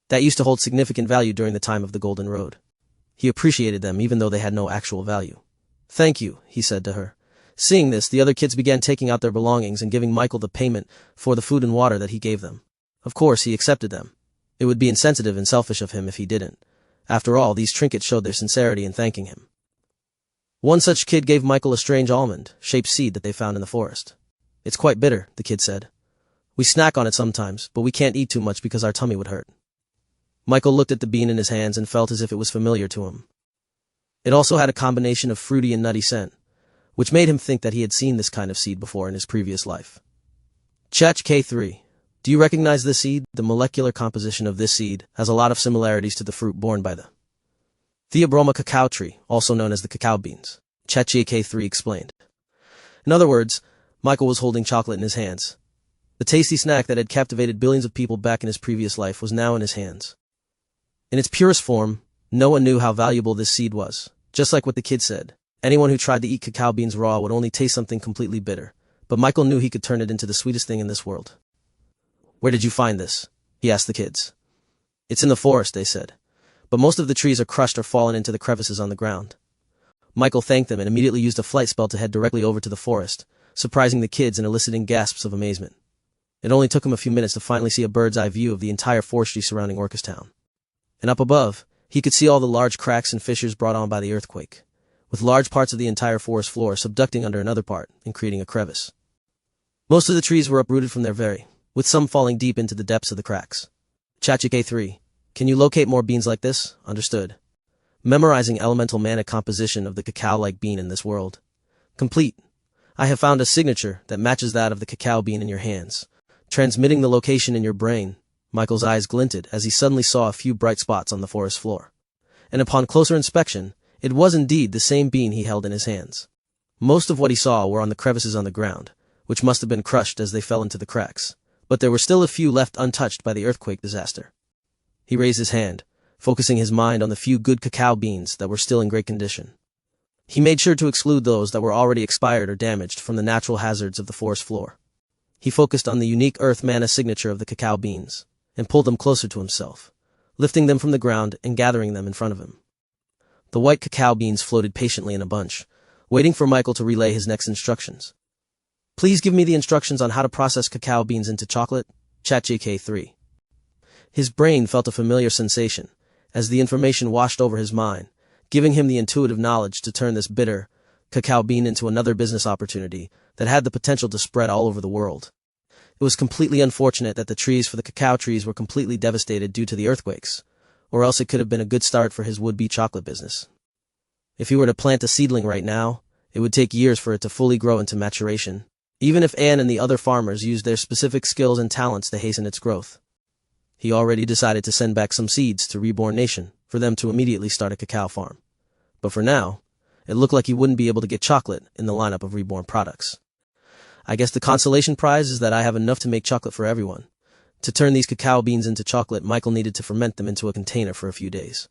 that used to hold significant value during the time of the Golden Road. He appreciated them even though they had no actual value. Thank you, he said to her. Seeing this, the other kids began taking out their belongings and giving Michael the payment for the food and water that he gave them. Of course, he accepted them. It would be insensitive and selfish of him if he didn't. After all, these trinkets showed their sincerity in thanking him. One such kid gave Michael a strange almond-shaped seed that they found in the forest. It's quite bitter, the kid said. We snack on it sometimes, but we can't eat too much because our tummy would hurt. Michael looked at the bean in his hands and felt as if it was familiar to him. It also had a combination of fruity and nutty scent, which made him think that he had seen this kind of seed before in his previous life. Chatch K3. Do you recognize this seed? The molecular composition of this seed has a lot of similarities to the fruit borne by the Theobroma cacao tree, also known as the cacao beans, Chatch K3 explained. In other words, Michael was holding chocolate in his hands. The tasty snack that had captivated billions of people back in his previous life was now in his hands. In its purest form, no one knew how valuable this seed was. Just like what the kid said, anyone who tried to eat cacao beans raw would only taste something completely bitter, but Michael knew he could turn it into the sweetest thing in this world. Where did you find this? He asked the kids. It's in the forest, they said, but most of the trees are crushed or fallen into the crevices on the ground. Michael thanked them and immediately used a flight spell to head directly over to the forest, surprising the kids and eliciting gasps of amazement. It only took him a few minutes to finally see a bird's-eye view of the entire forestry surrounding Orcustown. And up above, he could see all the large cracks and fissures brought on by the earthquake, with large parts of the entire forest floor subducting under another part and creating a crevice. Most of the trees were uprooted from their very, with some falling deep into the depths of the cracks. Chatch K3. Can you locate more beans like this? Understood. Memorizing elemental mana composition of the cacao-like bean in this world. Complete. I have found a signature that matches that of the cacao bean in your hands, transmitting the location in your brain. Michael's eyes glinted as he suddenly saw a few bright spots on the forest floor. And upon closer inspection, it was indeed the same bean he held in his hands. Most of what he saw were on the crevices on the ground, which must have been crushed as they fell into the cracks, but there were still a few left untouched by the earthquake disaster. He raised his hand, focusing his mind on the few good cacao beans that were still in great condition. He made sure to exclude those that were already expired or damaged from the natural hazards of the forest floor. He focused on the unique earth mana signature of the cacao beans, and pulled them closer to himself, lifting them from the ground and gathering them in front of him. The white cacao beans floated patiently in a bunch, waiting for Michael to relay his next instructions. Please give me the instructions on how to process cacao beans into chocolate, Chatch K3. His brain felt a familiar sensation, as the information washed over his mind, giving him the intuitive knowledge to turn this bitter cacao bean into another business opportunity that had the potential to spread all over the world. It was completely unfortunate that the trees for the cacao trees were completely devastated due to the earthquakes, or else it could have been a good start for his would-be chocolate business. If he were to plant a seedling right now, it would take years for it to fully grow into maturation, even if Anne and the other farmers used their specific skills and talents to hasten its growth. He already decided to send back some seeds to Reborn Nation for them to immediately start a cacao farm. But for now, it looked like he wouldn't be able to get chocolate in the lineup of Reborn products. I guess the consolation prize is that I have enough to make chocolate for everyone. To turn these cacao beans into chocolate, Michael needed to ferment them into a container for a few days.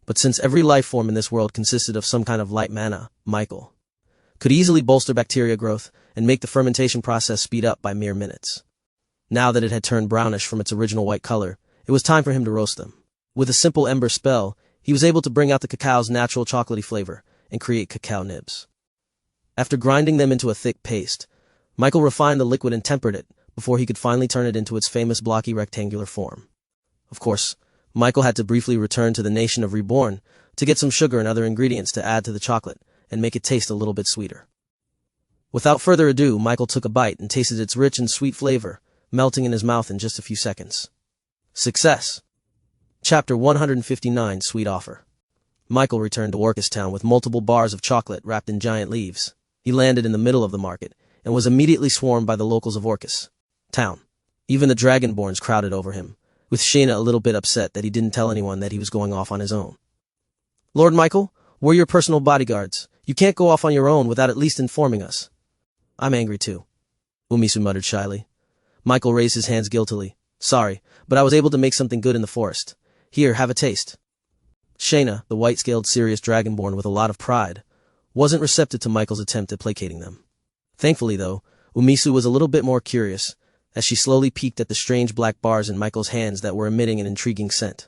But since every life form in this world consisted of some kind of light mana, Michael could easily bolster bacteria growth and make the fermentation process speed up by mere minutes. Now that it had turned brownish from its original white color, it was time for him to roast them. With a simple ember spell, he was able to bring out the cacao's natural chocolatey flavor, and create cacao nibs. After grinding them into a thick paste, Michael refined the liquid and tempered it before he could finally turn it into its famous blocky rectangular form. Of course, Michael had to briefly return to the nation of Reborn to get some sugar and other ingredients to add to the chocolate and make it taste a little bit sweeter. Without further ado, Michael took a bite and tasted its rich and sweet flavor, melting in his mouth in just a few seconds. Success! Chapter 159, Sweet Offer. Michael returned to Orchis Town with multiple bars of chocolate wrapped in giant leaves. He landed in the middle of the market and was immediately swarmed by the locals of Orchis Town. Even the Dragonborns crowded over him, with Shayna a little bit upset that he didn't tell anyone that he was going off on his own. Lord Michael, we're your personal bodyguards. You can't go off on your own without at least informing us. I'm angry too, Umisu muttered shyly. Michael raised his hands guiltily. Sorry, but I was able to make something good in the forest. Here, have a taste. Shayna, the white-scaled serious dragonborn with a lot of pride, wasn't receptive to Michael's attempt at placating them. Thankfully, though, Umisu was a little bit more curious, as she slowly peeked at the strange black bars in Michael's hands that were emitting an intriguing scent.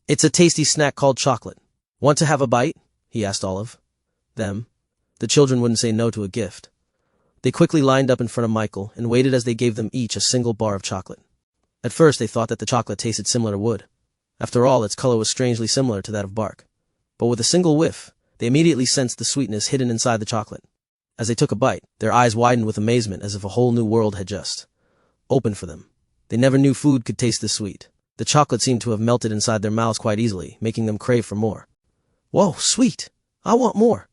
It's a tasty snack called chocolate. Want to have a bite? He asked all of them. The children wouldn't say no to a gift. They quickly lined up in front of Michael and waited as they gave them each a single bar of chocolate. At first, they thought that the chocolate tasted similar to wood. After all, its color was strangely similar to that of bark. But with a single whiff, they immediately sensed the sweetness hidden inside the chocolate. As they took a bite, their eyes widened with amazement as if a whole new world had just opened for them. They never knew food could taste this sweet. The chocolate seemed to have melted inside their mouths quite easily, making them crave for more. Whoa, sweet! I want more!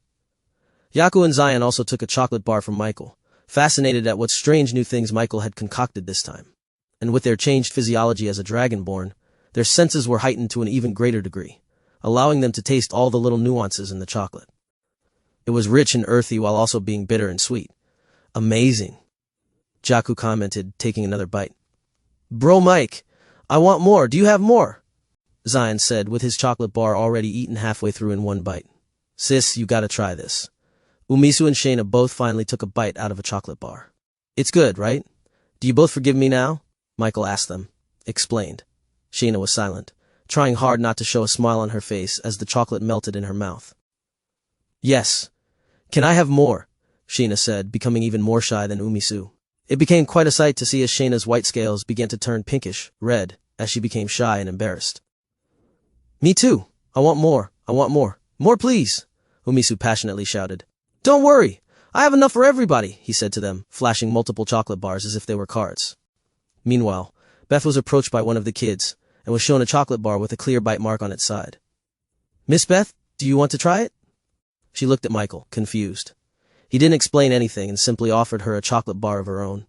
Yaku and Zion also took a chocolate bar from Michael, fascinated at what strange new things Michael had concocted this time. And with their changed physiology as a dragonborn, their senses were heightened to an even greater degree, allowing them to taste all the little nuances in the chocolate. It was rich and earthy while also being bitter and sweet. Amazing, Jaku commented, taking another bite. Bro Mike, I want more. Do you have more? Zion said, with his chocolate bar already eaten halfway through in one bite. Sis, you gotta try this. Umisu and Shayna both finally took a bite out of a chocolate bar. It's good, right? Do you both forgive me now? Michael asked them. Explained. Shayna was silent, trying hard not to show a smile on her face as the chocolate melted in her mouth. Yes. Can I have more? Shayna said, becoming even more shy than Umisu. It became quite a sight to see as Shayna's white scales began to turn pinkish, red, as she became shy and embarrassed. Me too. I want more. I want more. More please, Umisu passionately shouted. Don't worry. I have enough for everybody, he said to them, flashing multiple chocolate bars as if they were cards. Meanwhile, Beth was approached by one of the kids and was shown a chocolate bar with a clear bite mark on its side. Miss Beth, do you want to try it? She looked at Michael, confused. He didn't explain anything and simply offered her a chocolate bar of her own.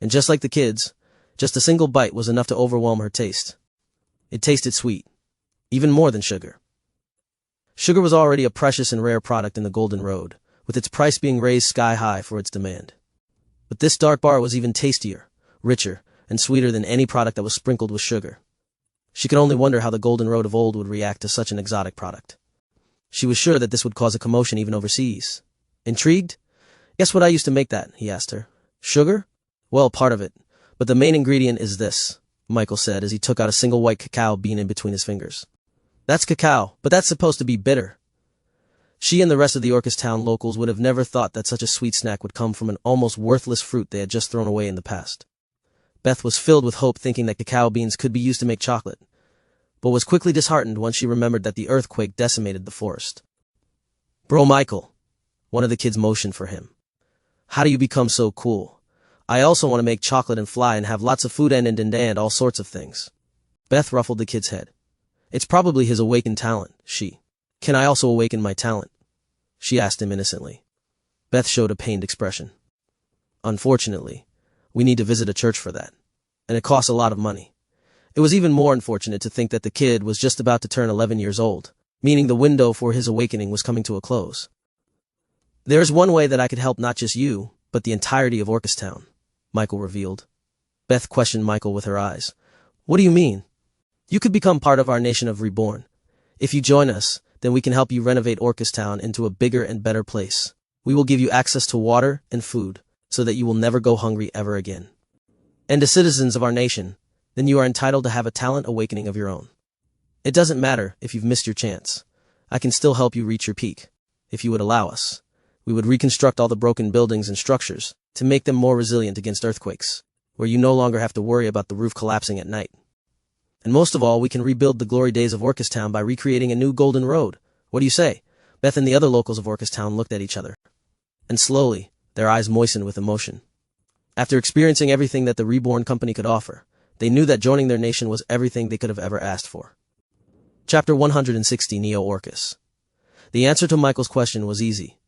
And just like the kids, just a single bite was enough to overwhelm her taste. It tasted sweet, even more than sugar. Sugar was already a precious and rare product in the Golden Road, with its price being raised sky high for its demand. But this dark bar was even tastier, richer, and sweeter than any product that was sprinkled with sugar. She could only wonder how the Golden Road of old would react to such an exotic product. She was sure that this would cause a commotion even overseas. Intrigued? Guess what I used to make that, he asked her. Sugar? Well, part of it. But the main ingredient is this, Michael said as he took out a single white cacao bean in between his fingers. That's cacao, but that's supposed to be bitter. She and the rest of the Orchis Town locals would have never thought that such a sweet snack would come from an almost worthless fruit they had just thrown away in the past. Beth was filled with hope thinking that cacao beans could be used to make chocolate, but was quickly disheartened once she remembered that the earthquake decimated the forest. Bro Michael, one of the kids motioned for him. How do you become so cool? I also want to make chocolate and fly and have lots of food and all sorts of things. Beth ruffled the kid's head. It's probably his awakened talent, she. Can I also awaken my talent? She asked him innocently. Beth showed a pained expression. Unfortunately, we need to visit a church for that, and it costs a lot of money. It was even more unfortunate to think that the kid was just about to turn 11 years old, meaning the window for his awakening was coming to a close. There's one way that I could help not just you, but the entirety of Orchis Town, Michael revealed. Beth questioned Michael with her eyes. What do you mean? You could become part of our nation of Reborn. If you join us, then we can help you renovate Orchis Town into a bigger and better place. We will give you access to water and food, so that you will never go hungry ever again. And as citizens of our nation, then you are entitled to have a talent awakening of your own. It doesn't matter if you've missed your chance. I can still help you reach your peak. if you would allow us. We would reconstruct all the broken buildings and structures to make them more resilient against earthquakes, where you no longer have to worry about the roof collapsing at night. And most of all, we can rebuild the glory days of Orcustown by recreating a new golden road. What do you say? Beth and the other locals of Orcustown looked at each other. And slowly, their eyes moistened with emotion. After experiencing everything that the Reborn company could offer, they knew that joining their nation was everything they could have ever asked for. Chapter 160, Neo-Orcus. The answer to Michael's question was easy.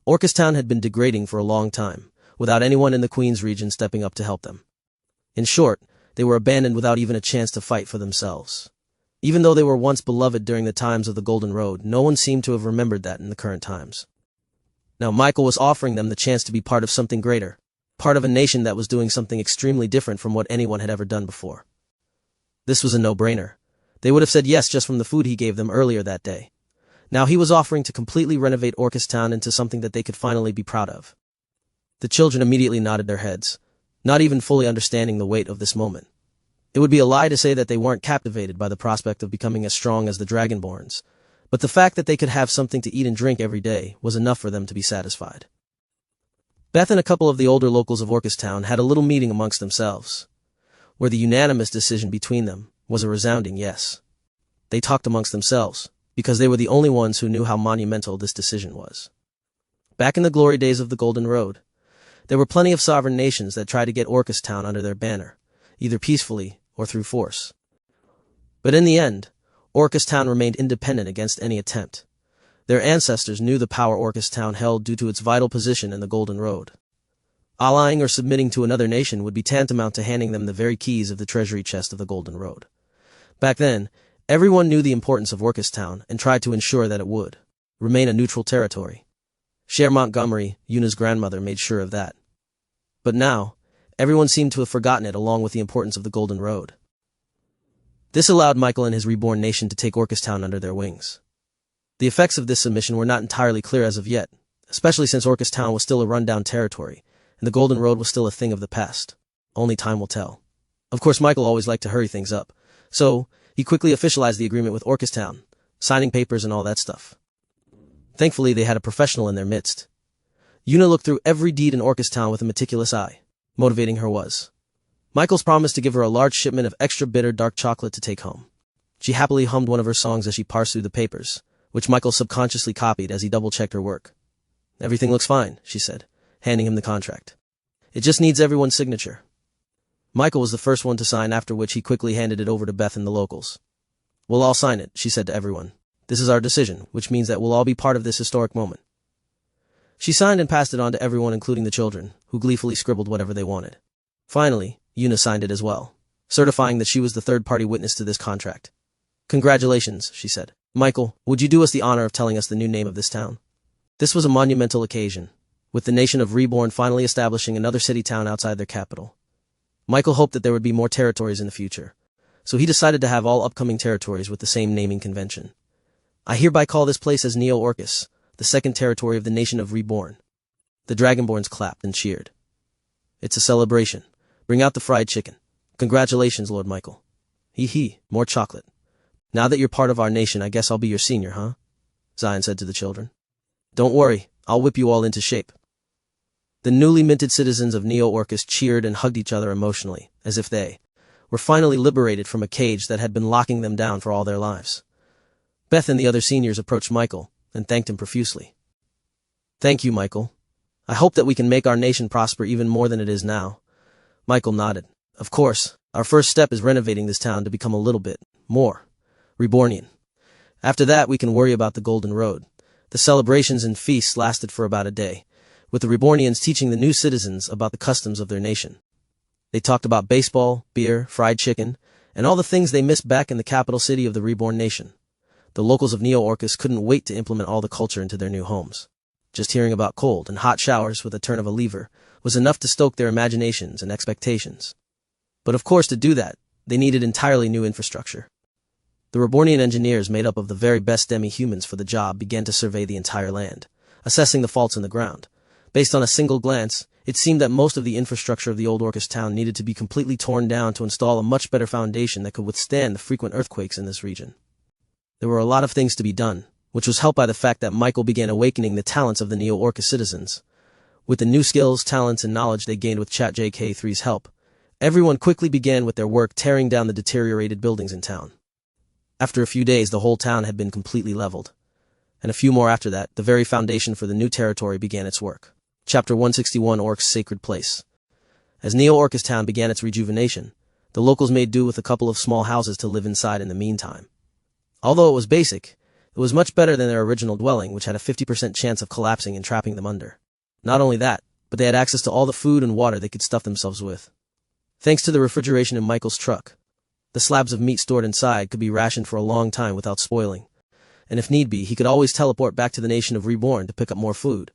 Orcustown had been degrading for a long time, without anyone in the Queen's region stepping up to help them. In short, they were abandoned without even a chance to fight for themselves. Even though they were once beloved during the times of the Golden Road, no one seemed to have remembered that in the current times. Now Michael was offering them the chance to be part of something greater, part of a nation that was doing something extremely different from what anyone had ever done before. This was a no-brainer. They would have said yes just from the food he gave them earlier that day. Now he was offering to completely renovate Orcustown into something that they could finally be proud of. The children immediately nodded their heads, not even fully understanding the weight of this moment. It would be a lie to say that they weren't captivated by the prospect of becoming as strong as the Dragonborns, but the fact that they could have something to eat and drink every day was enough for them to be satisfied. Beth and a couple of the older locals of Orcustown had a little meeting amongst themselves, where the unanimous decision between them was a resounding yes. They talked amongst themselves, because they were the only ones who knew how monumental this decision was. Back in the glory days of the Golden Road, there were plenty of sovereign nations that tried to get Orcustown under their banner, either peacefully or through force. But in the end, Orcustown remained independent against any attempt. Their ancestors knew the power Orcustown held due to its vital position in the Golden Road. Allying or submitting to another nation would be tantamount to handing them the very keys of the treasury chest of the Golden Road. Back then, everyone knew the importance of Orcustown and tried to ensure that it would remain a neutral territory. Cher Montgomery, Yuna's grandmother, made sure of that. But now, everyone seemed to have forgotten it along with the importance of the Golden Road. This allowed Michael and his reborn nation to take Orcustown under their wings. The effects of this submission were not entirely clear as of yet, especially since Orcustown was still a rundown territory, and the Golden Road was still a thing of the past. Only time will tell. Of course, Michael always liked to hurry things up, so he quickly officialized the agreement with Orcustown, signing papers and all that stuff. Thankfully, they had a professional in their midst. Yuna looked through every deed in Orcustown with a meticulous eye. Motivating her was Michael's promise to give her a large shipment of extra bitter dark chocolate to take home. She happily hummed one of her songs as she parsed through the papers, which Michael subconsciously copied as he double-checked her work. "Everything looks fine," she said, handing him the contract. "It just needs everyone's signature." Michael was the first one to sign, after which he quickly handed it over to Beth and the locals. "We'll all sign it," she said to everyone. "This is our decision, which means that we'll all be part of this historic moment." She signed and passed it on to everyone, including the children, who gleefully scribbled whatever they wanted. Finally, Yuna signed it as well, certifying that she was the third-party witness to this contract. "Congratulations," she said. "Michael, would you do us the honor of telling us the new name of this town?" This was a monumental occasion, with the nation of Reborn finally establishing another city-town outside their capital. Michael hoped that there would be more territories in the future, so he decided to have all upcoming territories with the same naming convention. "I hereby call this place as Neo-Orcus, the second territory of the nation of Reborn." The Dragonborns clapped and cheered. "It's a celebration. Bring out the fried chicken. Congratulations, Lord Michael." "Hee, more chocolate. Now that you're part of our nation, I guess I'll be your senior, huh?" Zion said to the children. "Don't worry, I'll whip you all into shape." The newly minted citizens of Neo-Orcus cheered and hugged each other emotionally, as if they were finally liberated from a cage that had been locking them down for all their lives. Beth and the other seniors approached Michael and thanked him profusely. "Thank you, Michael. I hope that we can make our nation prosper even more than it is now." Michael nodded. "Of course, our first step is renovating this town to become a little bit more Rebornian. After that, we can worry about the Golden Road." The celebrations and feasts lasted for about a day, with the Rebornians teaching the new citizens about the customs of their nation. They talked about baseball, beer, fried chicken, and all the things they missed back in the capital city of the Reborn nation. The locals of Neo-Orcus couldn't wait to implement all the culture into their new homes. Just hearing about cold and hot showers with a turn of a lever was enough to stoke their imaginations and expectations. But of course, to do that, they needed entirely new infrastructure. The Rebornian engineers, made up of the very best demi-humans for the job, began to survey the entire land, assessing the faults in the ground. Based on a single glance, it seemed that most of the infrastructure of the old Orcus town needed to be completely torn down to install a much better foundation that could withstand the frequent earthquakes in this region. There were a lot of things to be done, which was helped by the fact that Michael began awakening the talents of the Neo-Orcus citizens. With the new skills, talents, and knowledge they gained with ChatJK3's help, everyone quickly began with their work tearing down the deteriorated buildings in town. After a few days, the whole town had been completely leveled. And a few more after that, the very foundation for the new territory began its work. Chapter 161, Orc's Sacred Place. As Neo-Orcus town began its rejuvenation, the locals made do with a couple of small houses to live inside in the meantime. Although it was basic, it was much better than their original dwelling, which had a 50% chance of collapsing and trapping them under. Not only that, but they had access to all the food and water they could stuff themselves with. Thanks to the refrigeration in Michael's truck, the slabs of meat stored inside could be rationed for a long time without spoiling, and if need be, he could always teleport back to the nation of Reborn to pick up more food.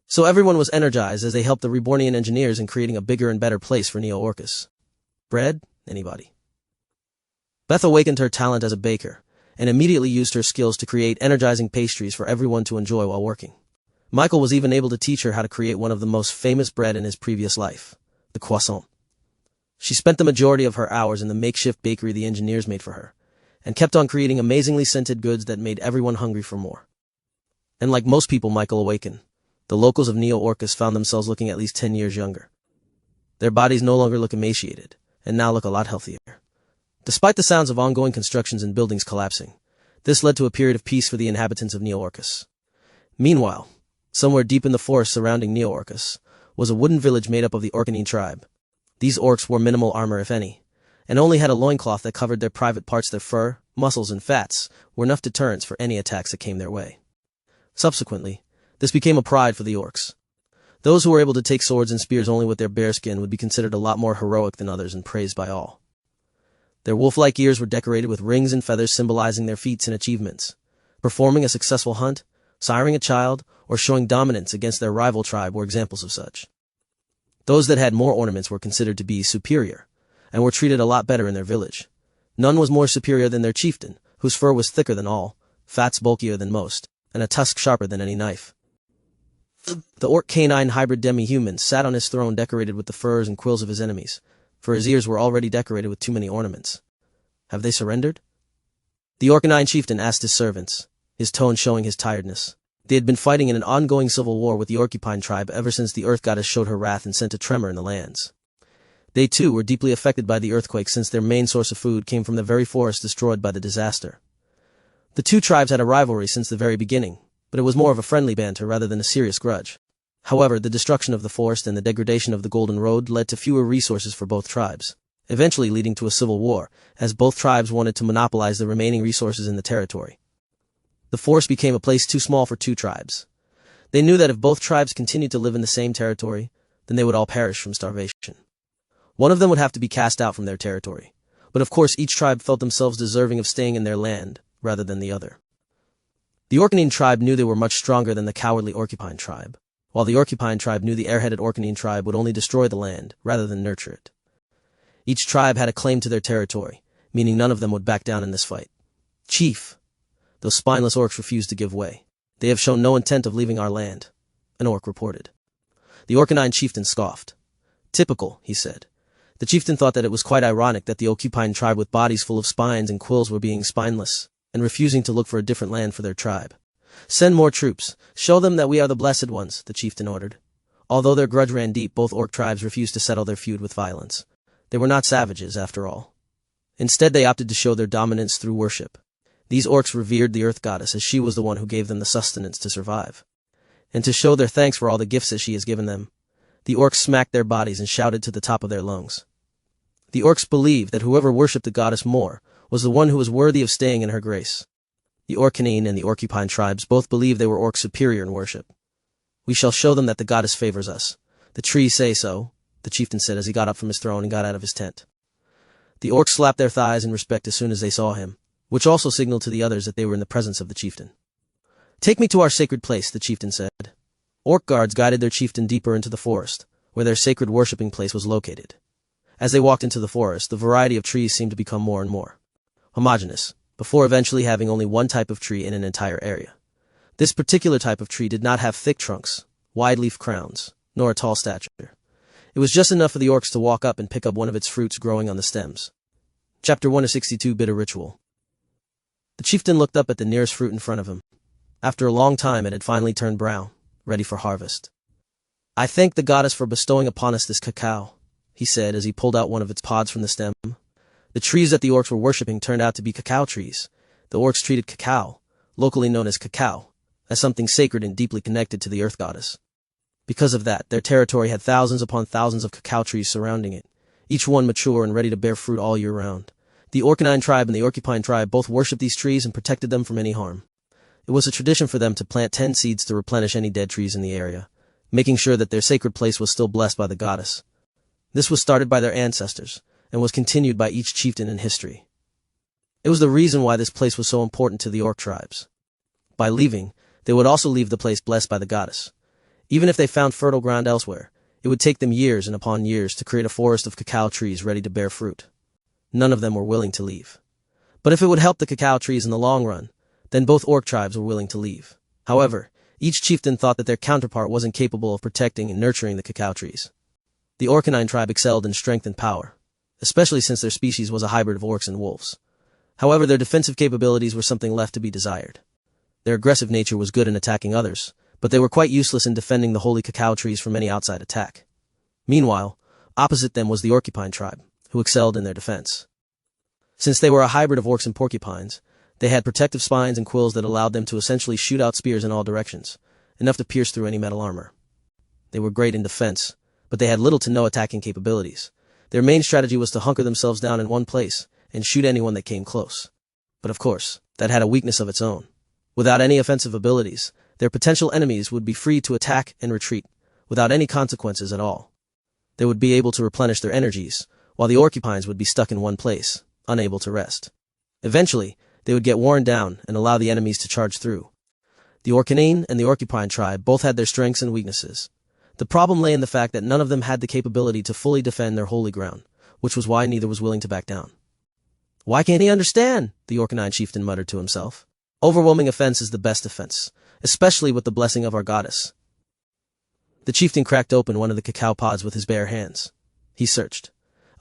So everyone was energized as they helped the Rebornian engineers in creating a bigger and better place for Neo-Orcus. Bread? Anybody? Beth awakened her talent as a baker, and immediately used her skills to create energizing pastries for everyone to enjoy while working. Michael was even able to teach her how to create one of the most famous bread in his previous life, the croissant. She spent the majority of her hours in the makeshift bakery the engineers made for her, and kept on creating amazingly scented goods that made everyone hungry for more. And like most people Michael awakened, the locals of Neo-Orcus found themselves looking at least 10 years younger. Their bodies no longer look emaciated, and now look a lot healthier. Despite the sounds of ongoing constructions and buildings collapsing, this led to a period of peace for the inhabitants of Neo-Orcus. Meanwhile, somewhere deep in the forest surrounding Neo-Orcus, was a wooden village made up of the Orcanine tribe. These orcs wore minimal armor if any, and only had a loincloth that covered their private parts. Their fur, muscles, and fats were enough deterrents for any attacks that came their way. Subsequently, this became a pride for the orcs. Those who were able to take swords and spears only with their bare skin would be considered a lot more heroic than others and praised by all. Their wolf-like ears were decorated with rings and feathers symbolizing their feats and achievements. Performing a successful hunt, siring a child, or showing dominance against their rival tribe were examples of such. Those that had more ornaments were considered to be superior, and were treated a lot better in their village. None was more superior than their chieftain, whose fur was thicker than all, fats bulkier than most, and a tusk sharper than any knife. The orc canine hybrid demi-human sat on his throne decorated with the furs and quills of his enemies, for his ears were already decorated with too many ornaments. Have they surrendered? The Orcanine chieftain asked his servants, his tone showing his tiredness. They had been fighting in an ongoing civil war with the Orcupine tribe ever since the Earth Goddess showed her wrath and sent a tremor in the lands. They too were deeply affected by the earthquake since their main source of food came from the very forest destroyed by the disaster. The two tribes had a rivalry since the very beginning, but it was more of a friendly banter rather than a serious grudge. However, the destruction of the forest and the degradation of the Golden Road led to fewer resources for both tribes, eventually leading to a civil war, as both tribes wanted to monopolize the remaining resources in the territory. The forest became a place too small for two tribes. They knew that if both tribes continued to live in the same territory, then they would all perish from starvation. One of them would have to be cast out from their territory, but of course each tribe felt themselves deserving of staying in their land, rather than the other. The Orcanine tribe knew they were much stronger than the cowardly Orcupine tribe, while the Orcupine tribe knew the airheaded Orcanine tribe would only destroy the land, rather than nurture it. Each tribe had a claim to their territory, meaning none of them would back down in this fight. Chief, those spineless orcs refused to give way. They have shown no intent of leaving our land, an orc reported. The Orcanine chieftain scoffed. Typical, he said. The chieftain thought that it was quite ironic that the Orcupine tribe with bodies full of spines and quills were being spineless, and refusing to look for a different land for their tribe. Send more troops. Show them that we are the blessed ones, the chieftain ordered. Although their grudge ran deep, both orc tribes refused to settle their feud with violence. They were not savages, after all. Instead, they opted to show their dominance through worship. These orcs revered the Earth Goddess as she was the one who gave them the sustenance to survive. And to show their thanks for all the gifts that she has given them, the orcs smacked their bodies and shouted to the top of their lungs. The orcs believed that whoever worshipped the goddess more was the one who was worthy of staying in her grace. The Orcanine and the Orcupine tribes both believed they were orcs superior in worship. We shall show them that the goddess favors us. The trees say so, the chieftain said as he got up from his throne and got out of his tent. The orcs slapped their thighs in respect as soon as they saw him, which also signaled to the others that they were in the presence of the chieftain. Take me to our sacred place, the chieftain said. Orc guards guided their chieftain deeper into the forest, where their sacred worshipping place was located. As they walked into the forest, the variety of trees seemed to become more and more homogeneous, before eventually having only one type of tree in an entire area. This particular type of tree did not have thick trunks, wide leaf crowns, nor a tall stature. It was just enough for the orcs to walk up and pick up one of its fruits growing on the stems. Chapter 162, Bitter Ritual. The chieftain looked up at the nearest fruit in front of him. After a long time it had finally turned brown, ready for harvest. "I thank the goddess for bestowing upon us this cacao," he said as he pulled out one of its pods from the stem. The trees that the orcs were worshipping turned out to be cacao trees. The orcs treated cacao, locally known as cacao, as something sacred and deeply connected to the earth goddess. Because of that, their territory had thousands upon thousands of cacao trees surrounding it, each one mature and ready to bear fruit all year round. The Orcanine tribe and the Orcupine tribe both worshipped these trees and protected them from any harm. It was a tradition for them to plant 10 seeds to replenish any dead trees in the area, making sure that their sacred place was still blessed by the goddess. This was started by their ancestors, and was continued by each chieftain in history. It was the reason why this place was so important to the orc tribes. By leaving, they would also leave the place blessed by the goddess. Even if they found fertile ground elsewhere, it would take them years and upon years to create a forest of cacao trees ready to bear fruit. None of them were willing to leave. But if it would help the cacao trees in the long run, then both orc tribes were willing to leave. However, each chieftain thought that their counterpart wasn't capable of protecting and nurturing the cacao trees. The Orcanine tribe excelled in strength and power, especially since their species was a hybrid of orcs and wolves. However, their defensive capabilities were something left to be desired. Their aggressive nature was good in attacking others, but they were quite useless in defending the holy cacao trees from any outside attack. Meanwhile, opposite them was the Orcupine tribe, who excelled in their defense. Since they were a hybrid of orcs and porcupines, they had protective spines and quills that allowed them to essentially shoot out spears in all directions, enough to pierce through any metal armor. They were great in defense, but they had little to no attacking capabilities. Their main strategy was to hunker themselves down in one place and shoot anyone that came close. But of course, that had a weakness of its own. Without any offensive abilities, their potential enemies would be free to attack and retreat, without any consequences at all. They would be able to replenish their energies, while the Orcupines would be stuck in one place, unable to rest. Eventually, they would get worn down and allow the enemies to charge through. The Orcanine and the Orcupine tribe both had their strengths and weaknesses. The problem lay in the fact that none of them had the capability to fully defend their holy ground, which was why neither was willing to back down. "Why can't he understand?" the Orcanine chieftain muttered to himself. "Overwhelming offense is the best defense, especially with the blessing of our goddess." The chieftain cracked open one of the cacao pods with his bare hands. He searched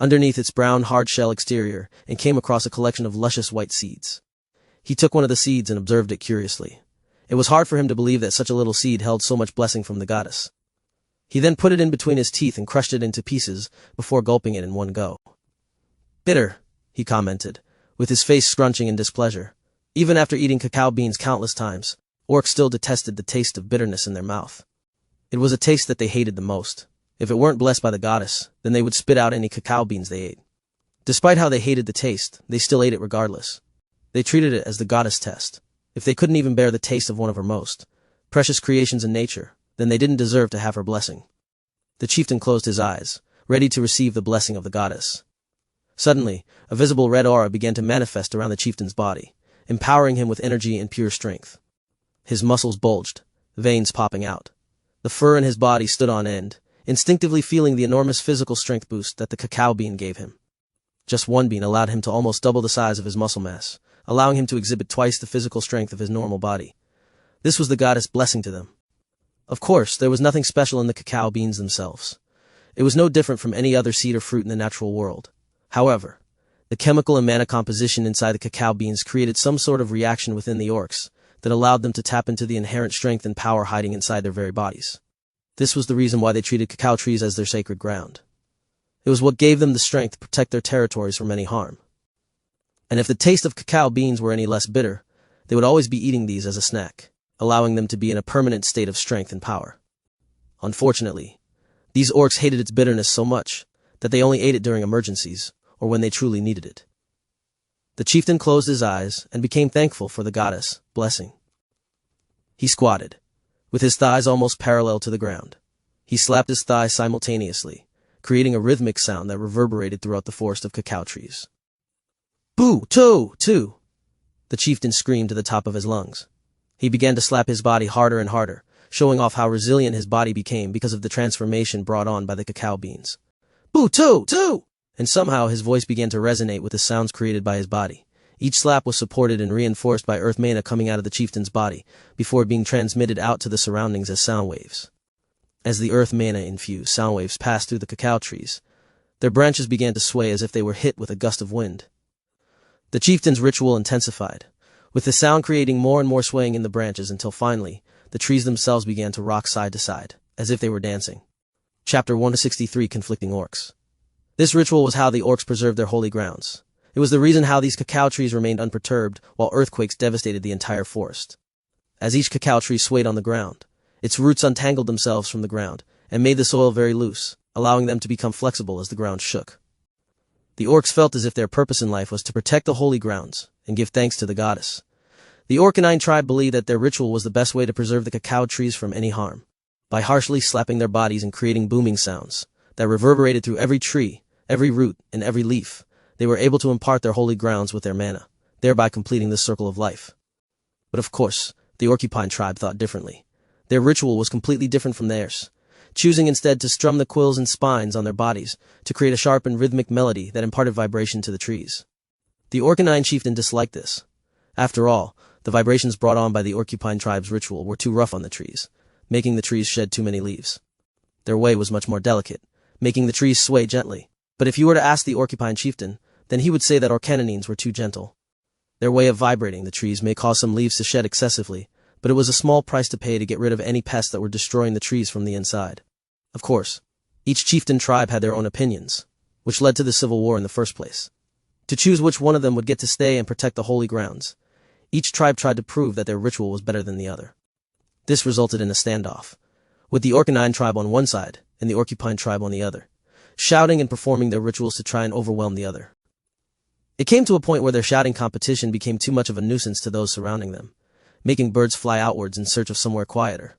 underneath its brown hard-shell exterior and came across a collection of luscious white seeds. He took one of the seeds and observed it curiously. It was hard for him to believe that such a little seed held so much blessing from the goddess. He then put it in between his teeth and crushed it into pieces before gulping it in one go. "Bitter," he commented, with his face scrunching in displeasure. Even after eating cacao beans countless times, orcs still detested the taste of bitterness in their mouth. It was a taste that they hated the most. If it weren't blessed by the goddess, then they would spit out any cacao beans they ate. Despite how they hated the taste, they still ate it regardless. They treated it as the goddess test. If they couldn't even bear the taste of one of her most precious creations in nature, then they didn't deserve to have her blessing. The chieftain closed his eyes, ready to receive the blessing of the goddess. Suddenly, a visible red aura began to manifest around the chieftain's body, empowering him with energy and pure strength. His muscles bulged, veins popping out. The fur in his body stood on end, instinctively feeling the enormous physical strength boost that the cacao bean gave him. Just one bean allowed him to almost double the size of his muscle mass, allowing him to exhibit twice the physical strength of his normal body. This was the goddess' blessing to them. Of course, there was nothing special in the cacao beans themselves. It was no different from any other seed or fruit in the natural world. However, the chemical and mana composition inside the cacao beans created some sort of reaction within the orcs that allowed them to tap into the inherent strength and power hiding inside their very bodies. This was the reason why they treated cacao trees as their sacred ground. It was what gave them the strength to protect their territories from any harm. And if the taste of cacao beans were any less bitter, they would always be eating these as a snack, allowing them to be in a permanent state of strength and power. Unfortunately, these orcs hated its bitterness so much that they only ate it during emergencies or when they truly needed it. The chieftain closed his eyes and became thankful for the goddess' blessing. He squatted, with his thighs almost parallel to the ground. He slapped his thighs simultaneously, creating a rhythmic sound that reverberated throughout the forest of cacao trees. "Boo! Too! Too!" the chieftain screamed to the top of his lungs. He began to slap his body harder and harder, showing off how resilient his body became because of the transformation brought on by the cacao beans. "Boo! Too! Too!" And somehow his voice began to resonate with the sounds created by his body. Each slap was supported and reinforced by earth mana coming out of the chieftain's body, before being transmitted out to the surroundings as sound waves. As the earth mana-infused sound waves passed through the cacao trees, their branches began to sway as if they were hit with a gust of wind. The chieftain's ritual intensified, with the sound creating more and more swaying in the branches until finally, the trees themselves began to rock side to side, as if they were dancing. Chapter 163 Conflicting Orcs. This ritual was how the orcs preserved their holy grounds. It was the reason how these cacao trees remained unperturbed while earthquakes devastated the entire forest. As each cacao tree swayed on the ground, its roots untangled themselves from the ground and made the soil very loose, allowing them to become flexible as the ground shook. The orcs felt as if their purpose in life was to protect the holy grounds and give thanks to the goddess. The Orcanine tribe believed that their ritual was the best way to preserve the cacao trees from any harm, by harshly slapping their bodies and creating booming sounds that reverberated through every tree, every root, and every leaf. They were able to impart their holy grounds with their mana, thereby completing this circle of life. But of course, the Orcupine tribe thought differently. Their ritual was completely different from theirs, choosing instead to strum the quills and spines on their bodies to create a sharp and rhythmic melody that imparted vibration to the trees. The Orcanine chieftain disliked this. After all, the vibrations brought on by the Orcupine tribe's ritual were too rough on the trees, making the trees shed too many leaves. Their way was much more delicate, making the trees sway gently. But if you were to ask the Orcupine chieftain, then he would say that Orcanines were too gentle. Their way of vibrating the trees may cause some leaves to shed excessively, but it was a small price to pay to get rid of any pests that were destroying the trees from the inside. Of course, each chieftain tribe had their own opinions, which led to the civil war in the first place. To choose which one of them would get to stay and protect the holy grounds, each tribe tried to prove that their ritual was better than the other. This resulted in a standoff, with the Orcanine tribe on one side and the Orcupine tribe on the other, shouting and performing their rituals to try and overwhelm the other. It came to a point where their shouting competition became too much of a nuisance to those surrounding them, making birds fly outwards in search of somewhere quieter.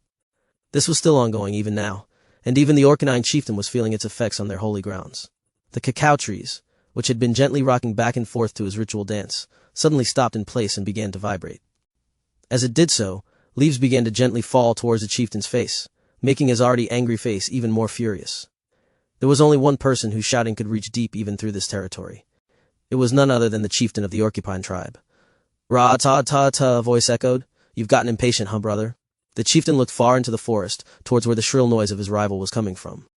This was still ongoing even now, and even the Orcanine chieftain was feeling its effects on their holy grounds. The cacao trees, which had been gently rocking back and forth to his ritual dance, suddenly stopped in place and began to vibrate. As it did so, leaves began to gently fall towards the chieftain's face, making his already angry face even more furious. There was only one person whose shouting could reach deep even through this territory. It was none other than the chieftain of the Orcupine tribe. "Ra-ta-ta-ta," a voice echoed. "You've gotten impatient, huh, brother?" The chieftain looked far into the forest, towards where the shrill noise of his rival was coming from.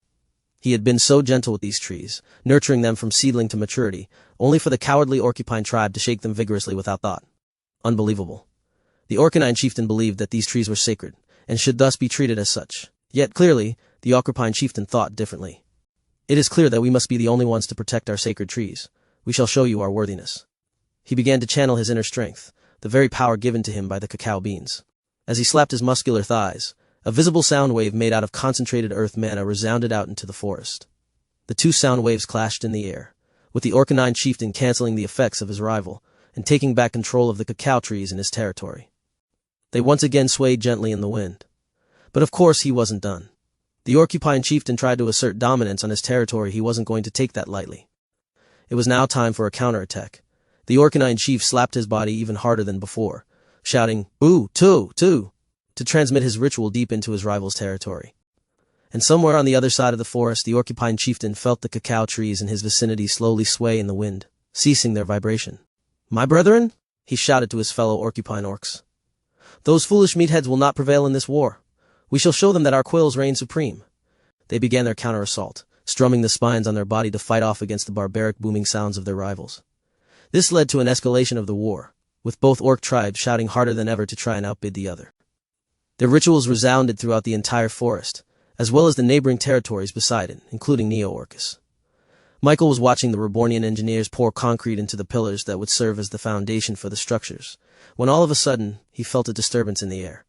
He had been so gentle with these trees, nurturing them from seedling to maturity, only for the cowardly Orcupine tribe to shake them vigorously without thought. Unbelievable. The Orcanine chieftain believed that these trees were sacred, and should thus be treated as such. Yet clearly, the Orcupine chieftain thought differently. "It is clear that we must be the only ones to protect our sacred trees. We shall show you our worthiness." He began to channel his inner strength, the very power given to him by the cacao beans. As he slapped his muscular thighs, a visible sound wave made out of concentrated earth mana resounded out into the forest. The two sound waves clashed in the air, with the Orcanine chieftain canceling the effects of his rival and taking back control of the cacao trees in his territory. They once again swayed gently in the wind. But of course he wasn't done. The Orcupine chieftain tried to assert dominance on his territory. He wasn't going to take that lightly. It was now time for a counterattack. The Orcanine chief slapped his body even harder than before, shouting, "Boo, too," to transmit his ritual deep into his rival's territory. And somewhere on the other side of the forest, the Orcupine chieftain felt the cacao trees in his vicinity slowly sway in the wind, ceasing their vibration. "My brethren," he shouted to his fellow Orcupine orcs, "those foolish meatheads will not prevail in this war. We shall show them that our quills reign supreme." They began their counter-assault, strumming the spines on their body to fight off against the barbaric booming sounds of their rivals. This led to an escalation of the war, with both orc tribes shouting harder than ever to try and outbid the other. Their rituals resounded throughout the entire forest, as well as the neighboring territories beside it, including Neo-Orcus. Michael was watching the Rebornian engineers pour concrete into the pillars that would serve as the foundation for the structures, when all of a sudden, he felt a disturbance in the air.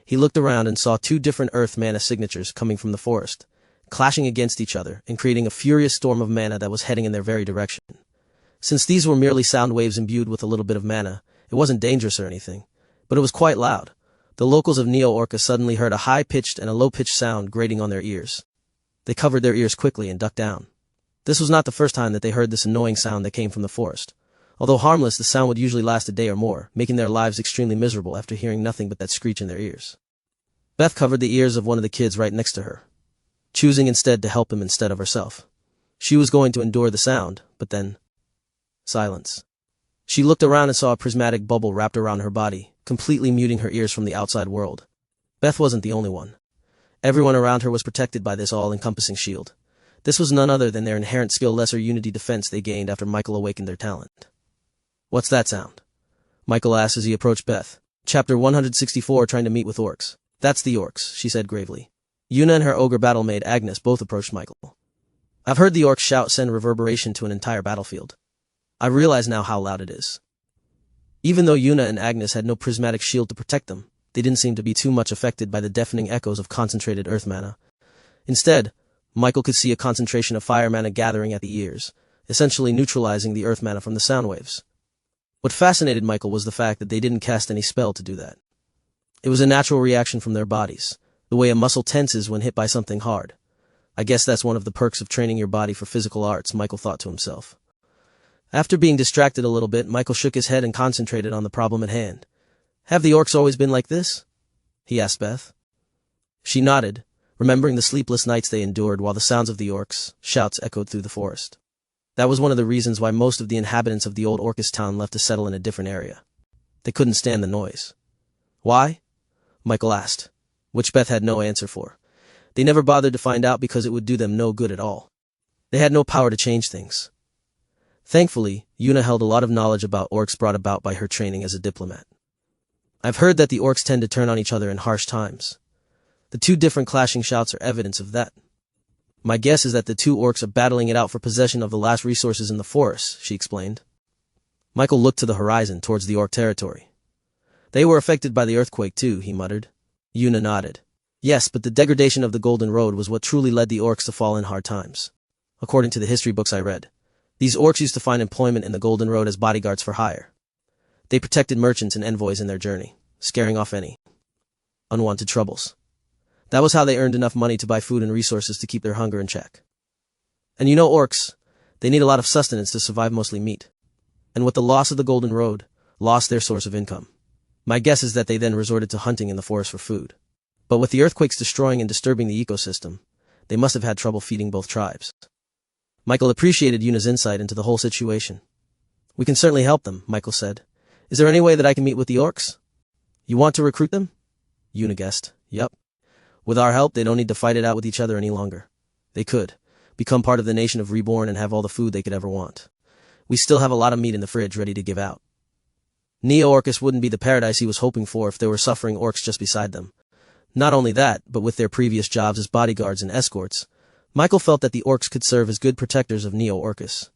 He looked around and saw two different earth mana signatures coming from the forest, clashing against each other and creating a furious storm of mana that was heading in their very direction. Since these were merely sound waves imbued with a little bit of mana, it wasn't dangerous or anything, but it was quite loud. The locals of Neo-Orca suddenly heard a high-pitched and a low-pitched sound grating on their ears. They covered their ears quickly and ducked down. This was not the first time that they heard this annoying sound that came from the forest. Although harmless, the sound would usually last a day or more, making their lives extremely miserable after hearing nothing but that screech in their ears. Beth covered the ears of one of the kids right next to her, choosing instead to help him instead of herself. She was going to endure the sound, but then... silence. She looked around and saw a prismatic bubble wrapped around her body, completely muting her ears from the outside world. Beth wasn't the only one. Everyone around her was protected by this all-encompassing shield. This was none other than their inherent skill lesser unity defense they gained after Michael awakened their talent. "What's that sound?" Michael asked as he approached Beth. Chapter 164, Trying to Meet with Orcs. That's the orcs, she said gravely. Yuna and her ogre battle-mate Agnes both approached Michael. I've heard the orcs shout send reverberation to an entire battlefield. I realize now how loud it is. Even though Yuna and Agnes had no prismatic shield to protect them, they didn't seem to be too much affected by the deafening echoes of concentrated earth mana. Instead, Michael could see a concentration of fire mana gathering at the ears, essentially neutralizing the earth mana from the sound waves. What fascinated Michael was the fact that they didn't cast any spell to do that. It was a natural reaction from their bodies, the way a muscle tenses when hit by something hard. I guess that's one of the perks of training your body for physical arts, Michael thought to himself. After being distracted a little bit, Michael shook his head and concentrated on the problem at hand. Have the orcs always been like this? He asked Beth. She nodded, remembering the sleepless nights they endured while the sounds of the orcs' shouts echoed through the forest. That was one of the reasons why most of the inhabitants of the old Orcus town left to settle in a different area. They couldn't stand the noise. Why? Michael asked, which Beth had no answer for. They never bothered to find out because it would do them no good at all. They had no power to change things. Thankfully, Yuna held a lot of knowledge about orcs brought about by her training as a diplomat. I've heard that the orcs tend to turn on each other in harsh times. The two different clashing shouts are evidence of that. My guess is that the two orcs are battling it out for possession of the last resources in the forest, she explained. Michael looked to the horizon towards the orc territory. They were affected by the earthquake too, he muttered. Yuna nodded. Yes, but the degradation of the Golden Road was what truly led the orcs to fall in hard times. According to the history books I read, these orcs used to find employment in the Golden Road as bodyguards for hire. They protected merchants and envoys in their journey, scaring off any unwanted troubles. That was how they earned enough money to buy food and resources to keep their hunger in check. And you know orcs, they need a lot of sustenance to survive, mostly meat. And with the loss of the Golden Road, lost their source of income. My guess is that they then resorted to hunting in the forest for food. But with the earthquakes destroying and disturbing the ecosystem, they must have had trouble feeding both tribes. Michael appreciated Yuna's insight into the whole situation. We can certainly help them, Michael said. Is there any way that I can meet with the orcs? You want to recruit them? Yuna guessed. Yup. With our help, they don't need to fight it out with each other any longer. They could become part of the nation of Reborn and have all the food they could ever want. We still have a lot of meat in the fridge ready to give out. Neo-Orcus wouldn't be the paradise he was hoping for if there were suffering orcs just beside them. Not only that, but with their previous jobs as bodyguards and escorts, Michael felt that the orcs could serve as good protectors of Neo-Orcus.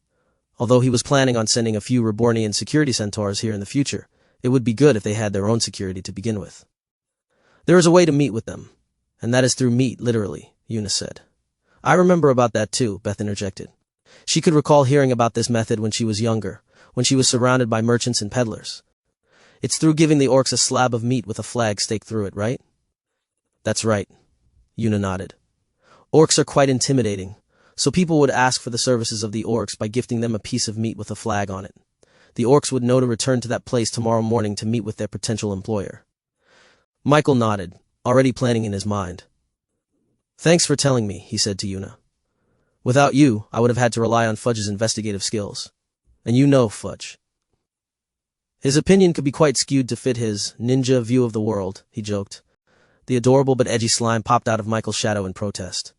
Although he was planning on sending a few Rebornian security centaurs here in the future, it would be good if they had their own security to begin with. There is a way to meet with them. And that is through meat, literally, Yuna said. I remember about that too, Beth interjected. She could recall hearing about this method when she was younger, when she was surrounded by merchants and peddlers. It's through giving the orcs a slab of meat with a flag staked through it, right? That's right, Yuna nodded. Orcs are quite intimidating, so people would ask for the services of the orcs by gifting them a piece of meat with a flag on it. The orcs would know to return to that place tomorrow morning to meet with their potential employer. Michael nodded, already planning in his mind. Thanks for telling me, he said to Yuna. Without you, I would have had to rely on Fudge's investigative skills. And you know Fudge. His opinion could be quite skewed to fit his ninja view of the world, he joked. The adorable but edgy slime popped out of Michael's shadow in protest.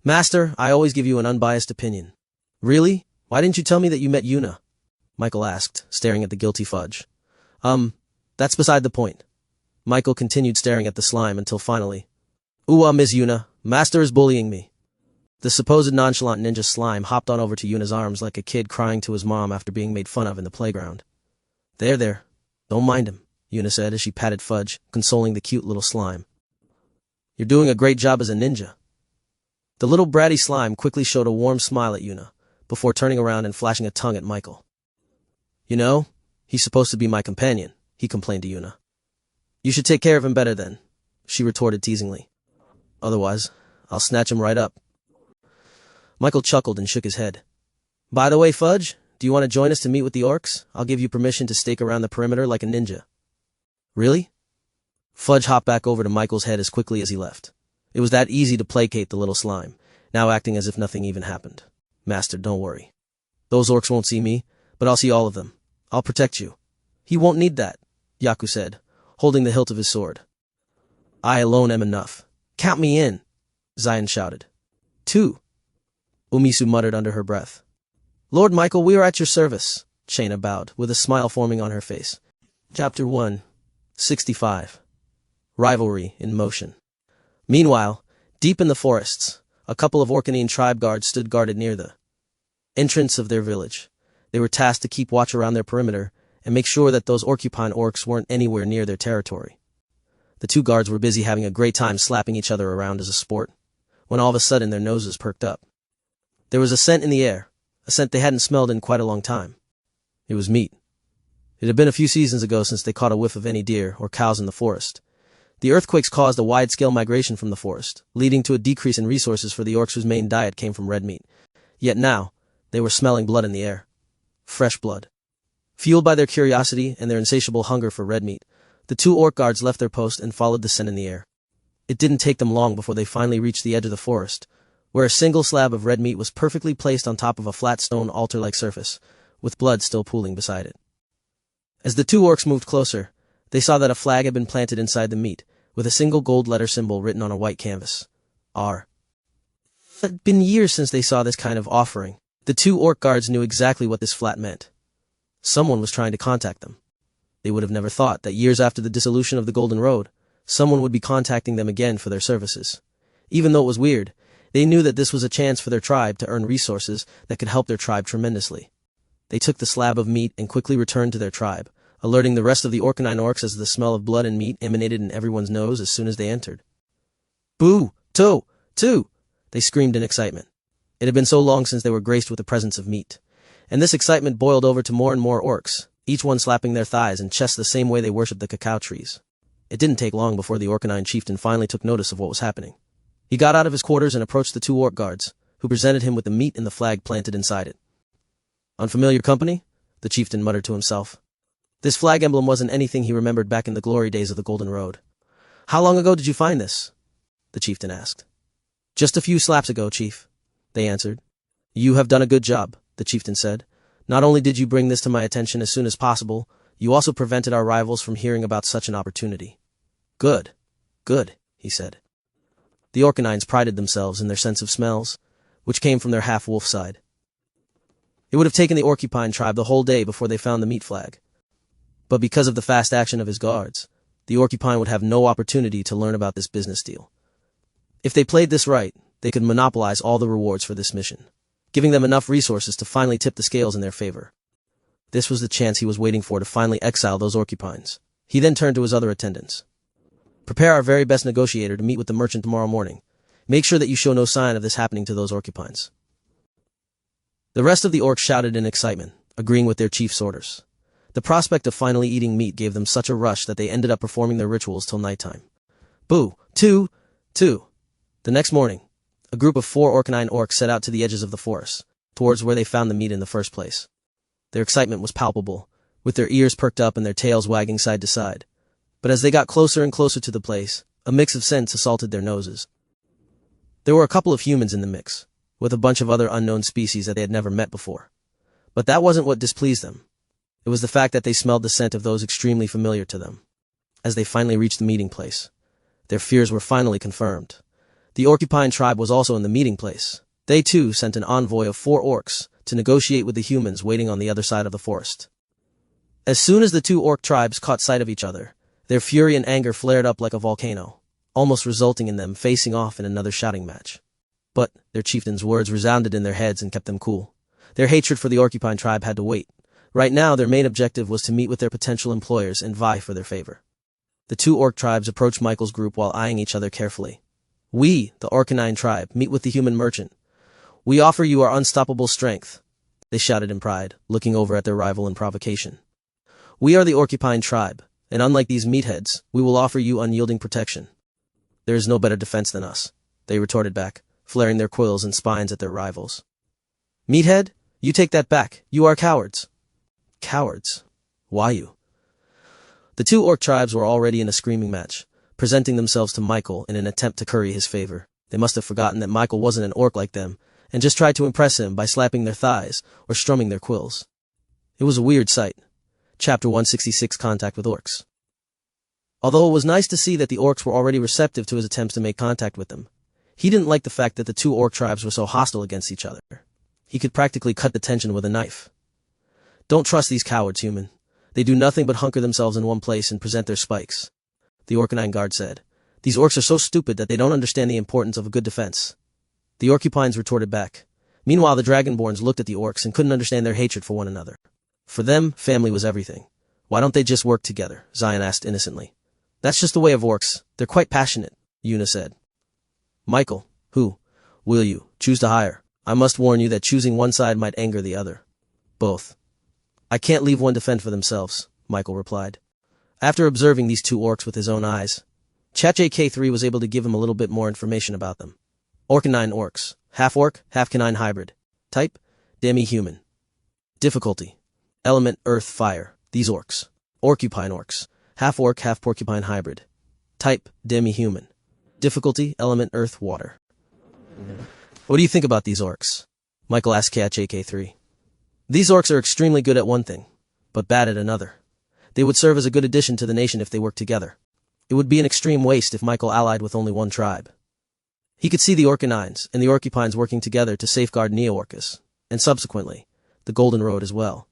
Master, I always give you an unbiased opinion. Really? Why didn't you tell me that you met Yuna? Michael asked, staring at the guilty Fudge. That's beside the point. Michael continued staring at the slime until finally, Miss Yuna, Master is bullying me. The supposed nonchalant ninja slime hopped on over to Yuna's arms like a kid crying to his mom after being made fun of in the playground. There, don't mind him, Yuna said as she patted Fudge, consoling the cute little slime. You're doing a great job as a ninja. The little bratty slime quickly showed a warm smile at Yuna, before turning around and flashing a tongue at Michael. You know, he's supposed to be my companion, he complained to Yuna. You should take care of him better then, she retorted teasingly. Otherwise, I'll snatch him right up. Michael chuckled and shook his head. By the way, Fudge, do you want to join us to meet with the orcs? I'll give you permission to stake around the perimeter like a ninja. Really? Fudge hopped back over to Michael's head as quickly as he left. It was that easy to placate the little slime, now acting as if nothing even happened. Master, don't worry. Those orcs won't see me, but I'll see all of them. I'll protect you. He won't need that, Yaku said, holding the hilt of his sword. I alone am enough. Count me in, Zion shouted. 2. Umisu muttered under her breath. Lord Michael, we are at your service, Shayna bowed, with a smile forming on her face. Chapter 165. Rivalry in Motion. Meanwhile, deep in the forests, a couple of Orcanine tribe guards stood guarded near the entrance of their village. They were tasked to keep watch around their perimeter and make sure that those Orcupine orcs weren't anywhere near their territory. The two guards were busy having a great time slapping each other around as a sport, when all of a sudden their noses perked up. There was a scent in the air, a scent they hadn't smelled in quite a long time. It was meat. It had been a few seasons ago since they caught a whiff of any deer or cows in the forest. The earthquakes caused a wide-scale migration from the forest, leading to a decrease in resources for the orcs whose main diet came from red meat. Yet now, they were smelling blood in the air. Fresh blood. Fueled by their curiosity and their insatiable hunger for red meat, the two orc guards left their post and followed the scent in the air. It didn't take them long before they finally reached the edge of the forest, where a single slab of red meat was perfectly placed on top of a flat stone altar-like surface, with blood still pooling beside it. As the two orcs moved closer, they saw that a flag had been planted inside the meat, with a single gold letter symbol written on a white canvas. R. It had been years since they saw this kind of offering. The two orc guards knew exactly what this flat meant. Someone was trying to contact them. They would have never thought that years after the dissolution of the Golden Road, someone would be contacting them again for their services. Even though it was weird, they knew that this was a chance for their tribe to earn resources that could help their tribe tremendously. They took the slab of meat and quickly returned to their tribe, alerting the rest of the Orcanine orcs as the smell of blood and meat emanated in everyone's nose as soon as they entered. Boo! Two! They screamed in excitement. It had been so long since they were graced with the presence of meat. And this excitement boiled over to more and more orcs, each one slapping their thighs and chests the same way they worshipped the cacao trees. It didn't take long before the Orcanine chieftain finally took notice of what was happening. He got out of his quarters and approached the two orc guards, who presented him with the meat and the flag planted inside it. Unfamiliar company? The chieftain muttered to himself. This flag emblem wasn't anything he remembered back in the glory days of the Golden Road. How long ago did you find this? The chieftain asked. Just a few slaps ago, chief, they answered. You have done a good job, the chieftain said. Not only did you bring this to my attention as soon as possible, you also prevented our rivals from hearing about such an opportunity. Good, he said. The Orcanines prided themselves in their sense of smells, which came from their half-wolf side. It would have taken the Orcupine tribe the whole day before they found the meat flag. But because of the fast action of his guards, the Orcupine would have no opportunity to learn about this business deal. If they played this right, they could monopolize all the rewards for this mission, giving them enough resources to finally tip the scales in their favor. This was the chance he was waiting for to finally exile those Orcupines. He then turned to his other attendants. Prepare our very best negotiator to meet with the merchant tomorrow morning. Make sure that you show no sign of this happening to those Orcupines. The rest of the orcs shouted in excitement, agreeing with their chief's orders. The prospect of finally eating meat gave them such a rush that they ended up performing their rituals till nighttime. Boo! Two! The next morning, a group of 4 Orcanine orcs set out to the edges of the forest, towards where they found the meat in the first place. Their excitement was palpable, with their ears perked up and their tails wagging side to side. But as they got closer and closer to the place, a mix of scents assaulted their noses. There were a couple of humans in the mix, with a bunch of other unknown species that they had never met before. But that wasn't what displeased them. It was the fact that they smelled the scent of those extremely familiar to them. As they finally reached the meeting place, their fears were finally confirmed. The Orcupine tribe was also in the meeting place. They too sent an envoy of 4 orcs to negotiate with the humans waiting on the other side of the forest. As soon as the 2 orc tribes caught sight of each other, their fury and anger flared up like a volcano, almost resulting in them facing off in another shouting match. But their chieftain's words resounded in their heads and kept them cool. Their hatred for the Orcupine tribe had to wait. Right now, their main objective was to meet with their potential employers and vie for their favor. The 2 orc tribes approached Michael's group while eyeing each other carefully. We, the Orcanine tribe, meet with the human merchant. We offer you our unstoppable strength, they shouted in pride, looking over at their rival in provocation. We are the Orcupine tribe, and unlike these meatheads, we will offer you unyielding protection. There is no better defense than us, they retorted back, flaring their quills and spines at their rivals. Meathead, you take that back. You are cowards. Cowards? Why you? The 2 orc tribes were already in a screaming match, presenting themselves to Michael in an attempt to curry his favor. They must have forgotten that Michael wasn't an orc like them, and just tried to impress him by slapping their thighs or strumming their quills. It was a weird sight. Chapter 166 Contact with Orcs. Although it was nice to see that the orcs were already receptive to his attempts to make contact with them, he didn't like the fact that the 2 orc tribes were so hostile against each other. He could practically cut the tension with a knife. Don't trust these cowards, human. They do nothing but hunker themselves in one place and present their spikes. The Orcanine guard said. These orcs are so stupid that they don't understand the importance of a good defense. The Orcupines retorted back. Meanwhile, the Dragonborns looked at the orcs and couldn't understand their hatred for one another. For them, family was everything. Why don't they just work together? Zion asked innocently. That's just the way of orcs. They're quite passionate, Yuna said. Michael, who will you choose to hire? I must warn you that choosing one side might anger the other. Both. I can't leave one to fend for themselves, Michael replied. After observing these two orcs with his own eyes, ChatJK3 was able to give him a little bit more information about them. Orcanine orcs. Half-orc, half-canine hybrid. Type, demi-human. Difficulty, element earth fire. These orcs. Orcupine orcs. Half-orc, half-porcupine hybrid. Type, demi-human. Difficulty, element earth water. What do you think about these orcs? Michael asked ChatJK3. These orcs are extremely good at one thing, but bad at another. They would serve as a good addition to the nation if they worked together. It would be an extreme waste if Michael allied with only one tribe. He could see the Orcanines and the Orcupines working together to safeguard Neo-Orcus, and subsequently, the Golden Road as well.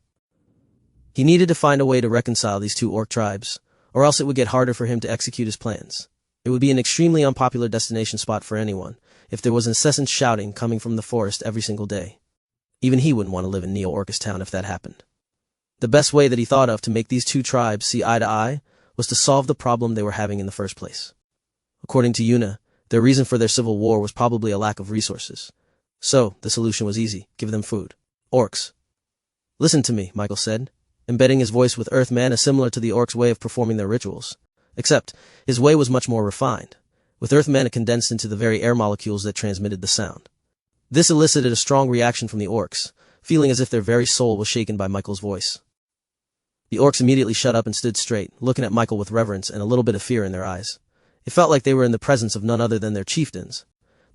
He needed to find a way to reconcile these two orc tribes, or else it would get harder for him to execute his plans. It would be an extremely unpopular destination spot for anyone, if there was incessant shouting coming from the forest every single day. Even he wouldn't want to live in Neo-Orcus town if that happened. The best way that he thought of to make these two tribes see eye to eye was to solve the problem they were having in the first place. According to Yuna, their reason for their civil war was probably a lack of resources. So, the solution was easy. Give them food. Orcs. Listen to me, Michael said, embedding his voice with earth mana similar to the orcs' way of performing their rituals. Except, his way was much more refined, with earth mana condensed into the very air molecules that transmitted the sound. This elicited a strong reaction from the orcs, feeling as if their very soul was shaken by Michael's voice. The orcs immediately shut up and stood straight, looking at Michael with reverence and a little bit of fear in their eyes. It felt like they were in the presence of none other than their chieftains.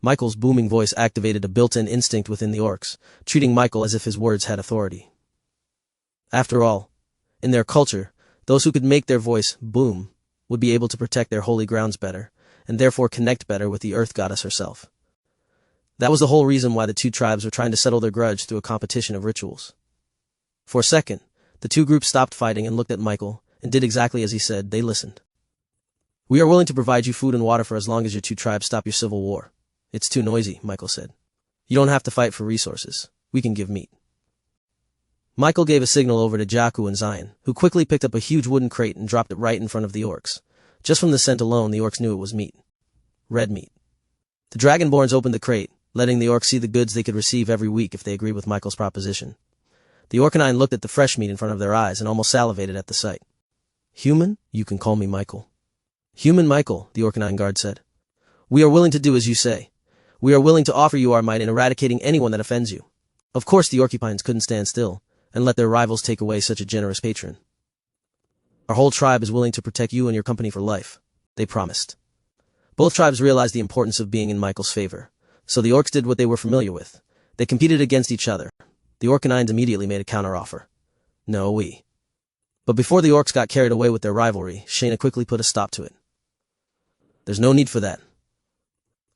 Michael's booming voice activated a built-in instinct within the orcs, treating Michael as if his words had authority. After all, in their culture, those who could make their voice boom would be able to protect their holy grounds better, and therefore connect better with the earth goddess herself. That was the whole reason why the two tribes were trying to settle their grudge through a competition of rituals. For a second, the two groups stopped fighting and looked at Michael, and did exactly as he said. They listened. We are willing to provide you food and water for as long as your two tribes stop your civil war. It's too noisy, Michael said. You don't have to fight for resources. We can give meat. Michael gave a signal over to Jakku and Zion, who quickly picked up a huge wooden crate and dropped it right in front of the orcs. Just from the scent alone, the orcs knew it was meat. Red meat. The Dragonborns opened the crate, letting the orcs see the goods they could receive every week if they agreed with Michael's proposition. The Orcanine looked at the fresh meat in front of their eyes and almost salivated at the sight. Human, you can call me Michael. Human Michael, the Orcanine guard said. We are willing to do as you say. We are willing to offer you our might in eradicating anyone that offends you. Of course the Orcupines couldn't stand still and let their rivals take away such a generous patron. Our whole tribe is willing to protect you and your company for life, they promised. Both tribes realized the importance of being in Michael's favor, so the orcs did what they were familiar with. They competed against each other. The Orcanines immediately made a counteroffer. No, we. But before the orcs got carried away with their rivalry, Shayna quickly put a stop to it. There's no need for that.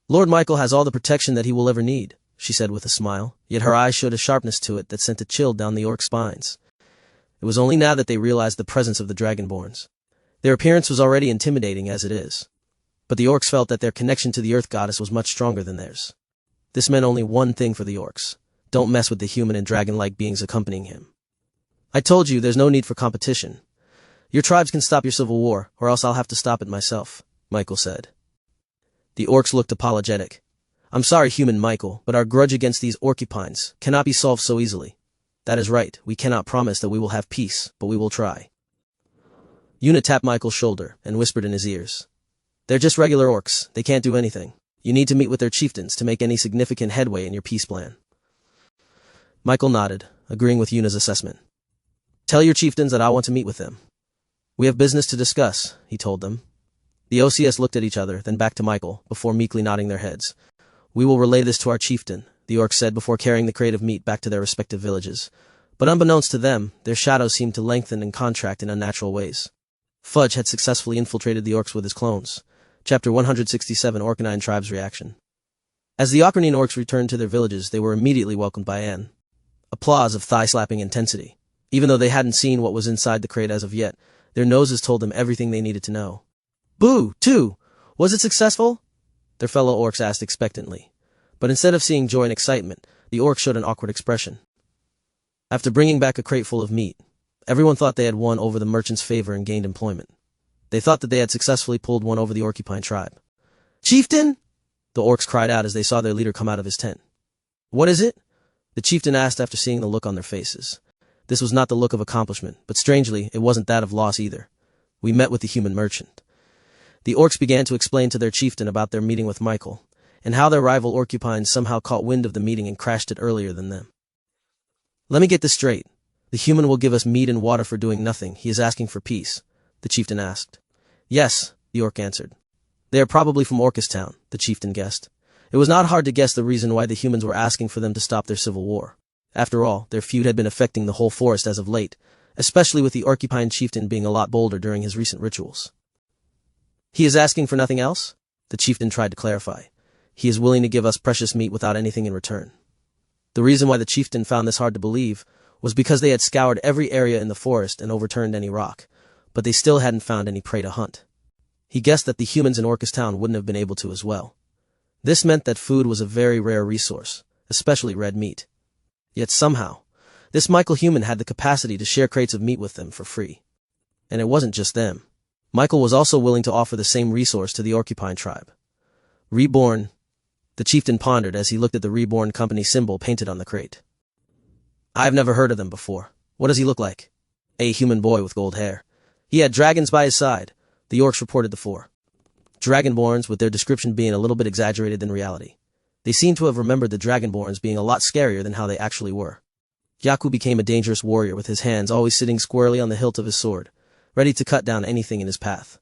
Lord Michael has all the protection that he will ever need, she said with a smile, yet her eyes showed a sharpness to it that sent a chill down the orcs' spines. It was only now that they realized the presence of the Dragonborns. Their appearance was already intimidating as it is, but the orcs felt that their connection to the earth goddess was much stronger than theirs. This meant only one thing for the orcs. Don't mess with the human and dragon-like beings accompanying him. I told you there's no need for competition. Your tribes can stop your civil war, or else I'll have to stop it myself, Michael said. The orcs looked apologetic. I'm sorry, human Michael, but our grudge against these Orcupines cannot be solved so easily. That is right, we cannot promise that we will have peace, but we will try. Yuna tapped Michael's shoulder and whispered in his ears. They're just regular orcs, they can't do anything. You need to meet with their chieftains to make any significant headway in your peace plan. Michael nodded, agreeing with Yuna's assessment. Tell your chieftains that I want to meet with them. We have business to discuss, he told them. The OCS looked at each other, then back to Michael, before meekly nodding their heads. We will relay this to our chieftain, the orcs said before carrying the crate of meat back to their respective villages. But unbeknownst to them, their shadows seemed to lengthen and contract in unnatural ways. Fudge had successfully infiltrated the orcs with his clones. Chapter 167 Orcanine Tribe's Reaction. As the Ocarine orcs returned to their villages, they were immediately welcomed by an applause of thigh-slapping intensity. Even though they hadn't seen what was inside the crate as of yet, their noses told them everything they needed to know. Boo, too! Was it successful? Their fellow orcs asked expectantly. But instead of seeing joy and excitement, the orc showed an awkward expression. After bringing back a crate full of meat, everyone thought they had won over the merchant's favor and gained employment. They thought that they had successfully pulled one over the Orcupine tribe. Chieftain! The orcs cried out as they saw their leader come out of his tent. What is it? The chieftain asked after seeing the look on their faces. This was not the look of accomplishment, but strangely, it wasn't that of loss either. We met with the human merchant. The orcs began to explain to their chieftain about their meeting with Michael, and how their rival Orcupines somehow caught wind of the meeting and crashed it earlier than them. Let me get this straight. The human will give us meat and water for doing nothing. He is asking for peace, the chieftain asked. Yes, the orc answered. They are probably from Orcus Town, the chieftain guessed. It was not hard to guess the reason why the humans were asking for them to stop their civil war. After all, their feud had been affecting the whole forest as of late, especially with the Orcupine chieftain being a lot bolder during his recent rituals. He is asking for nothing else? The chieftain tried to clarify. He is willing to give us precious meat without anything in return. The reason why the chieftain found this hard to believe was because they had scoured every area in the forest and overturned any rock, but they still hadn't found any prey to hunt. He guessed that the humans in Orcus Town wouldn't have been able to as well. This meant that food was a very rare resource, especially red meat. Yet somehow, this Michael human had the capacity to share crates of meat with them for free. And it wasn't just them. Michael was also willing to offer the same resource to the Orcupine tribe. Reborn, the chieftain pondered as he looked at the Reborn company symbol painted on the crate. I've never heard of them before. What does he look like? A human boy with gold hair. He had dragons by his side, the orcs reported the four. Dragonborns, with their description being a little bit exaggerated than reality. They seemed to have remembered the Dragonborns being a lot scarier than how they actually were. Yaku became a dangerous warrior with his hands always sitting squarely on the hilt of his sword, ready to cut down anything in his path.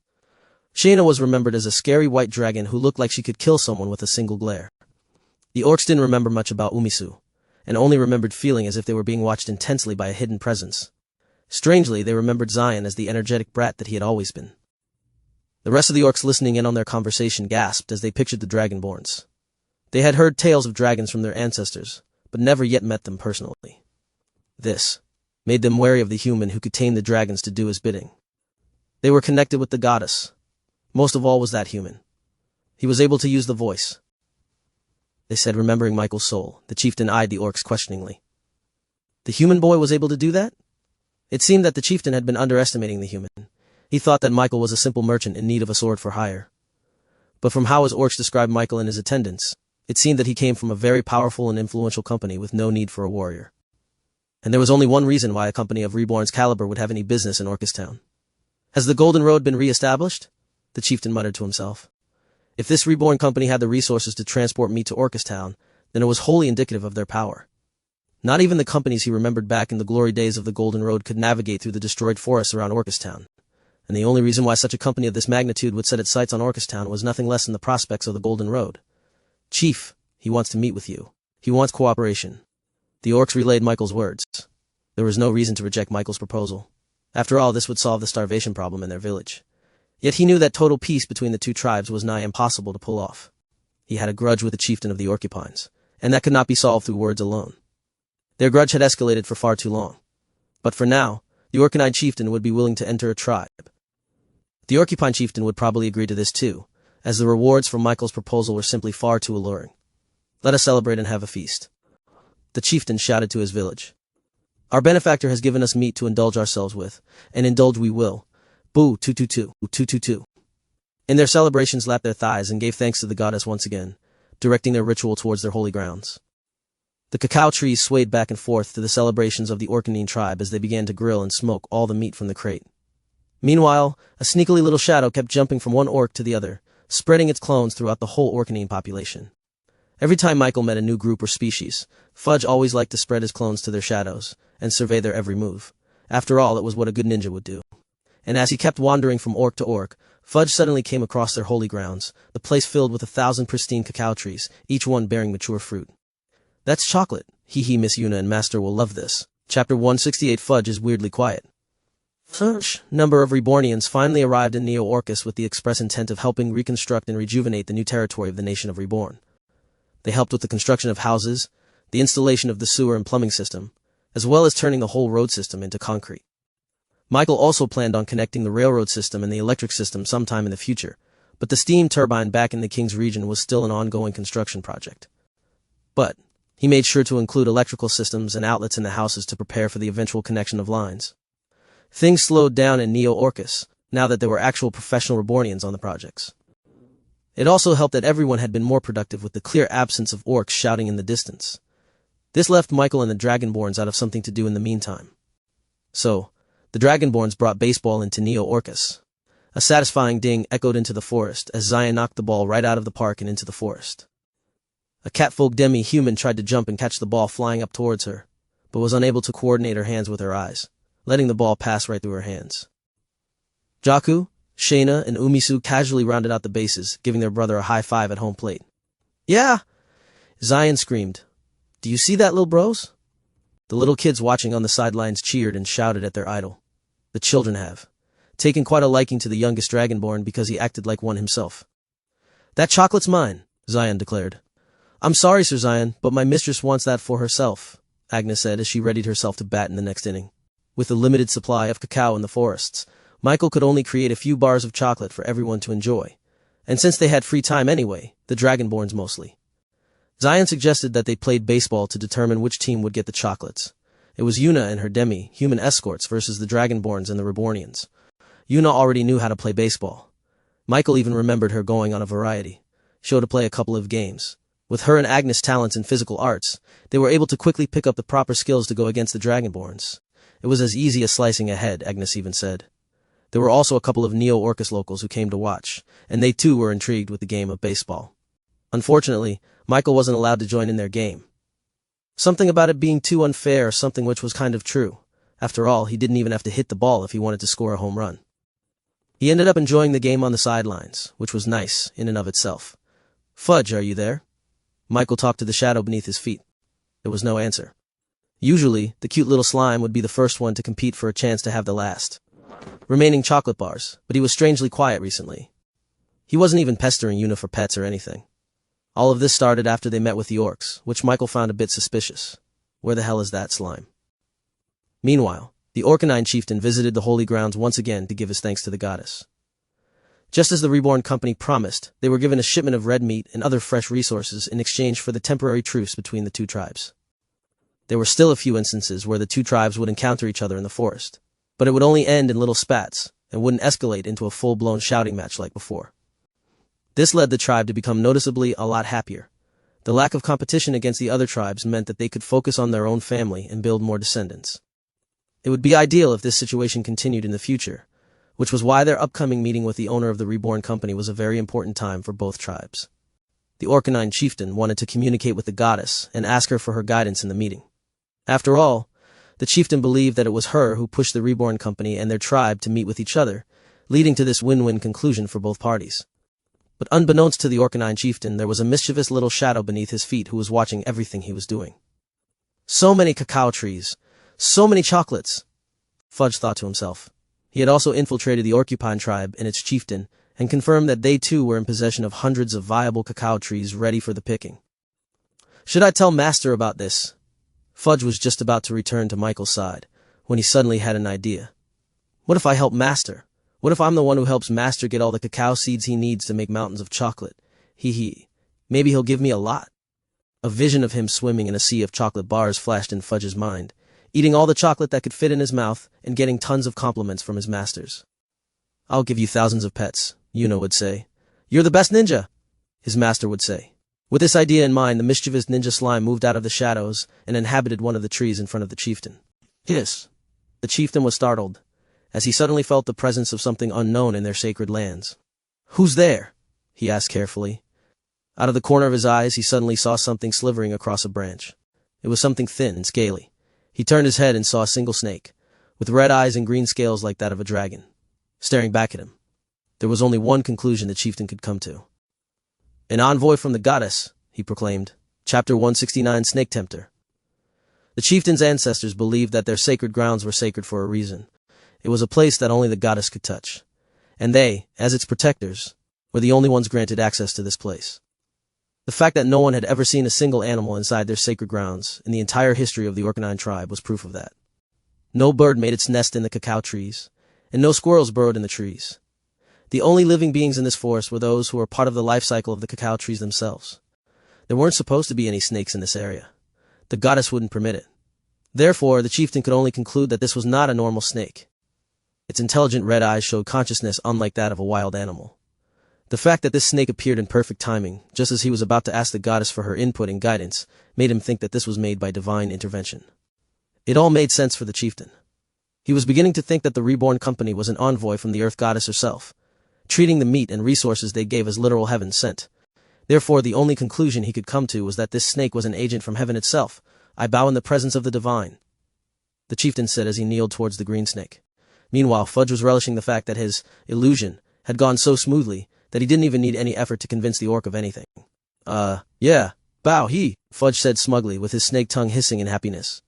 Shayna was remembered as a scary white dragon who looked like she could kill someone with a single glare. The orcs didn't remember much about Umisu, and only remembered feeling as if they were being watched intensely by a hidden presence. Strangely, they remembered Zion as the energetic brat that he had always been. The rest of the orcs listening in on their conversation gasped as they pictured the Dragonborns. They had heard tales of dragons from their ancestors, but never yet met them personally. This made them wary of the human who could tame the dragons to do his bidding. They were connected with the goddess. Most of all was that human. He was able to use the voice. They said, remembering Michael's soul. The chieftain eyed the orcs questioningly. The human boy was able to do that? It seemed that the chieftain had been underestimating the human. He thought that Michael was a simple merchant in need of a sword for hire. But from how his orcs described Michael and his attendants, it seemed that he came from a very powerful and influential company with no need for a warrior. And there was only one reason why a company of Reborn's caliber would have any business in Orcus Town. Has the Golden Road been re-established? The chieftain muttered to himself. If this Reborn company had the resources to transport meat to Orcus Town, then it was wholly indicative of their power. Not even the companies he remembered back in the glory days of the Golden Road could navigate through the destroyed forests around Orcus Town. And the only reason why such a company of this magnitude would set its sights on Orcus Town was nothing less than the prospects of the Golden Road. Chief, he wants to meet with you. He wants cooperation. The orcs relayed Michael's words. There was no reason to reject Michael's proposal. After all, this would solve the starvation problem in their village. Yet he knew that total peace between the two tribes was nigh impossible to pull off. He had a grudge with the chieftain of the Orcupines, and that could not be solved through words alone. Their grudge had escalated for far too long. But for now, the Orcanine chieftain would be willing to enter a tribe. The Orcupine chieftain would probably agree to this too, as the rewards for Michael's proposal were simply far too alluring. Let us celebrate and have a feast. The chieftain shouted to his village. Our benefactor has given us meat to indulge ourselves with, and indulge we will. Boo, 222, 222. In their celebrations lapped their thighs and gave thanks to the goddess once again, directing their ritual towards their holy grounds. The cacao trees swayed back and forth to the celebrations of the Orcanine tribe as they began to grill and smoke all the meat from the crate. Meanwhile, a sneakily little shadow kept jumping from one orc to the other, spreading its clones throughout the whole Orcanine population. Every time Michael met a new group or species, Fudge always liked to spread his clones to their shadows and survey their every move. After all, it was what a good ninja would do. And as he kept wandering from orc to orc, Fudge suddenly came across their holy grounds, the place filled with 1,000 pristine cacao trees, each one bearing mature fruit. That's chocolate. Hee Miss Yuna and Master will love this. Chapter 168. Fudge is weirdly quiet. Such number of Rebornians finally arrived in Neo-Orcus with the express intent of helping reconstruct and rejuvenate the new territory of the nation of Reborn. They helped with the construction of houses, the installation of the sewer and plumbing system, as well as turning the whole road system into concrete. Michael also planned on connecting the railroad system and the electric system sometime in the future, but the steam turbine back in the King's region was still an ongoing construction project. But he made sure to include electrical systems and outlets in the houses to prepare for the eventual connection of lines. Things slowed down in Neo-Orcus, now that there were actual professional Rebornians on the projects. It also helped that everyone had been more productive with the clear absence of orcs shouting in the distance. This left Michael and the Dragonborns out of something to do in the meantime. So, the Dragonborns brought baseball into Neo-Orcus. A satisfying ding echoed into the forest as Zion knocked the ball right out of the park and into the forest. A catfolk demi-human tried to jump and catch the ball flying up towards her, but was unable to coordinate her hands with her eyes, letting the ball pass right through her hands. Jaku, Shayna, and Umisu casually rounded out the bases, giving their brother a high five at home plate. "Yeah!" Zion screamed. "Do you see that, little bros?" The little kids watching on the sidelines cheered and shouted at their idol. The children have taken quite a liking to the youngest Dragonborn because he acted like one himself. "That chocolate's mine," Zion declared. "I'm sorry, Sir Zion, but my mistress wants that for herself," Agnes said as she readied herself to bat in the next inning. With a limited supply of cacao in the forests, Michael could only create a few bars of chocolate for everyone to enjoy. And since they had free time anyway, the Dragonborns mostly. Zion suggested that they played baseball to determine which team would get the chocolates. It was Yuna and her demi-human escorts versus the Dragonborns and the Rebornians. Yuna already knew how to play baseball. Michael even remembered her going on a variety show to play a couple of games. With her and Agnes' talents in physical arts, they were able to quickly pick up the proper skills to go against the Dragonborns. It was as easy as slicing a head, Agnes even said. There were also a couple of Neo-Orcus locals who came to watch, and they too were intrigued with the game of baseball. Unfortunately, Michael wasn't allowed to join in their game. Something about it being too unfair, something which was kind of true. After all, he didn't even have to hit the ball if he wanted to score a home run. He ended up enjoying the game on the sidelines, which was nice in and of itself. "Fudge, are you there?" Michael talked to the shadow beneath his feet. There was no answer. Usually, the cute little slime would be the first one to compete for a chance to have the last remaining chocolate bars, but he was strangely quiet recently. He wasn't even pestering Yuna for pets or anything. All of this started after they met with the orcs, which Michael found a bit suspicious. Where the hell is that slime? Meanwhile, the Orcanine chieftain visited the holy grounds once again to give his thanks to the goddess. Just as the Reborn company promised, they were given a shipment of red meat and other fresh resources in exchange for the temporary truce between the two tribes. There were still a few instances where the two tribes would encounter each other in the forest, but it would only end in little spats and wouldn't escalate into a full-blown shouting match like before. This led the tribe to become noticeably a lot happier. The lack of competition against the other tribes meant that they could focus on their own family and build more descendants. It would be ideal if this situation continued in the future, which was why their upcoming meeting with the owner of the Reborn company was a very important time for both tribes. The Orcanine chieftain wanted to communicate with the goddess and ask her for her guidance in the meeting. After all, the chieftain believed that it was her who pushed the Reborn company and their tribe to meet with each other, leading to this win-win conclusion for both parties. But unbeknownst to the Orcanine chieftain, there was a mischievous little shadow beneath his feet who was watching everything he was doing. So many cacao trees, so many chocolates, Fudge thought to himself. He had also infiltrated the Orcupine tribe and its chieftain, and confirmed that they too were in possession of hundreds of viable cacao trees ready for the picking. Should I tell Master about this? Fudge was just about to return to Michael's side, when he suddenly had an idea. What if I help Master? What if I'm the one who helps Master get all the cacao seeds he needs to make mountains of chocolate? Maybe he'll give me a lot. A vision of him swimming in a sea of chocolate bars flashed in Fudge's mind, eating all the chocolate that could fit in his mouth and getting tons of compliments from his masters. "I'll give you thousands of pets," Yuna would say. "You're the best ninja," his master would say. With this idea in mind, the mischievous ninja slime moved out of the shadows and inhabited one of the trees in front of the chieftain. Hiss! The chieftain was startled, as he suddenly felt the presence of something unknown in their sacred lands. "Who's there?" he asked carefully. Out of the corner of his eyes, he suddenly saw something slithering across a branch. It was something thin and scaly. He turned his head and saw a single snake, with red eyes and green scales like that of a dragon, staring back at him. There was only one conclusion the chieftain could come to. "An envoy from the goddess," he proclaimed. Chapter 169, Snake Tempter. The chieftain's ancestors believed that their sacred grounds were sacred for a reason. It was a place that only the goddess could touch. And they, as its protectors, were the only ones granted access to this place. The fact that no one had ever seen a single animal inside their sacred grounds in the entire history of the Orcanine tribe was proof of that. No bird made its nest in the cacao trees, and no squirrels burrowed in the trees. The only living beings in this forest were those who were part of the life cycle of the cacao trees themselves. There weren't supposed to be any snakes in this area. The goddess wouldn't permit it. Therefore, the chieftain could only conclude that this was not a normal snake. Its intelligent red eyes showed consciousness unlike that of a wild animal. The fact that this snake appeared in perfect timing, just as he was about to ask the goddess for her input and guidance, made him think that this was made by divine intervention. It all made sense for the chieftain. He was beginning to think that the Reborn company was an envoy from the earth goddess herself, treating the meat and resources they gave as literal heaven sent. Therefore, the only conclusion he could come to was that this snake was an agent from heaven itself. I bow in the presence of the divine, the chieftain said as he kneeled towards the green snake. Meanwhile, Fudge was relishing the fact that his illusion had gone so smoothly that he didn't even need any effort to convince the orc of anything. Yeah, bow Fudge said smugly, with his snake tongue hissing in happiness.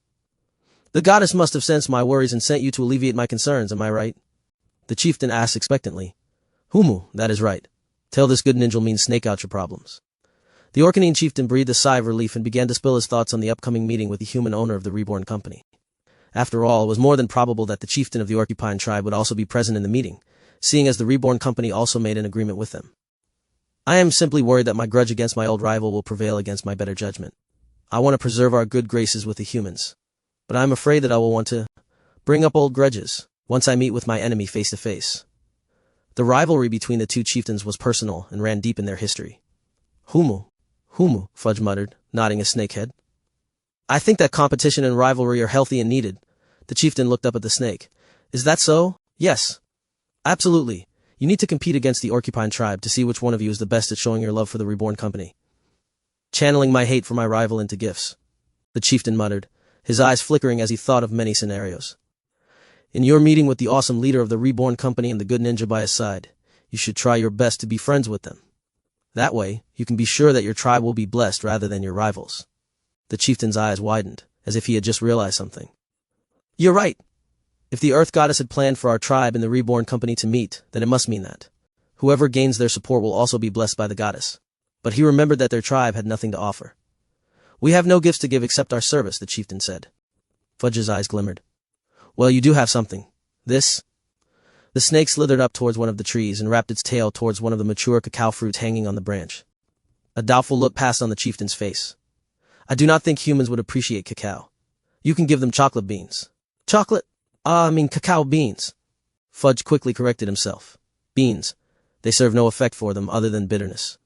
The goddess must have sensed my worries and sent you to alleviate my concerns, am I right? The chieftain asked expectantly. Humu, that is right. Tell this good ninja means snake out your problems. The Orcanine chieftain breathed a sigh of relief and began to spill his thoughts on the upcoming meeting with the human owner of the Reborn company. After all, it was more than probable that the chieftain of the Orcupine tribe would also be present in the meeting, seeing as the Reborn company also made an agreement with them. I am simply worried that my grudge against my old rival will prevail against my better judgment. I want to preserve our good graces with the humans, but I am afraid that I will want to bring up old grudges once I meet with my enemy face to face. The rivalry between the two chieftains was personal and ran deep in their history. Humu, Fudge muttered, nodding his snake head. I think that competition and rivalry are healthy and needed. The chieftain looked up at the snake. Is that so? Yes. Absolutely. You need to compete against the Orcupine tribe to see which one of you is the best at showing your love for the Reborn company. Channeling my hate for my rival into gifts, the chieftain muttered, his eyes flickering as he thought of many scenarios. In your meeting with the awesome leader of the Reborn company and the good ninja by his side, you should try your best to be friends with them. That way, you can be sure that your tribe will be blessed rather than your rivals. The chieftain's eyes widened, as if he had just realized something. You're right. If the Earth Goddess had planned for our tribe and the Reborn company to meet, then it must mean that whoever gains their support will also be blessed by the goddess. But he remembered that their tribe had nothing to offer. We have no gifts to give except our service, the chieftain said. Fudge's eyes glimmered. Well, you do have something. This? The snake slithered up towards one of the trees and wrapped its tail towards one of the mature cacao fruits hanging on the branch. A doubtful look passed on the chieftain's face. I do not think humans would appreciate cacao. You can give them chocolate beans. Chocolate? Cacao beans. Fudge quickly corrected himself. Beans. They serve no effect for them other than bitterness.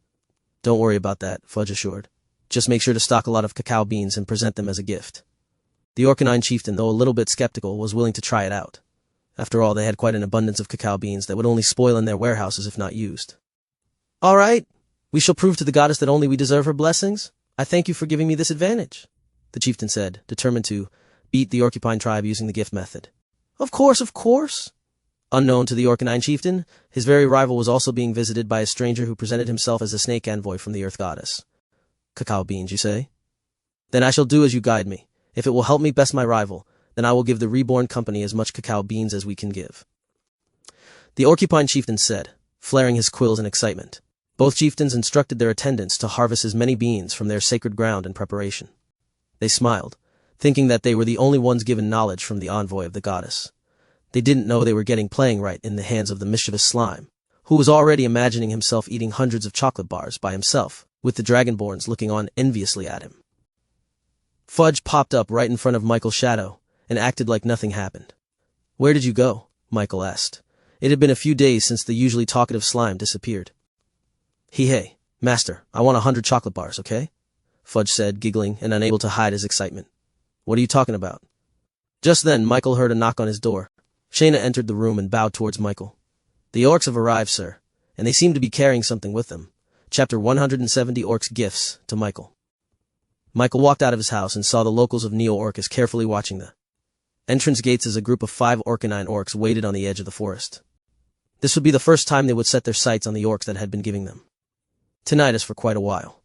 Don't worry about that, Fudge assured. Just make sure to stock a lot of cacao beans and present them as a gift. The Orcanine chieftain, though a little bit skeptical, was willing to try it out. After all, they had quite an abundance of cacao beans that would only spoil in their warehouses if not used. All right. We shall prove to the goddess that only we deserve her blessings. I thank you for giving me this advantage, the chieftain said, determined to beat the Orcupine tribe using the gift method. Of course. Unknown to the Orcanine chieftain, his very rival was also being visited by a stranger who presented himself as a snake envoy from the Earth Goddess. Cacao beans, you say? Then I shall do as you guide me. If it will help me best my rival, then I will give the Reborn company as much cacao beans as we can give. The Orcupine chieftain said, flaring his quills in excitement. Both chieftains instructed their attendants to harvest as many beans from their sacred ground in preparation. They smiled, thinking that they were the only ones given knowledge from the envoy of the goddess. They didn't know they were getting playing right in the hands of the mischievous slime, who was already imagining himself eating hundreds of chocolate bars by himself, with the Dragonborns looking on enviously at him. Fudge popped up right in front of Michael's shadow and acted like nothing happened. Where did you go? Michael asked. It had been a few days since the usually talkative slime disappeared. Hey, master, I want 100 chocolate bars, okay? Fudge said, giggling and unable to hide his excitement. What are you talking about? Just then, Michael heard a knock on his door. Shayna entered the room and bowed towards Michael. The orcs have arrived, sir, and they seem to be carrying something with them. Chapter 170 Orcs Gifts to Michael. Michael walked out of his house and saw the locals of Neo-Orcus carefully watching the entrance gates as a group of 5 Orcanine orcs waited on the edge of the forest. This would be the first time they would set their sights on the orcs that had been giving them tinnitus for quite a while.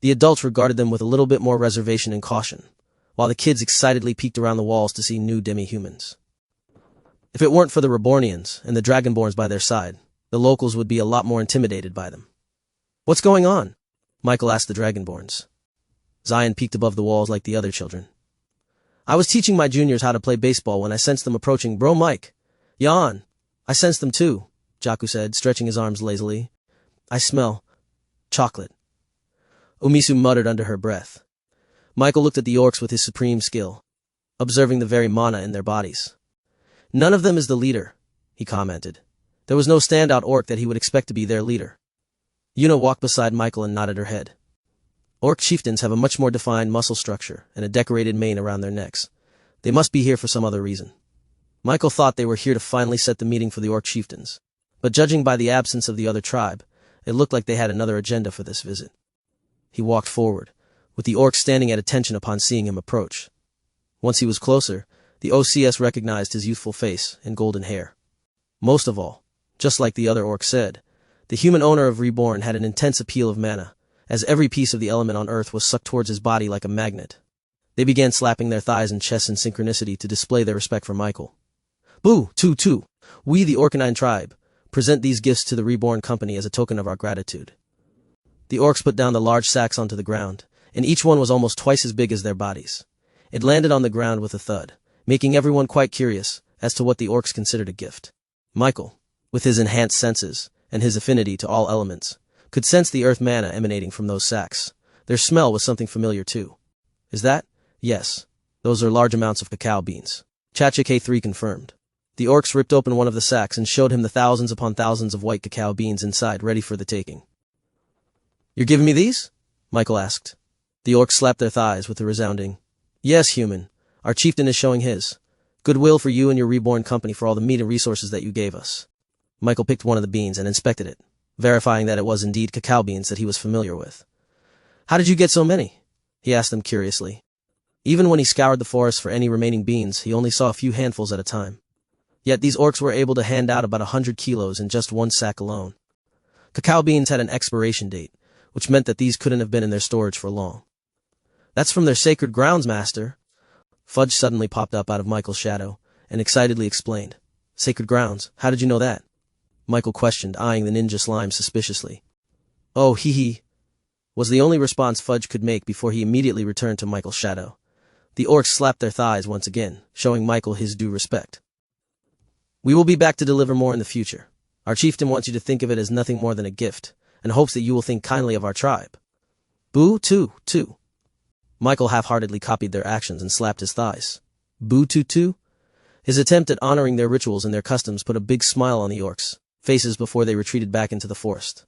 The adults regarded them with a little bit more reservation and caution, while the kids excitedly peeked around the walls to see new demi-humans. If it weren't for the Rebornians and the Dragonborns by their side, the locals would be a lot more intimidated by them. What's going on? Michael asked the Dragonborns. Zion peeked above the walls like the other children. I was teaching my juniors how to play baseball when I sensed them approaching. Bro Mike. Yawn. I sensed them too, Jaku said, stretching his arms lazily. I smell chocolate. Umisu muttered under her breath. Michael looked at the orcs with his supreme skill, observing the very mana in their bodies. None of them is the leader, he commented. There was no standout orc that he would expect to be their leader. Yuna walked beside Michael and nodded her head. Orc chieftains have a much more defined muscle structure and a decorated mane around their necks. They must be here for some other reason. Michael thought they were here to finally set the meeting for the orc chieftains, but judging by the absence of the other tribe, it looked like they had another agenda for this visit. He walked forward, with the orcs standing at attention upon seeing him approach. Once he was closer, the OCS recognized his youthful face and golden hair. Most of all, just like the other orc said, the human owner of Reborn had an intense appeal of mana, as every piece of the element on Earth was sucked towards his body like a magnet. They began slapping their thighs and chests in synchronicity to display their respect for Michael. Boo, tu. We, the Orcanine tribe, present these gifts to the Reborn company as a token of our gratitude. The orcs put down the large sacks onto the ground, and each one was almost twice as big as their bodies. It landed on the ground with a thud, making everyone quite curious as to what the orcs considered a gift. Michael, with his enhanced senses and his affinity to all elements, could sense the earth mana emanating from those sacks. Their smell was something familiar too. Is that? Yes. Those are large amounts of cacao beans. Chacha K3 confirmed. The orcs ripped open one of the sacks and showed him the thousands upon thousands of white cacao beans inside, ready for the taking. You're giving me these? Michael asked. The orcs slapped their thighs with a resounding, Yes, human. Our chieftain is showing his goodwill for you and your Reborn company for all the meat and resources that you gave us. Michael picked one of the beans and inspected it, verifying that it was indeed cacao beans that he was familiar with. How did you get so many? He asked them curiously. Even when he scoured the forest for any remaining beans, he only saw a few handfuls at a time. Yet these orcs were able to hand out about 100 kilos in just one sack alone. Cacao beans had an expiration date, which meant that these couldn't have been in their storage for long. That's from their sacred grounds, master. Fudge suddenly popped up out of Michael's shadow and excitedly explained. Sacred grounds? How did you know that? Michael questioned, eyeing the ninja slime suspiciously. Oh, hee, was the only response Fudge could make before he immediately returned to Michael's shadow. The orcs slapped their thighs once again, showing Michael his due respect. We will be back to deliver more in the future. Our chieftain wants you to think of it as nothing more than a gift, and hopes that you will think kindly of our tribe. Boo, tu. Michael half-heartedly copied their actions and slapped his thighs. Boo, tu. His attempt at honoring their rituals and their customs put a big smile on the orcs' faces before they retreated back into the forest.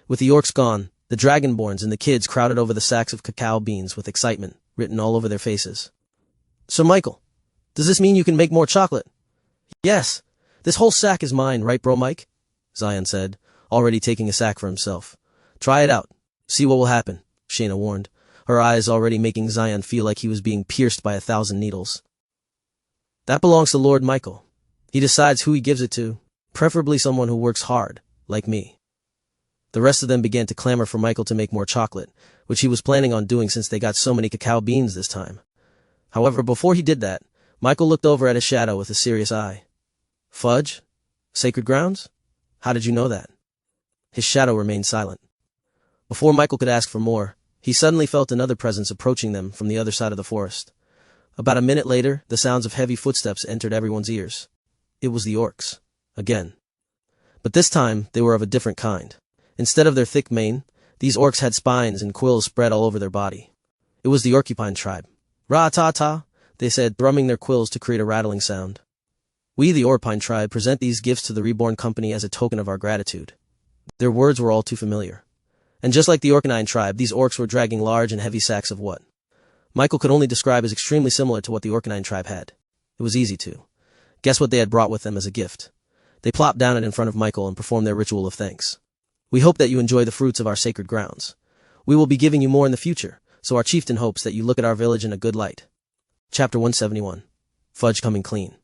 With the orcs gone, the Dragonborns and the kids crowded over the sacks of cacao beans with excitement written all over their faces. So Michael, does this mean you can make more chocolate? Yes. This whole sack is mine, right, bro Mike? Zion said, already taking a sack for himself. Try it out. See what will happen, Shayna warned, her eyes already making Zion feel like he was being pierced by 1,000 needles. That belongs to Lord Michael. He decides who he gives it to, preferably someone who works hard, like me. The rest of them began to clamor for Michael to make more chocolate, which he was planning on doing since they got so many cacao beans this time. However, before he did that, Michael looked over at his shadow with a serious eye. Fudge? Sacred grounds? How did you know that? His shadow remained silent. Before Michael could ask for more, he suddenly felt another presence approaching them from the other side of the forest. About a minute later, the sounds of heavy footsteps entered everyone's ears. It was the orcs. Again. But this time, they were of a different kind. Instead of their thick mane, these orcs had spines and quills spread all over their body. It was the Orcupine tribe. Ra-ta-ta, they said, thrumming their quills to create a rattling sound. We, the Orpine tribe, present these gifts to the Reborn company as a token of our gratitude. Their words were all too familiar. And just like the Orcanine tribe, these orcs were dragging large and heavy sacks of what Michael could only describe as extremely similar to what the Orcanine tribe had. It was easy to guess what they had brought with them as a gift. They plopped down it in front of Michael and performed their ritual of thanks. We hope that you enjoy the fruits of our sacred grounds. We will be giving you more in the future, so our chieftain hopes that you look at our village in a good light. Chapter 171. Fudge coming clean.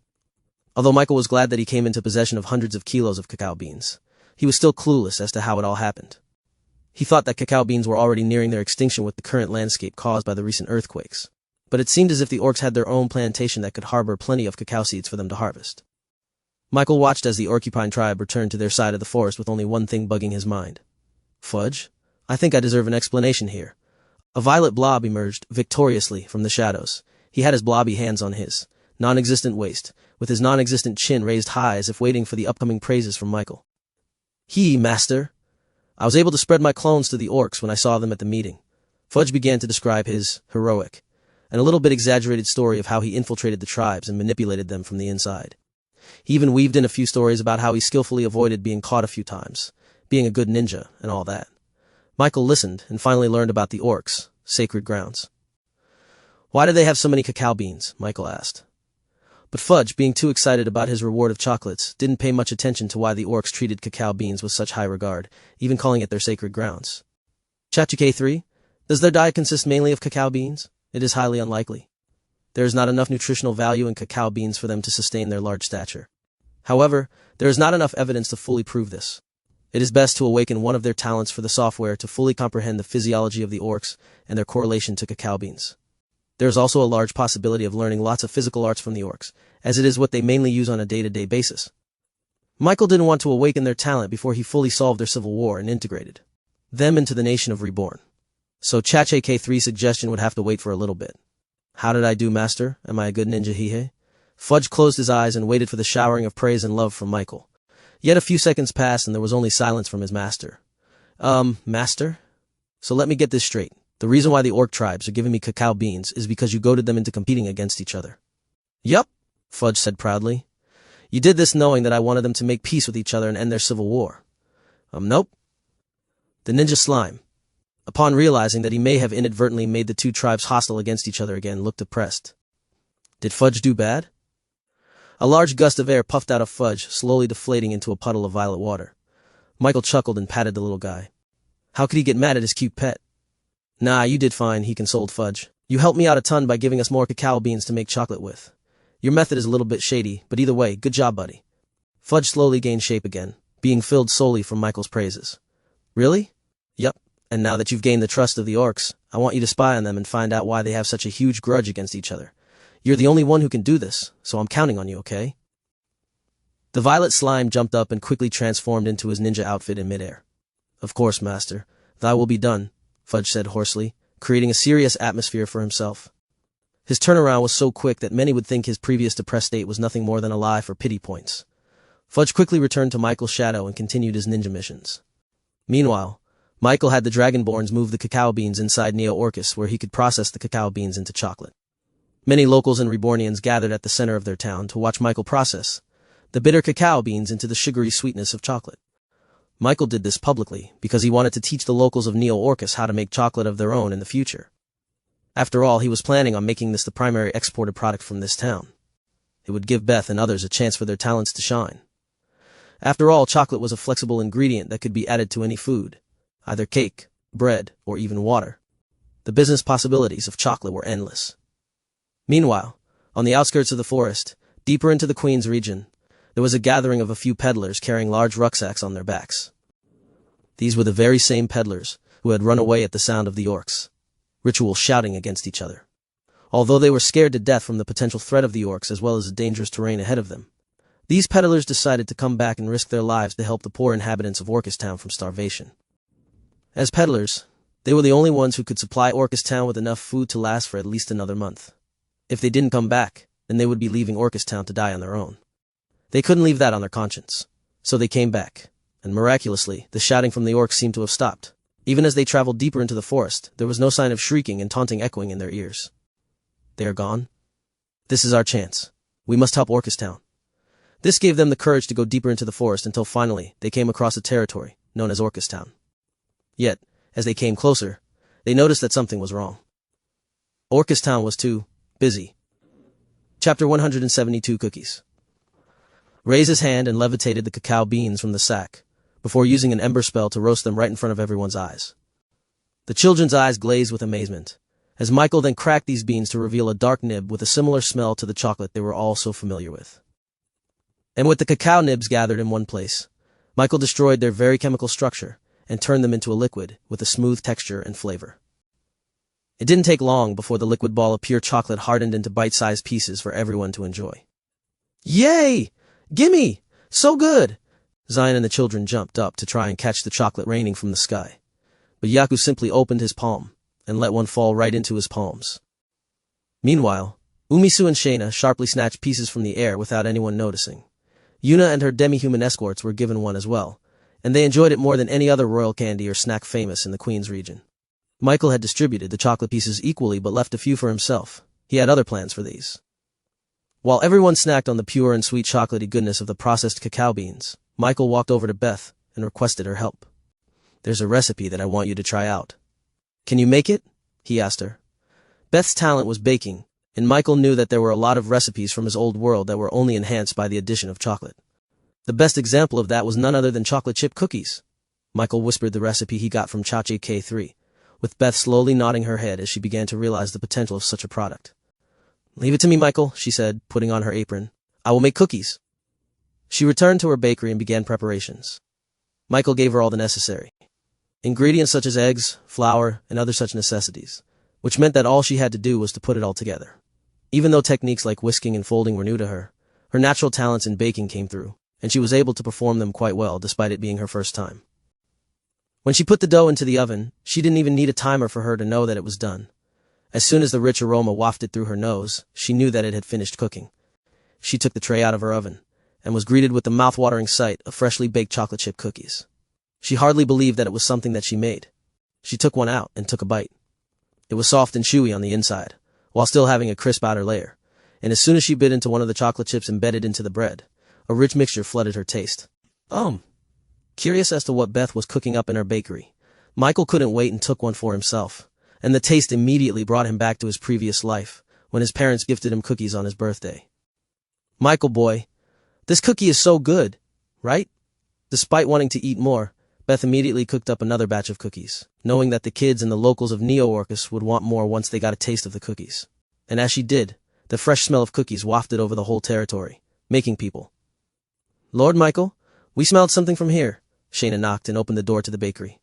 Although Michael was glad that he came into possession of hundreds of kilos of cacao beans, he was still clueless as to how it all happened. He thought that cacao beans were already nearing their extinction with the current landscape caused by the recent earthquakes, but it seemed as if the orcs had their own plantation that could harbor plenty of cacao seeds for them to harvest. Michael watched as the Orcupine tribe returned to their side of the forest with only one thing bugging his mind. Fudge? I think I deserve an explanation here. A violet blob emerged, victoriously, from the shadows. He had his blobby hands on his non-existent waist, with his non-existent chin raised high as if waiting for the upcoming praises from Michael. Master. I was able to spread my clones to the orcs when I saw them at the meeting. Fudge began to describe his heroic and a little bit exaggerated story of how he infiltrated the tribes and manipulated them from the inside. He even weaved in a few stories about how he skillfully avoided being caught a few times, being a good ninja, and all that. Michael listened and finally learned about the orcs' sacred grounds. Why do they have so many cacao beans? Michael asked. But Fudge, being too excited about his reward of chocolates, didn't pay much attention to why the orcs treated cacao beans with such high regard, even calling it their sacred grounds. K3, does their diet consist mainly of cacao beans? It is highly unlikely. There is not enough nutritional value in cacao beans for them to sustain their large stature. However, there is not enough evidence to fully prove this. It is best to awaken one of their talents for the software to fully comprehend the physiology of the orcs and their correlation to cacao beans. There is also a large possibility of learning lots of physical arts from the orcs, as it is what they mainly use on a day-to-day basis. Michael didn't want to awaken their talent before he fully solved their civil war and integrated them into the nation of Reborn. So K3's suggestion would have to wait for a little bit. How did I do, Master? Am I a good ninja, Hihe? Fudge closed his eyes and waited for the showering of praise and love from Michael. Yet a few seconds passed and there was only silence from his master. Master? So let me get this straight. The reason why the orc tribes are giving me cacao beans is because you goaded them into competing against each other. Yup, Fudge said proudly. You did this knowing that I wanted them to make peace with each other and end their civil war. Nope. The ninja slime, upon realizing that he may have inadvertently made the two tribes hostile against each other again, looked depressed. Did Fudge do bad? A large gust of air puffed out of Fudge, slowly deflating into a puddle of violet water. Michael chuckled and patted the little guy. How could he get mad at his cute pet? Nah, you did fine, he consoled Fudge. You helped me out a ton by giving us more cacao beans to make chocolate with. Your method is a little bit shady, but either way, good job, buddy. Fudge slowly gained shape again, being filled solely from Michael's praises. Really? Yup. And now that you've gained the trust of the orcs, I want you to spy on them and find out why they have such a huge grudge against each other. You're the only one who can do this, so I'm counting on you, okay? The violet slime jumped up and quickly transformed into his ninja outfit in midair. Of course, Master. Thy will be done, Fudge said hoarsely, creating a serious atmosphere for himself. His turnaround was so quick that many would think his previous depressed state was nothing more than a lie for pity points. Fudge quickly returned to Michael's shadow and continued his ninja missions. Meanwhile, Michael had the Dragonborns move the cacao beans inside Neo-Orcus where he could process the cacao beans into chocolate. Many locals and Rebornians gathered at the center of their town to watch Michael process the bitter cacao beans into the sugary sweetness of chocolate. Michael did this publicly because he wanted to teach the locals of Neo-Orcus how to make chocolate of their own in the future. After all, he was planning on making this the primary exported product from this town. It would give Beth and others a chance for their talents to shine. After all, chocolate was a flexible ingredient that could be added to any food, either cake, bread, or even water. The business possibilities of chocolate were endless. Meanwhile, on the outskirts of the forest, deeper into the Queen's region, there was a gathering of a few peddlers carrying large rucksacks on their backs. These were the very same peddlers who had run away at the sound of the orcs, ritual shouting against each other. Although they were scared to death from the potential threat of the orcs as well as the dangerous terrain ahead of them, these peddlers decided to come back and risk their lives to help the poor inhabitants of Orcus Town from starvation. As peddlers, they were the only ones who could supply Orcus Town with enough food to last for at least another month. If they didn't come back, then they would be leaving Orcus Town to die on their own. They couldn't leave that on their conscience, so they came back, and miraculously, the shouting from the orcs seemed to have stopped. Even as they traveled deeper into the forest, there was no sign of shrieking and taunting echoing in their ears. They are gone? This is our chance. We must help Orcus Town. This gave them the courage to go deeper into the forest until finally they came across a territory known as Orcus Town. Yet, as they came closer, they noticed that something was wrong. Orcus Town was too busy. Chapter 172 Cookies. Raised his hand and levitated the cacao beans from the sack, before using an ember spell to roast them right in front of everyone's eyes. The children's eyes glazed with amazement, as Michael then cracked these beans to reveal a dark nib with a similar smell to the chocolate they were all so familiar with. And with the cacao nibs gathered in one place, Michael destroyed their very chemical structure and turned them into a liquid with a smooth texture and flavor. It didn't take long before the liquid ball of pure chocolate hardened into bite-sized pieces for everyone to enjoy. Yay! Gimme! So good! Zion and the children jumped up to try and catch the chocolate raining from the sky. but Yaku simply opened his palm and let one fall right into his palms. Meanwhile, Umisu and Shayna sharply snatched pieces from the air without anyone noticing. Yuna and her demi-human escorts were given one as well, and they enjoyed it more than any other royal candy or snack famous in the Queen's region. Michael had distributed the chocolate pieces equally but left a few for himself. He had other plans for these. While everyone snacked on the pure and sweet chocolatey goodness of the processed cacao beans, Michael walked over to Beth and requested her help. "There's a recipe that I want you to try out." "Can you make it?" he asked her. Beth's talent was baking, and Michael knew that there were a lot of recipes from his old world that were only enhanced by the addition of chocolate. The best example of that was none other than chocolate chip cookies. Michael whispered the recipe he got from Chachi K3, with Beth slowly nodding her head as she began to realize the potential of such a product. "Leave it to me, Michael," she said, putting on her apron. "I will make cookies." She returned to her bakery and began preparations. Michael gave her all the necessary ingredients such as eggs, flour, and other such necessities, which meant that all she had to do was to put it all together. Even though techniques like whisking and folding were new to her, her natural talents in baking came through, and she was able to perform them quite well despite it being her first time. When she put the dough into the oven, she didn't even need a timer for her to know that it was done. As soon as the rich aroma wafted through her nose, she knew that it had finished cooking. She took the tray out of her oven, and was greeted with the mouth-watering sight of freshly baked chocolate chip cookies. She hardly believed that it was something that she made. She took one out and took a bite. It was soft and chewy on the inside, while still having a crisp outer layer, and as soon as she bit into one of the chocolate chips embedded into the bread, a rich mixture flooded her taste. Curious as to what Beth was cooking up in her bakery, Michael couldn't wait and took one for himself, and the taste immediately brought him back to his previous life, when his parents gifted him cookies on his birthday. "Michael boy, this cookie is so good, right?" Despite wanting to eat more, Beth immediately cooked up another batch of cookies, knowing that the kids and the locals of Neo-Orcus would want more once they got a taste of the cookies. And as she did, the fresh smell of cookies wafted over the whole territory, making people. "Lord Michael, we smelled something from here." Shayna knocked and opened the door to the bakery.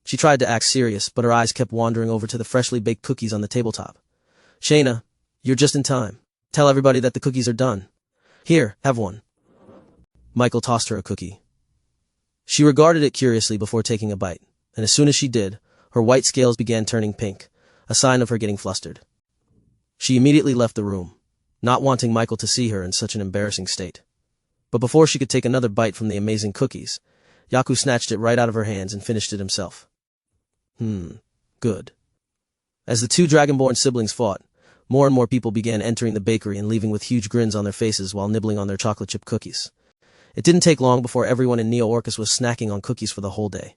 She tried to act serious, but her eyes kept wandering over to the freshly baked cookies on the tabletop. "Shayna, you're just in time. Tell everybody that the cookies are done. Here, have one." Michael tossed her a cookie. She regarded it curiously before taking a bite, and as soon as she did, her white scales began turning pink, a sign of her getting flustered. She immediately left the room, not wanting Michael to see her in such an embarrassing state. But before she could take another bite from the amazing cookies, Yaku snatched it right out of her hands and finished it himself. Good. As the two Dragonborn siblings fought, more and more people began entering the bakery and leaving with huge grins on their faces while nibbling on their chocolate chip cookies. It didn't take long before everyone in Neo-Orcus was snacking on cookies for the whole day.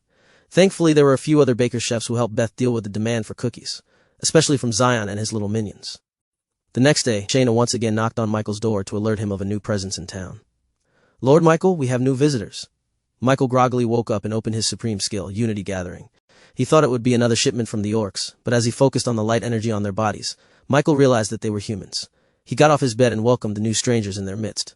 Thankfully, there were a few other baker chefs who helped Beth deal with the demand for cookies, especially from Zion and his little minions. The next day, Shayna once again knocked on Michael's door to alert him of a new presence in town. "Lord Michael, we have new visitors." Michael groggily woke up and opened his supreme skill, Unity Gathering. He thought it would be another shipment from the orcs, but as he focused on the light energy on their bodies, Michael realized that they were humans. He got off his bed and welcomed the new strangers in their midst.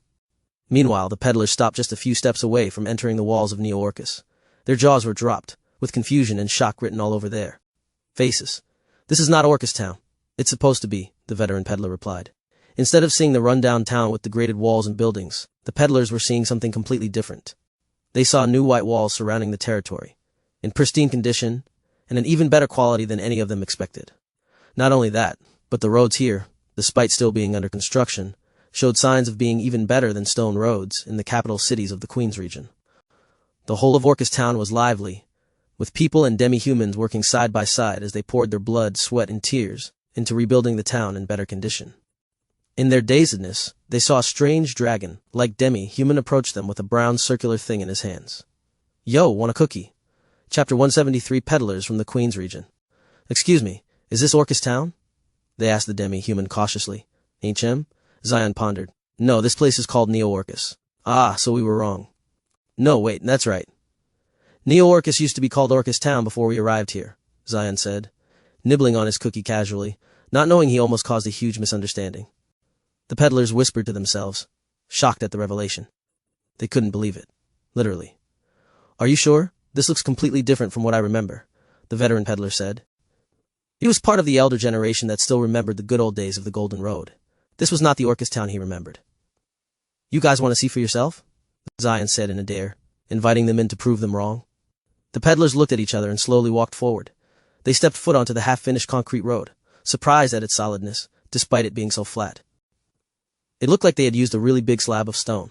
Meanwhile, the peddlers stopped just a few steps away from entering the walls of Neo-Orcus. Their jaws were dropped, with confusion and shock written all over their faces. "This is not Orcus town. It's supposed to be," the veteran peddler replied. Instead of seeing the run-down town with degraded walls and buildings, the peddlers were seeing something completely different. They saw new white walls surrounding the territory, in pristine condition, and an even better quality than any of them expected. Not only that, but the roads here, despite still being under construction, showed signs of being even better than stone roads in the capital cities of the Queen's region. The whole of Orcus town was lively, with people and demi-humans working side by side as they poured their blood, sweat, and tears into rebuilding the town in better condition. In their dazedness, they saw a strange dragon, like demi-human, approach them with a brown circular thing in his hands. "Yo, want a cookie?" Chapter 173, Peddlers from the Queen's region. "Excuse me, is this Orcus town?" they asked the demi-human cautiously. "Ain't Chem?" Zion pondered. "No, this place is called Neo-Orcus." "Ah, so we were wrong." "No, wait, that's right. Neo-Orcus used to be called Orcus Town before we arrived here," Zion said, nibbling on his cookie casually, not knowing he almost caused a huge misunderstanding. The peddlers whispered to themselves, shocked at the revelation. They couldn't believe it. Literally. "Are you sure? This looks completely different from what I remember," the veteran peddler said. He was part of the elder generation that still remembered the good old days of the Golden Road. This was not the Orcus town he remembered. "You guys want to see for yourself?" Zion said in a dare, inviting them in to prove them wrong. The peddlers looked at each other and slowly walked forward. They stepped foot onto the half-finished concrete road, surprised at its solidness, despite it being so flat. It looked like they had used a really big slab of stone.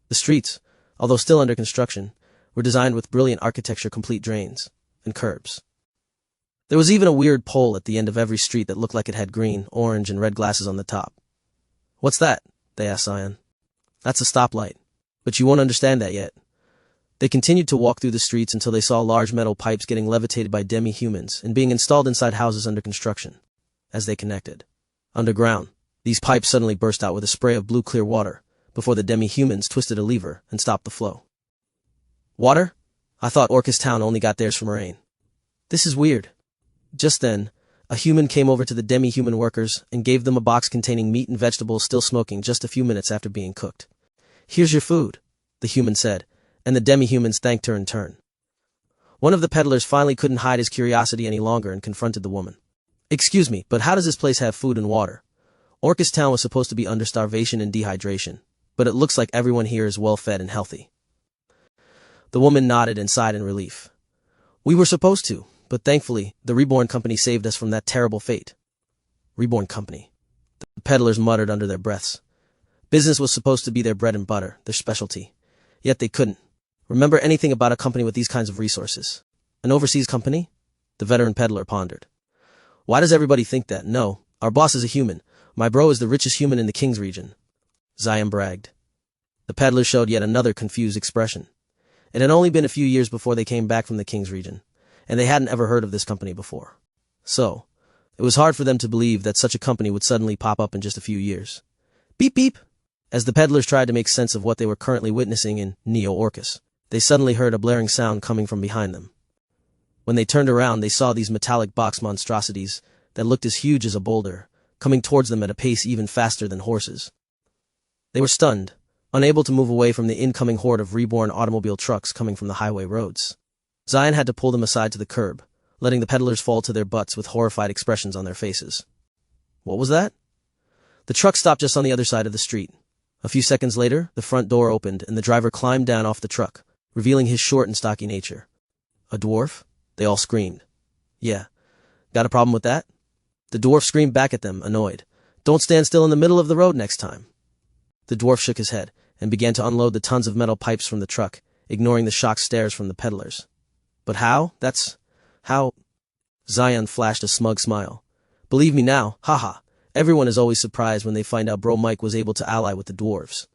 The streets, although still under construction, were designed with brilliant architecture, complete drains and curbs. There was even a weird pole at the end of every street that looked like it had green, orange, and red glasses on the top. "What's that?" they asked Zion. "That's a stoplight. But you won't understand that yet." They continued to walk through the streets until they saw large metal pipes getting levitated by demi-humans and being installed inside houses under construction. As they connected underground, these pipes suddenly burst out with a spray of blue clear water before the demi-humans twisted a lever and stopped the flow. "Water? I thought Orcus Town only got theirs from rain. This is weird." Just then, a human came over to the demi-human workers and gave them a box containing meat and vegetables still smoking just a few minutes after being cooked. "Here's your food," the human said, and the demi-humans thanked her in turn. One of the peddlers finally couldn't hide his curiosity any longer and confronted the woman. "Excuse me, but how does this place have food and water? Orcus Town was supposed to be under starvation and dehydration, but it looks like everyone here is well-fed and healthy." The woman nodded and sighed in relief. "We were supposed to, but thankfully, the Reborn Company saved us from that terrible fate." Reborn Company. The peddlers muttered under their breaths. Business was supposed to be their bread and butter, their specialty. Yet they couldn't remember anything about a company with these kinds of resources. An overseas company? The veteran peddler pondered. "Why does everybody think that? No, our boss is a human. My bro is the richest human in the King's region," Zion bragged. The peddler showed yet another confused expression. It had only been a few years before they came back from the King's region, and they hadn't ever heard of this company before. So, it was hard for them to believe that such a company would suddenly pop up in just a few years. Beep beep! As the peddlers tried to make sense of what they were currently witnessing in Neo-Orcus, they suddenly heard a blaring sound coming from behind them. When they turned around, they saw these metallic box monstrosities that looked as huge as a boulder, coming towards them at a pace even faster than horses. They were stunned, unable to move away from the incoming horde of reborn automobile trucks coming from the highway roads. Zion had to pull them aside to the curb, letting the peddlers fall to their butts with horrified expressions on their faces. What was that? The truck stopped just on the other side of the street. A few seconds later, the front door opened and the driver climbed down off the truck, revealing his short and stocky nature. "A dwarf?" They all screamed. "Yeah. Got a problem with that?" The dwarf screamed back at them, annoyed. "Don't stand still in the middle of the road next time." The dwarf shook his head and began to unload the tons of metal pipes from the truck, ignoring the shocked stares from the peddlers. "But how? How?" Zion flashed a smug smile. "Believe me now, haha. Everyone is always surprised when they find out Bro Mike was able to ally with the dwarves."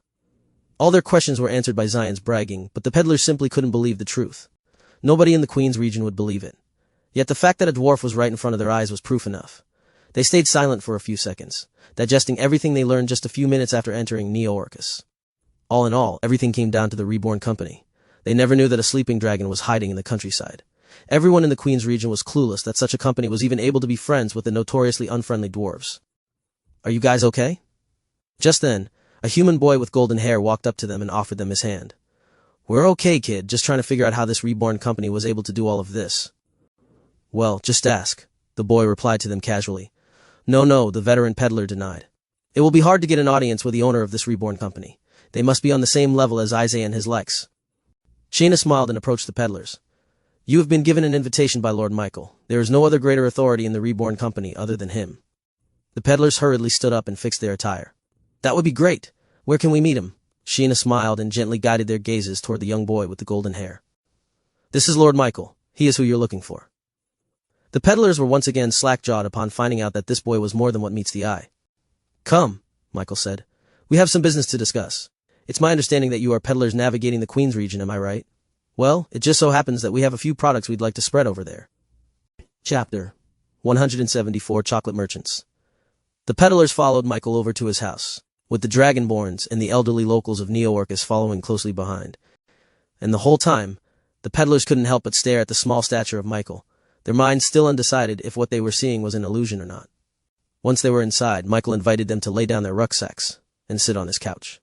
All their questions were answered by Zion's bragging, but the peddlers simply couldn't believe the truth. Nobody in the Queen's region would believe it. Yet the fact that a dwarf was right in front of their eyes was proof enough. They stayed silent for a few seconds, digesting everything they learned just a few minutes after entering Neo-Orcus. All in all, everything came down to the Reborn Company. They never knew that a sleeping dragon was hiding in the countryside. Everyone in the Queen's region was clueless that such a company was even able to be friends with the notoriously unfriendly dwarves. "Are you guys okay?" Just then, a human boy with golden hair walked up to them and offered them his hand. "We're okay, kid, just trying to figure out how this Reborn Company was able to do all of this." "Well, just ask," the boy replied to them casually. No, the veteran peddler denied. "It will be hard to get an audience with the owner of this Reborn Company. They must be on the same level as Isaiah and his likes." Shayna smiled and approached the peddlers. "You have been given an invitation by Lord Michael. There is no other greater authority in the Reborn Company other than him." The peddlers hurriedly stood up and fixed their attire. "That would be great. Where can we meet him?" Sheena smiled and gently guided their gazes toward the young boy with the golden hair. "This is Lord Michael. He is who you're looking for." The peddlers were once again slack-jawed upon finding out that this boy was more than what meets the eye. "Come," Michael said. "We have some business to discuss. It's my understanding that you are peddlers navigating the Queen's region, am I right? Well, it just so happens that we have a few products we'd like to spread over there." Chapter 174 Chocolate Merchants. The peddlers followed Michael over to his house, with the Dragonborns and the elderly locals of Neo-Orcus following closely behind. And the whole time, the peddlers couldn't help but stare at the small stature of Michael, their minds still undecided if what they were seeing was an illusion or not. Once they were inside, Michael invited them to lay down their rucksacks and sit on his couch.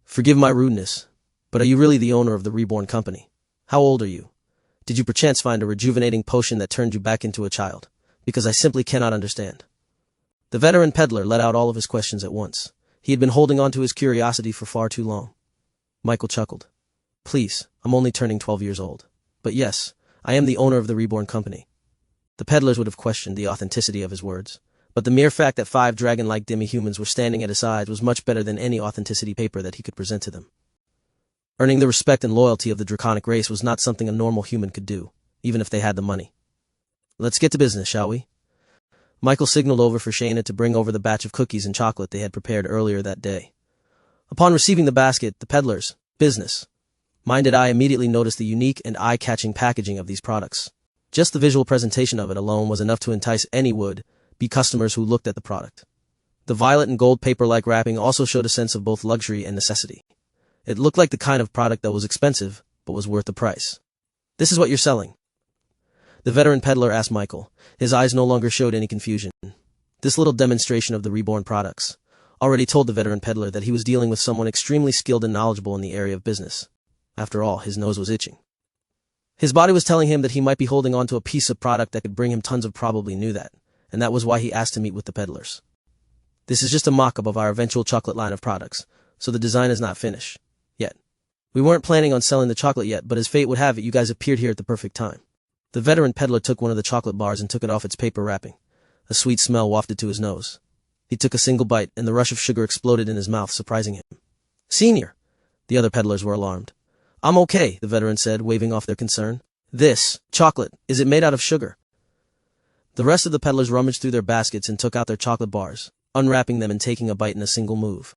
"Forgive my rudeness, but are you really the owner of the Reborn Company? How old are you? Did you perchance find a rejuvenating potion that turned you back into a child? Because I simply cannot understand." The veteran peddler let out all of his questions at once. He had been holding on to his curiosity for far too long. Michael chuckled. "Please, I'm only turning 12 years old." But yes, I am the owner of the Reborn company. The peddlers would have questioned the authenticity of his words, but the mere fact that 5 dragon-like demi-humans were standing at his side was much better than any authenticity paper that he could present to them. Earning the respect and loyalty of the draconic race was not something a normal human could do, even if they had the money. Let's get to business, shall we? Michael signaled over for Shayna to bring over the batch of cookies and chocolate they had prepared earlier that day. Upon receiving the basket, the peddlers, business-minded eye immediately noticed the unique and eye-catching packaging of these products. Just the visual presentation of it alone was enough to entice any would-be customers who looked at the product. The violet and gold paper-like wrapping also showed a sense of both luxury and necessity. It looked like the kind of product that was expensive, but was worth the price. This is what you're selling? The veteran peddler asked Michael. His eyes no longer showed any confusion. This little demonstration of the Reborn products already told the veteran peddler that he was dealing with someone extremely skilled and knowledgeable in the area of business. After all, his nose was itching. His body was telling him that he might be holding on to a piece of product that could bring him tons of probably knew that, and that was why he asked to meet with the peddlers. This is just a mock-up of our eventual chocolate line of products, so the design is not finished yet. We weren't planning on selling the chocolate yet, but as fate would have it, you guys appeared here at the perfect time. The veteran peddler took one of the chocolate bars and took it off its paper wrapping. A sweet smell wafted to his nose. He took a single bite, and the rush of sugar exploded in his mouth, surprising him. Senior! The other peddlers were alarmed. I'm okay, the veteran said, waving off their concern. This chocolate, is it made out of sugar? The rest of the peddlers rummaged through their baskets and took out their chocolate bars, unwrapping them and taking a bite in a single move.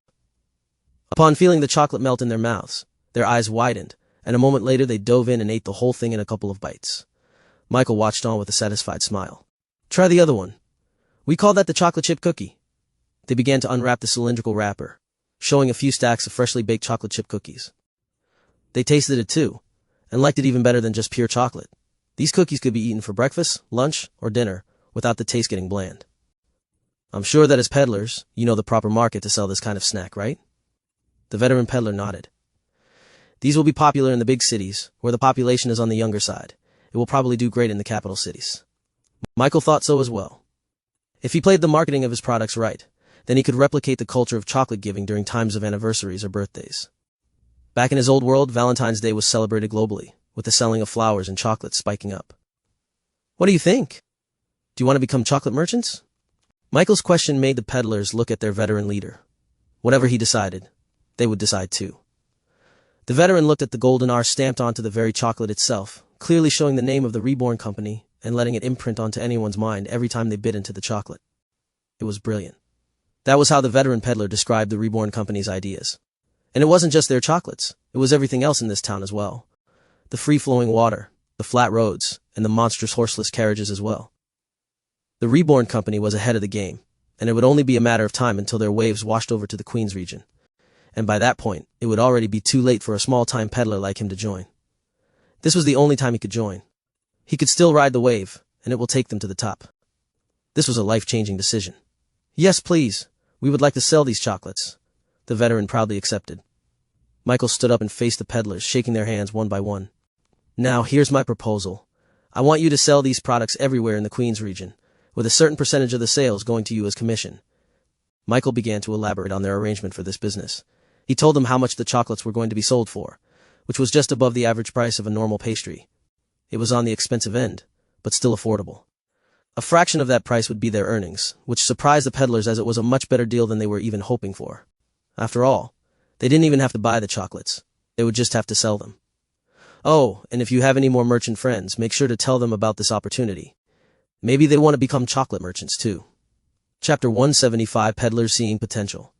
Upon feeling the chocolate melt in their mouths, their eyes widened, and a moment later they dove in and ate the whole thing in a couple of bites. Michael watched on with a satisfied smile. Try the other one. We call that the chocolate chip cookie. They began to unwrap the cylindrical wrapper, showing a few stacks of freshly baked chocolate chip cookies. They tasted it too, and liked it even better than just pure chocolate. These cookies could be eaten for breakfast, lunch, or dinner, without the taste getting bland. I'm sure that as peddlers, you know the proper market to sell this kind of snack, right? The veteran peddler nodded. These will be popular in the big cities, where the population is on the younger side. It will probably do great in the capital cities. Michael thought so as well. If he played the marketing of his products right, then he could replicate the culture of chocolate giving during times of anniversaries or birthdays. Back in his old world, Valentine's Day was celebrated globally, with the selling of flowers and chocolates spiking up. What do you think? Do you want to become chocolate merchants? Michael's question made the peddlers look at their veteran leader. Whatever he decided, they would decide too. The veteran looked at the golden R stamped onto the very chocolate itself, clearly showing the name of the Reborn company and letting it imprint onto anyone's mind every time they bit into the chocolate. It was brilliant. That was how the veteran peddler described the Reborn company's ideas. And it wasn't just their chocolates, it was everything else in this town as well. The free-flowing water, the flat roads, and the monstrous horseless carriages as well. The Reborn company was ahead of the game, and it would only be a matter of time until their waves washed over to the Queen's region. And by that point, it would already be too late for a small-time peddler like him to join. This was the only time he could join. He could still ride the wave, and it will take them to the top. This was a life-changing decision. Yes, please. We would like to sell these chocolates. The veteran proudly accepted. Michael stood up and faced the peddlers, shaking their hands one by one. Now, here's my proposal. I want you to sell these products everywhere in the Queen's region, with a certain percentage of the sales going to you as commission. Michael began to elaborate on their arrangement for this business. He told them how much the chocolates were going to be sold for, which was just above the average price of a normal pastry. It was on the expensive end, but still affordable. A fraction of that price would be their earnings, which surprised the peddlers as it was a much better deal than they were even hoping for. After all, they didn't even have to buy the chocolates. They would just have to sell them. Oh, and if you have any more merchant friends, make sure to tell them about this opportunity. Maybe they want to become chocolate merchants too. Chapter 175, Peddlers Seeing Potential.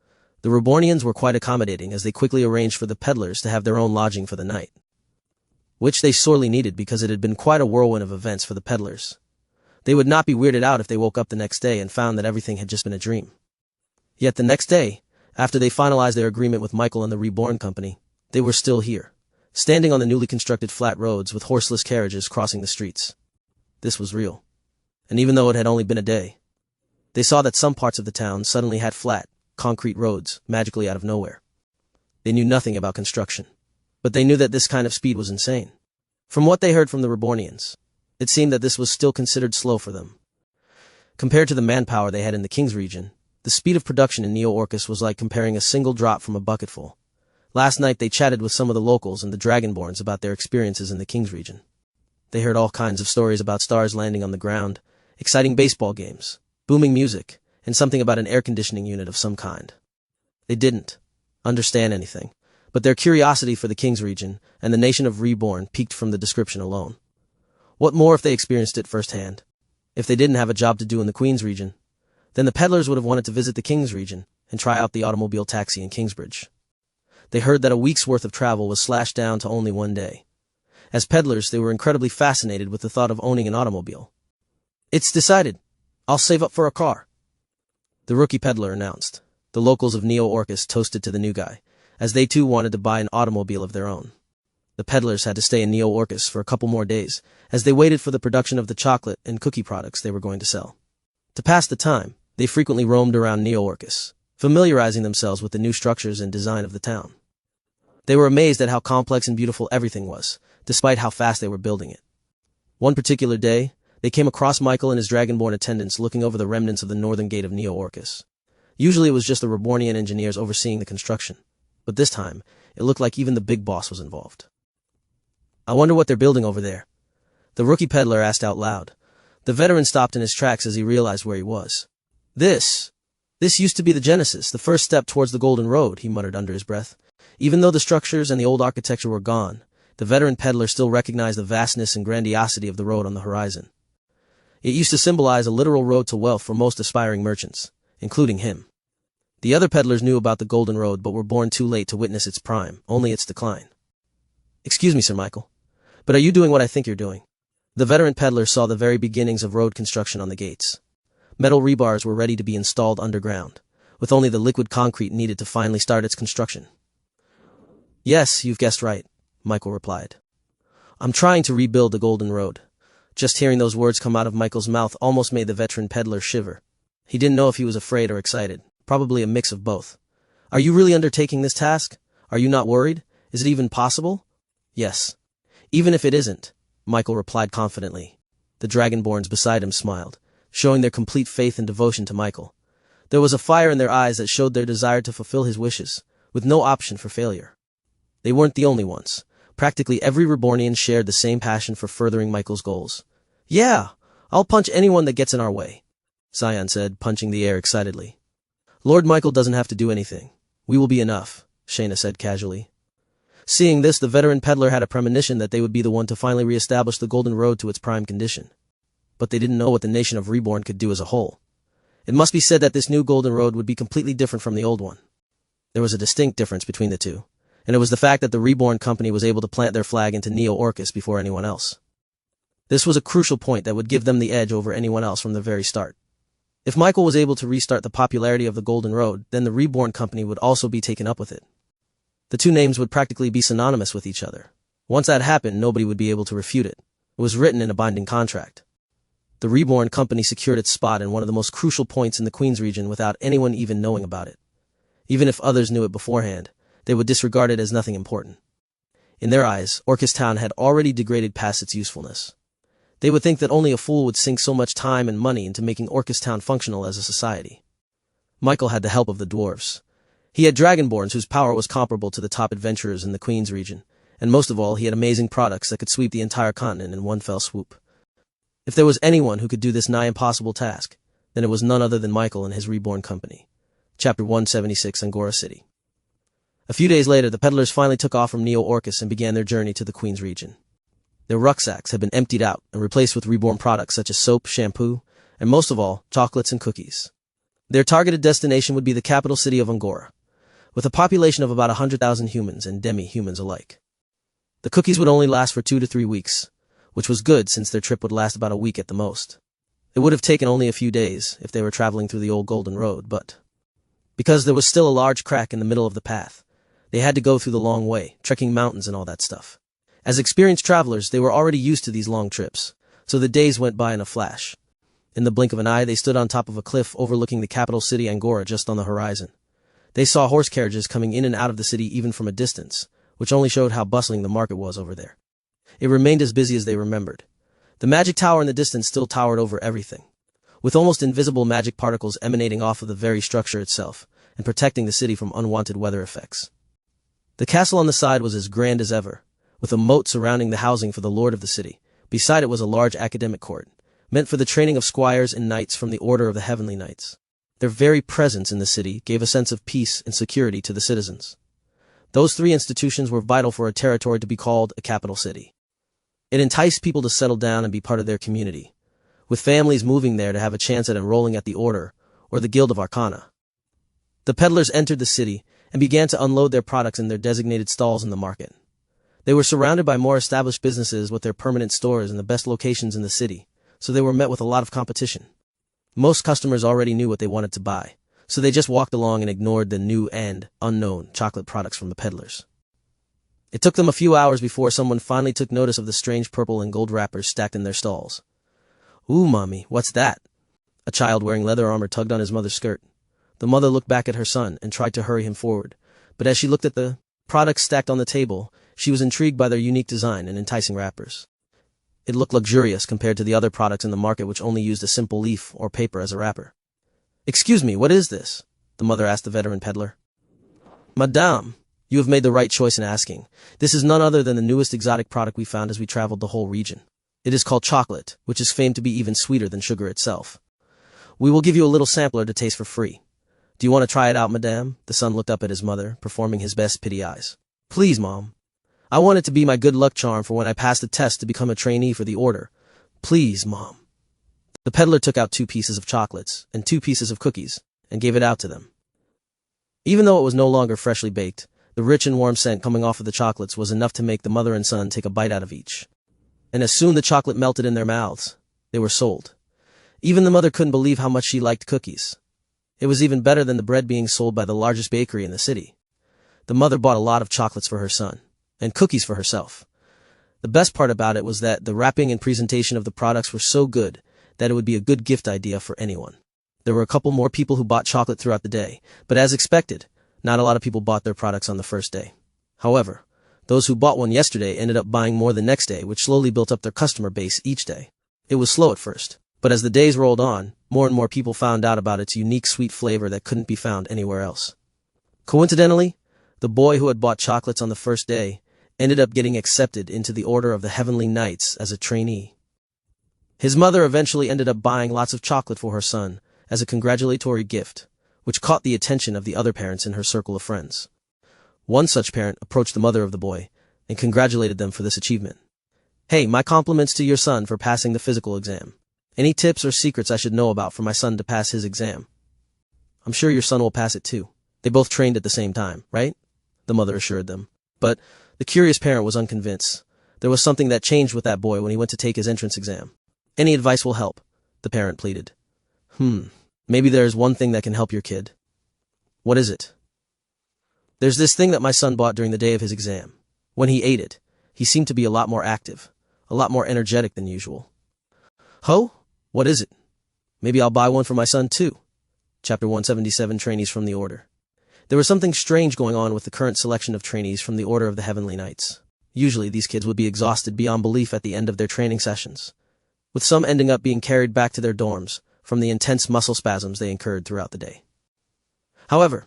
The Rebornians were quite accommodating as they quickly arranged for the peddlers to have their own lodging for the night, which they sorely needed because it had been quite a whirlwind of events for the peddlers. They would not be weirded out if they woke up the next day and found that everything had just been a dream. Yet the next day, after they finalized their agreement with Michael and the Reborn company, they were still here, standing on the newly constructed flat roads with horseless carriages crossing the streets. This was real. And even though it had only been a day, they saw that some parts of the town suddenly had flat, concrete roads magically out of nowhere. They knew nothing about construction, but they knew that this kind of speed was insane. From what they heard from the Rebornians, it seemed that this was still considered slow for them. Compared to the manpower they had in the King's region, the speed of production in Neo-Orcus was like comparing a single drop from a bucketful. Last night they chatted with some of the locals and the Dragonborns about their experiences in the King's region. They heard all kinds of stories about stars landing on the ground, exciting baseball games, booming music, and something about an air conditioning unit of some kind. They didn't understand anything, but their curiosity for the King's region and the nation of Reborn piqued from the description alone. What more if they experienced it firsthand? If they didn't have a job to do in the Queen's region, then the peddlers would have wanted to visit the King's region and try out the automobile taxi in Kingsbridge. They heard that a week's worth of travel was slashed down to only one day. As peddlers, they were incredibly fascinated with the thought of owning an automobile. "It's decided. I'll save up for a car," the rookie peddler announced. The locals of Neo-Orcus toasted to the new guy, as they too wanted to buy an automobile of their own. The peddlers had to stay in Neo-Orcus for a couple more days, as they waited for the production of the chocolate and cookie products they were going to sell. To pass the time, they frequently roamed around Neo-Orcus, familiarizing themselves with the new structures and design of the town. They were amazed at how complex and beautiful everything was, despite how fast they were building it. One particular day, they came across Michael and his Dragonborn attendants looking over the remnants of the northern gate of Neo-Orcus. Usually it was just the Rebornian engineers overseeing the construction, but this time, it looked like even the big boss was involved. "I wonder what they're building over there," the rookie peddler asked out loud. The veteran stopped in his tracks as he realized where he was. This used to be the Genesis, the first step towards the Golden Road," he muttered under his breath. Even though the structures and the old architecture were gone, the veteran peddler still recognized the vastness and grandiosity of the road on the horizon. It used to symbolize a literal road to wealth for most aspiring merchants, including him. The other peddlers knew about the Golden Road but were born too late to witness its prime, only its decline. "Excuse me, Sir Michael, but are you doing what I think you're doing?" The veteran peddler saw the very beginnings of road construction on the gates. Metal rebars were ready to be installed underground, with only the liquid concrete needed to finally start its construction. "Yes, you've guessed right," Michael replied. "I'm trying to rebuild the Golden Road." Just hearing those words come out of Michael's mouth almost made the veteran peddler shiver. He didn't know if he was afraid or excited, probably a mix of both. "Are you really undertaking this task? Are you not worried? Is it even possible?" "Yes. Even if it isn't," Michael replied confidently. The Dragonborns beside him smiled, showing their complete faith and devotion to Michael. There was a fire in their eyes that showed their desire to fulfill his wishes, with no option for failure. They weren't the only ones. Practically every Rebornian shared the same passion for furthering Michael's goals. "Yeah, I'll punch anyone that gets in our way," Zion said, punching the air excitedly. "Lord Michael doesn't have to do anything. We will be enough," Shayna said casually. Seeing this, the veteran peddler had a premonition that they would be the one to finally re-establish the Golden Road to its prime condition. But they didn't know what the nation of Reborn could do as a whole. It must be said that this new Golden Road would be completely different from the old one. There was a distinct difference between the two, and it was the fact that the Reborn company was able to plant their flag into Neo-Orcus before anyone else. This was a crucial point that would give them the edge over anyone else from the very start. If Michael was able to restart the popularity of the Golden Road, then the Reborn company would also be taken up with it. The two names would practically be synonymous with each other. Once that happened, nobody would be able to refute it. It was written in a binding contract. The Reborn company secured its spot in one of the most crucial points in the Queen's region without anyone even knowing about it. Even if others knew it beforehand, they would disregard it as nothing important. In their eyes, Orcus Town had already degraded past its usefulness. They would think that only a fool would sink so much time and money into making Orcus Town functional as a society. Michael had the help of the dwarves. He had Dragonborns whose power was comparable to the top adventurers in the Queen's region, and most of all, he had amazing products that could sweep the entire continent in one fell swoop. If there was anyone who could do this nigh impossible task, then it was none other than Michael and his Reborn company. Chapter 176, Angora City. A few days later, the peddlers finally took off from Neo-Orcus and began their journey to the Queen's region. Their rucksacks had been emptied out and replaced with Reborn products such as soap, shampoo, and most of all, chocolates and cookies. Their targeted destination would be the capital city of Angora, with a population of about 100,000 humans and demi-humans alike. The cookies would only last for 2 to 3 weeks, which was good since their trip would last about a week at the most. It would have taken only a few days if they were traveling through the old Golden Road, but because there was still a large crack in the middle of the path, they had to go through the long way, trekking mountains and all that stuff. As experienced travelers, they were already used to these long trips, so the days went by in a flash. In the blink of an eye, they stood on top of a cliff overlooking the capital city Angora just on the horizon. They saw horse carriages coming in and out of the city even from a distance, which only showed how bustling the market was over there. It remained as busy as they remembered. The magic tower in the distance still towered over everything, with almost invisible magic particles emanating off of the very structure itself and protecting the city from unwanted weather effects. The castle on the side was as grand as ever, with a moat surrounding the housing for the lord of the city, Beside it was a large academic court, meant for the training of squires and knights from the Order of the Heavenly Knights. Their very presence in the city gave a sense of peace and security to the citizens. Those three institutions were vital for a territory to be called a capital city. It enticed people to settle down and be part of their community, with families moving there to have a chance at enrolling at the Order or the Guild of Arcana. The peddlers entered the city and began to unload their products in their designated stalls in the market. They were surrounded by more established businesses with their permanent stores in the best locations in the city, so they were met with a lot of competition. Most customers already knew what they wanted to buy, so they just walked along and ignored the new and unknown chocolate products from the peddlers. It took them a few hours before someone finally took notice of the strange purple and gold wrappers stacked in their stalls. "Ooh, Mommy, what's that?" A child wearing leather armor tugged on his mother's skirt. The mother looked back at her son and tried to hurry him forward, but as she looked at the products stacked on the table, she was intrigued by their unique design and enticing wrappers. It looked luxurious compared to the other products in the market which only used a simple leaf or paper as a wrapper. "Excuse me, what is this?" the mother asked the veteran peddler. "Madame, you have made the right choice in asking. This is none other than the newest exotic product we found as we traveled the whole region. It is called chocolate, which is famed to be even sweeter than sugar itself. We will give you a little sampler to taste for free. Do you want to try it out, madame?" The son looked up at his mother, performing his best pity eyes. "Please, Mom. I want it to be my good luck charm for when I pass the test to become a trainee for the Order. Please, Mom." The peddler took out 2 pieces of chocolates and 2 pieces of cookies and gave it out to them. Even though it was no longer freshly baked, the rich and warm scent coming off of the chocolates was enough to make the mother and son take a bite out of each. And as soon the chocolate melted in their mouths, they were sold. Even the mother couldn't believe how much she liked cookies. It was even better than the bread being sold by the largest bakery in the city. The mother bought a lot of chocolates for her son, and cookies for herself. The best part about it was that the wrapping and presentation of the products were so good that it would be a good gift idea for anyone. There were a couple more people who bought chocolate throughout the day, but as expected, not a lot of people bought their products on the first day. However, those who bought one yesterday ended up buying more the next day, which slowly built up their customer base each day. It was slow at first, but as the days rolled on, more and more people found out about its unique sweet flavor that couldn't be found anywhere else. Coincidentally, the boy who had bought chocolates on the first day ended up getting accepted into the Order of the Heavenly Knights as a trainee. His mother eventually ended up buying lots of chocolate for her son as a congratulatory gift, which caught the attention of the other parents in her circle of friends. One such parent approached the mother of the boy and congratulated them for this achievement. "Hey, my compliments to your son for passing the physical exam. Any tips or secrets I should know about for my son to pass his exam?" "I'm sure your son will pass it too. They both trained at the same time, right?" the mother assured them. But the curious parent was unconvinced. There was something that changed with that boy when he went to take his entrance exam. "Any advice will help," the parent pleaded. Maybe there is one thing that can help your kid." "What is it?" "There's this thing that my son bought during the day of his exam. When he ate it, he seemed to be a lot more active, a lot more energetic than usual." "Ho? What is it? Maybe I'll buy one for my son too." Chapter 177, Trainees from the Order. There was something strange going on with the current selection of trainees from the Order of the Heavenly Knights. Usually these kids would be exhausted beyond belief at the end of their training sessions, with some ending up being carried back to their dorms from the intense muscle spasms they incurred throughout the day. However,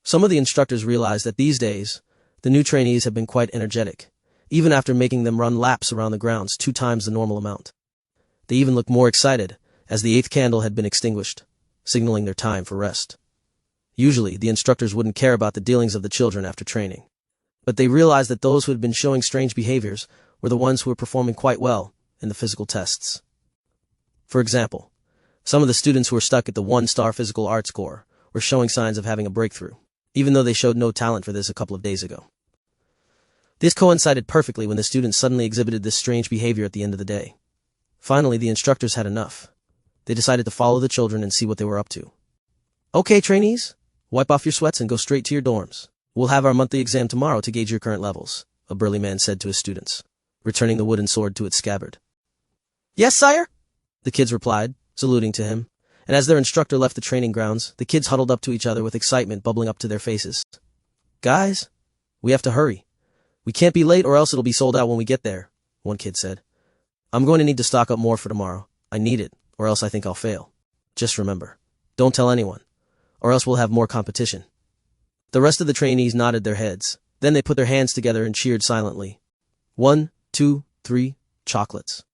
some of the instructors realized that these days, the new trainees have been quite energetic, even after making them run laps around the grounds 2 times the normal amount. They even looked more excited, as the 8th candle had been extinguished, signaling their time for rest. Usually, the instructors wouldn't care about the dealings of the children after training, but they realized that those who had been showing strange behaviors were the ones who were performing quite well in the physical tests. For example, some of the students who were stuck at the 1-star physical arts score were showing signs of having a breakthrough, even though they showed no talent for this a couple of days ago. This coincided perfectly when the students suddenly exhibited this strange behavior at the end of the day. Finally, the instructors had enough. They decided to follow the children and see what they were up to. "Okay, trainees, wipe off your sweats and go straight to your dorms. We'll have our monthly exam tomorrow to gauge your current levels," a burly man said to his students, returning the wooden sword to its scabbard. "Yes, sire," the kids replied, saluting to him, and as their instructor left the training grounds, the kids huddled up to each other with excitement bubbling up to their faces. "Guys, we have to hurry. We can't be late or else it'll be sold out when we get there," one kid said. "I'm going to need to stock up more for tomorrow. I need it, or else I think I'll fail. Just remember, don't tell anyone, or else we'll have more competition." The rest of the trainees nodded their heads. Then they put their hands together and cheered silently. 1, 2, 3, chocolates.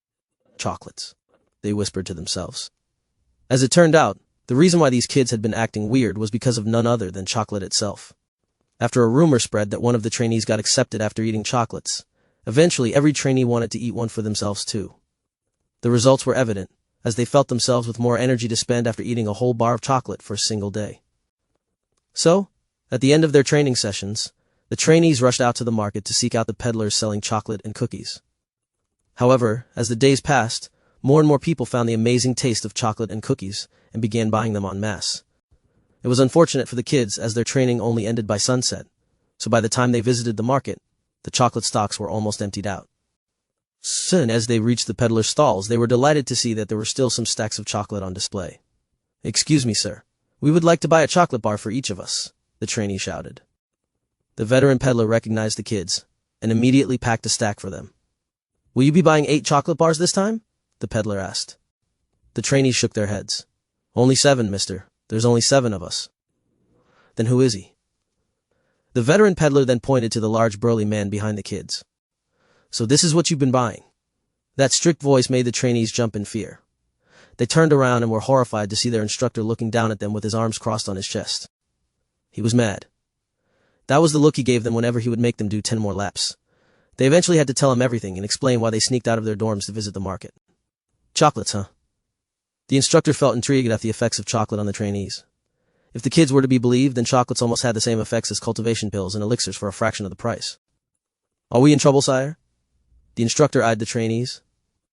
chocolates, they whispered to themselves. As it turned out, the reason why these kids had been acting weird was because of none other than chocolate itself. After a rumor spread that one of the trainees got accepted after eating chocolates, eventually every trainee wanted to eat one for themselves too. The results were evident, as they felt themselves with more energy to spend after eating a whole bar of chocolate for a single day. So, at the end of their training sessions, the trainees rushed out to the market to seek out the peddlers selling chocolate and cookies. However, as the days passed, more and more people found the amazing taste of chocolate and cookies and began buying them en masse. It was unfortunate for the kids as their training only ended by sunset, so by the time they visited the market, the chocolate stocks were almost emptied out. Soon as they reached the peddler's stalls, they were delighted to see that there were still some stacks of chocolate on display. "Excuse me, sir. We would like to buy a chocolate bar for each of us," the trainee shouted. The veteran peddler recognized the kids and immediately packed a stack for them. "Will you be buying 8 chocolate bars this time?" the peddler asked. The trainees shook their heads. "Only 7, mister. There's only 7 of us." "Then who is he?" The veteran peddler then pointed to the large burly man behind the kids. "So this is what you've been buying?" That strict voice made the trainees jump in fear. They turned around and were horrified to see their instructor looking down at them with his arms crossed on his chest. He was mad. That was the look he gave them whenever he would make them do 10 more laps. They eventually had to tell him everything and explain why they sneaked out of their dorms to visit the market. "Chocolates, huh?" The instructor felt intrigued at the effects of chocolate on the trainees. If the kids were to be believed, then chocolates almost had the same effects as cultivation pills and elixirs for a fraction of the price. "Are we in trouble, sire?" The instructor eyed the trainees.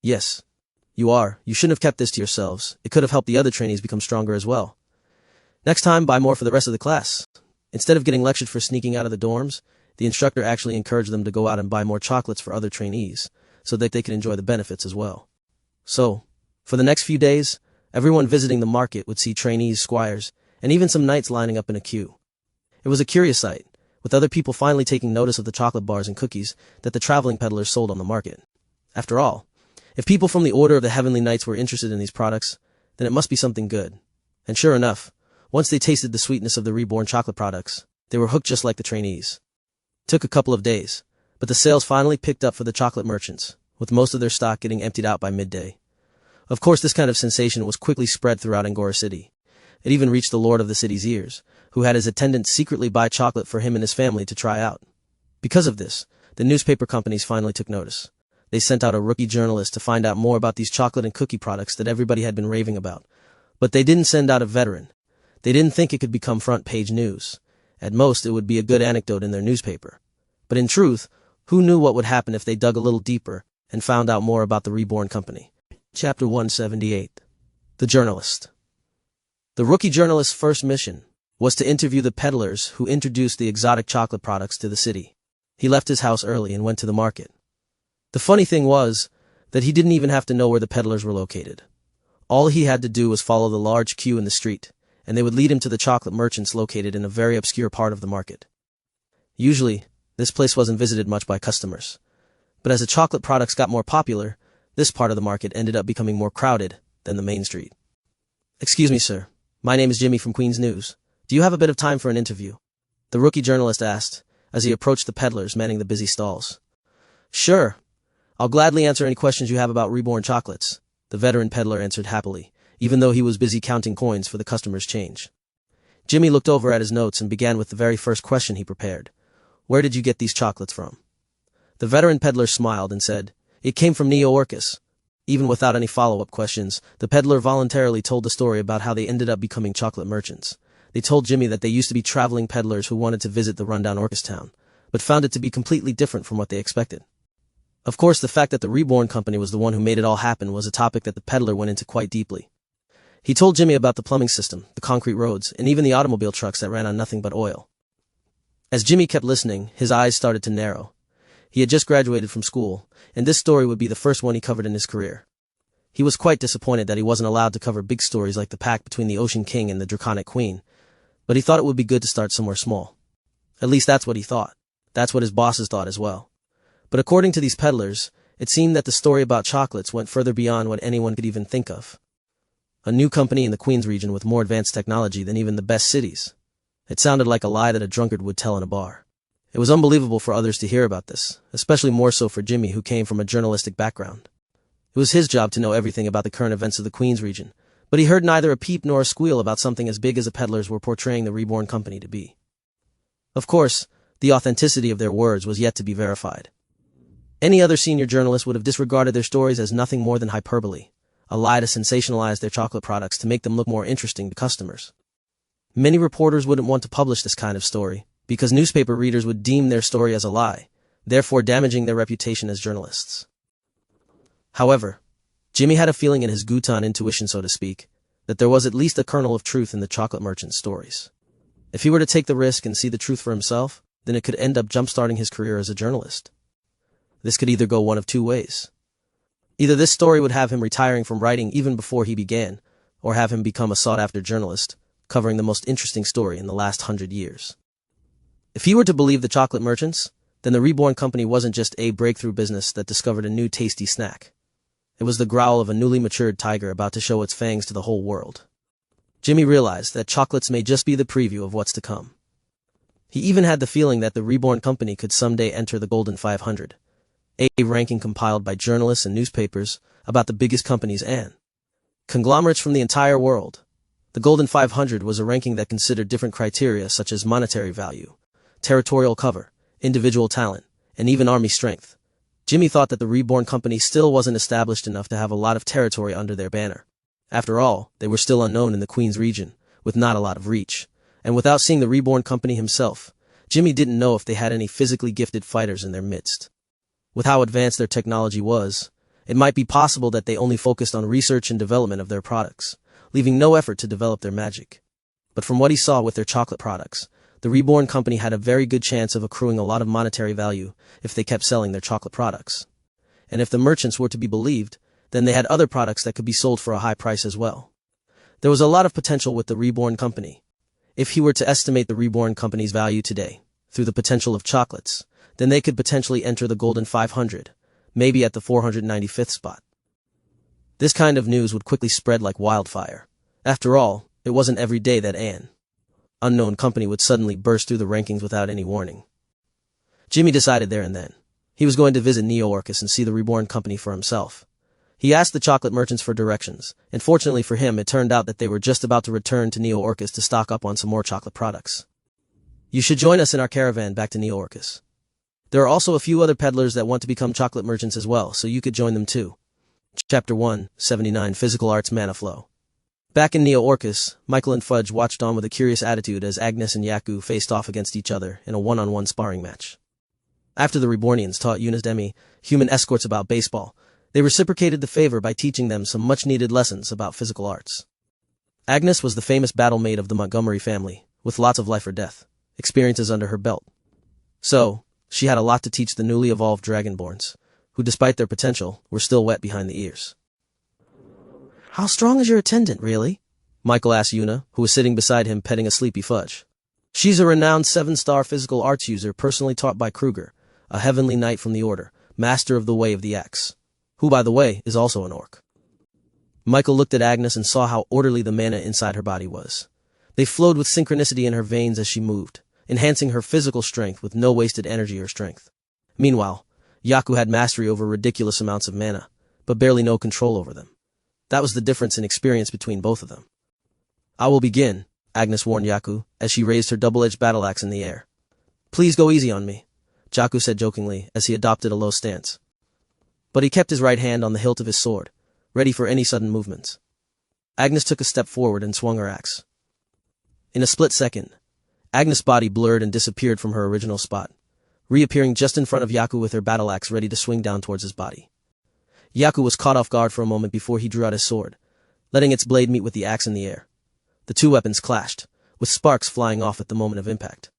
"Yes, you are. You shouldn't have kept this to yourselves. It could have helped the other trainees become stronger as well. Next time, buy more for the rest of the class." Instead of getting lectured for sneaking out of the dorms, the instructor actually encouraged them to go out and buy more chocolates for other trainees, so that they could enjoy the benefits as well. So, for the next few days, everyone visiting the market would see trainees, squires, and even some knights lining up in a queue. It was a curious sight, with other people finally taking notice of the chocolate bars and cookies that the traveling peddlers sold on the market. After all, if people from the Order of the Heavenly Knights were interested in these products, then it must be something good. And sure enough, once they tasted the sweetness of the Reborn chocolate products, they were hooked just like the trainees. It took a couple of days, but the sales finally picked up for the chocolate merchants, with most of their stock getting emptied out by midday. Of course, this kind of sensation was quickly spread throughout Angora City. It even reached the lord of the city's ears, who had his attendants secretly buy chocolate for him and his family to try out. Because of this, the newspaper companies finally took notice. They sent out a rookie journalist to find out more about these chocolate and cookie products that everybody had been raving about. But they didn't send out a veteran. They didn't think it could become front-page news. At most, it would be a good anecdote in their newspaper. But in truth, who knew what would happen if they dug a little deeper and found out more about the Reborn Company? Chapter 178. The Journalist. The rookie journalist's first mission was to interview the peddlers who introduced the exotic chocolate products to the city. He left his house early and went to the market. The funny thing was that he didn't even have to know where the peddlers were located. All he had to do was follow the large queue in the street, and they would lead him to the chocolate merchants located in a very obscure part of the market. Usually, this place wasn't visited much by customers. But as the chocolate products got more popular, this part of the market ended up becoming more crowded than the main street. "Excuse me, sir. My name is Jimmy from Queen's News. Do you have a bit of time for an interview?" the rookie journalist asked, as he approached the peddlers manning the busy stalls. "Sure. I'll gladly answer any questions you have about Reborn chocolates," the veteran peddler answered happily, even though he was busy counting coins for the customers' change. Jimmy looked over at his notes and began with the very first question he prepared. "Where did you get these chocolates from?" The veteran peddler smiled and said, "It came from Neo Orcus." Even without any follow-up questions, the peddler voluntarily told the story about how they ended up becoming chocolate merchants. They told Jimmy that they used to be traveling peddlers who wanted to visit the rundown Orcus town, but found it to be completely different from what they expected. Of course, the fact that the Reborn Company was the one who made it all happen was a topic that the peddler went into quite deeply. He told Jimmy about the plumbing system, the concrete roads, and even the automobile trucks that ran on nothing but oil. As Jimmy kept listening, his eyes started to narrow. He had just graduated from school, and this story would be the first one he covered in his career. He was quite disappointed that he wasn't allowed to cover big stories like the pact between the Ocean King and the Draconic Queen, but he thought it would be good to start somewhere small. At least that's what he thought. That's what his bosses thought as well. But according to these peddlers, it seemed that the story about chocolates went further beyond what anyone could even think of. A new company in the Queens region with more advanced technology than even the best cities. It sounded like a lie that a drunkard would tell in a bar. It was unbelievable for others to hear about this, especially more so for Jimmy, who came from a journalistic background. It was his job to know everything about the current events of the Queen's region, but he heard neither a peep nor a squeal about something as big as the peddlers were portraying the Reborn company to be. Of course, the authenticity of their words was yet to be verified. Any other senior journalist would have disregarded their stories as nothing more than hyperbole, a lie to sensationalize their chocolate products to make them look more interesting to customers. Many reporters wouldn't want to publish this kind of story, because newspaper readers would deem their story as a lie, therefore damaging their reputation as journalists. However, Jimmy had a feeling in his Gutan intuition, so to speak, that there was at least a kernel of truth in the chocolate merchant's stories. If he were to take the risk and see the truth for himself, then it could end up jump-starting his career as a journalist. This could either go one of two ways. Either this story would have him retiring from writing even before he began, or have him become a sought-after journalist, covering the most interesting story in the last 100 years. If he were to believe the chocolate merchants, then the Reborn company wasn't just a breakthrough business that discovered a new tasty snack. It was the growl of a newly matured tiger about to show its fangs to the whole world. Jimmy realized that chocolates may just be the preview of what's to come. He even had the feeling that the Reborn company could someday enter the Golden 500, a ranking compiled by journalists and newspapers about the biggest companies and conglomerates from the entire world. The Golden 500 was a ranking that considered different criteria such as monetary value, territorial cover, individual talent, and even army strength. Jimmy thought that the Reborn company still wasn't established enough to have a lot of territory under their banner. After all, they were still unknown in the Queen's region, with not a lot of reach. And without seeing the Reborn company himself, Jimmy didn't know if they had any physically gifted fighters in their midst. With how advanced their technology was, it might be possible that they only focused on research and development of their products, leaving no effort to develop their magic. But from what he saw with their chocolate products, the Reborn company had a very good chance of accruing a lot of monetary value if they kept selling their chocolate products. And if the merchants were to be believed, then they had other products that could be sold for a high price as well. There was a lot of potential with the Reborn company. If he were to estimate the Reborn company's value today, through the potential of chocolates, then they could potentially enter the Golden 500, maybe at the 495th spot. This kind of news would quickly spread like wildfire. After all, it wasn't every day that an unknown company would suddenly burst through the rankings without any warning. Jimmy decided there and then. He was going to visit Neo-Orcus and see the Reborn company for himself. He asked the chocolate merchants for directions, and fortunately for him it turned out that they were just about to return to Neo-Orcus to stock up on some more chocolate products. You should join us in our caravan back to Neo-Orcus. There are also a few other peddlers that want to become chocolate merchants as well, so you could join them too. Chapter 179 Physical Arts Mana Flow. Back in Neo-Orcus, Michael and Fudge watched on with a curious attitude as Agnes and Yaku faced off against each other in a one-on-one sparring match. After the Rebornians taught Demi, human escorts about baseball, they reciprocated the favor by teaching them some much-needed lessons about physical arts. Agnes was the famous battle maid of the Montgomery family, with lots of life or death experiences under her belt. So, she had a lot to teach the newly evolved Dragonborns, who despite their potential, were still wet behind the ears. "How strong is your attendant, really?" Michael asked Yuna, who was sitting beside him petting a sleepy Fudge. "She's a renowned 7-star physical arts user personally taught by Kruger, a heavenly knight from the Order, master of the Way of the Axe, who, by the way, is also an orc." Michael looked at Agnes and saw how orderly the mana inside her body was. They flowed with synchronicity in her veins as she moved, enhancing her physical strength with no wasted energy or strength. Meanwhile, Yaku had mastery over ridiculous amounts of mana, but barely no control over them. That was the difference in experience between both of them. "I will begin," Agnes warned Yaku, as she raised her double-edged battle axe in the air. "Please go easy on me," Jaku said jokingly as he adopted a low stance. But he kept his right hand on the hilt of his sword, ready for any sudden movements. Agnes took a step forward and swung her axe. In a split second, Agnes' body blurred and disappeared from her original spot, reappearing just in front of Yaku with her battle axe ready to swing down towards his body. Yaku was caught off guard for a moment before he drew out his sword, letting its blade meet with the axe in the air. The two weapons clashed, with sparks flying off at the moment of impact.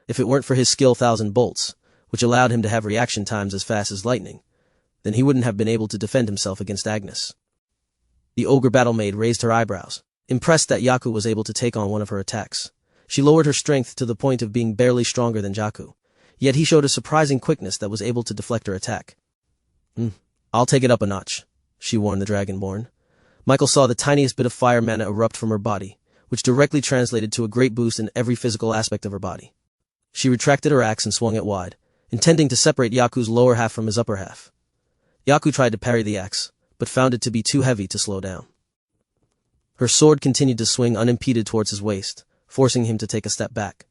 If it weren't for his skill 1,000 bolts, which allowed him to have reaction times as fast as lightning, then he wouldn't have been able to defend himself against Agnes. The ogre battle maid raised her eyebrows, impressed that Yaku was able to take on one of her attacks. She lowered her strength to the point of being barely stronger than Jaku, yet he showed a surprising quickness that was able to deflect her attack. "I'll take it up a notch," she warned the Dragonborn. Michael saw the tiniest bit of fire mana erupt from her body, which directly translated to a great boost in every physical aspect of her body. She retracted her axe and swung it wide, intending to separate Yaku's lower half from his upper half. Yaku tried to parry the axe, but found it to be too heavy to slow down. Her sword continued to swing unimpeded towards his waist, forcing him to take a step back.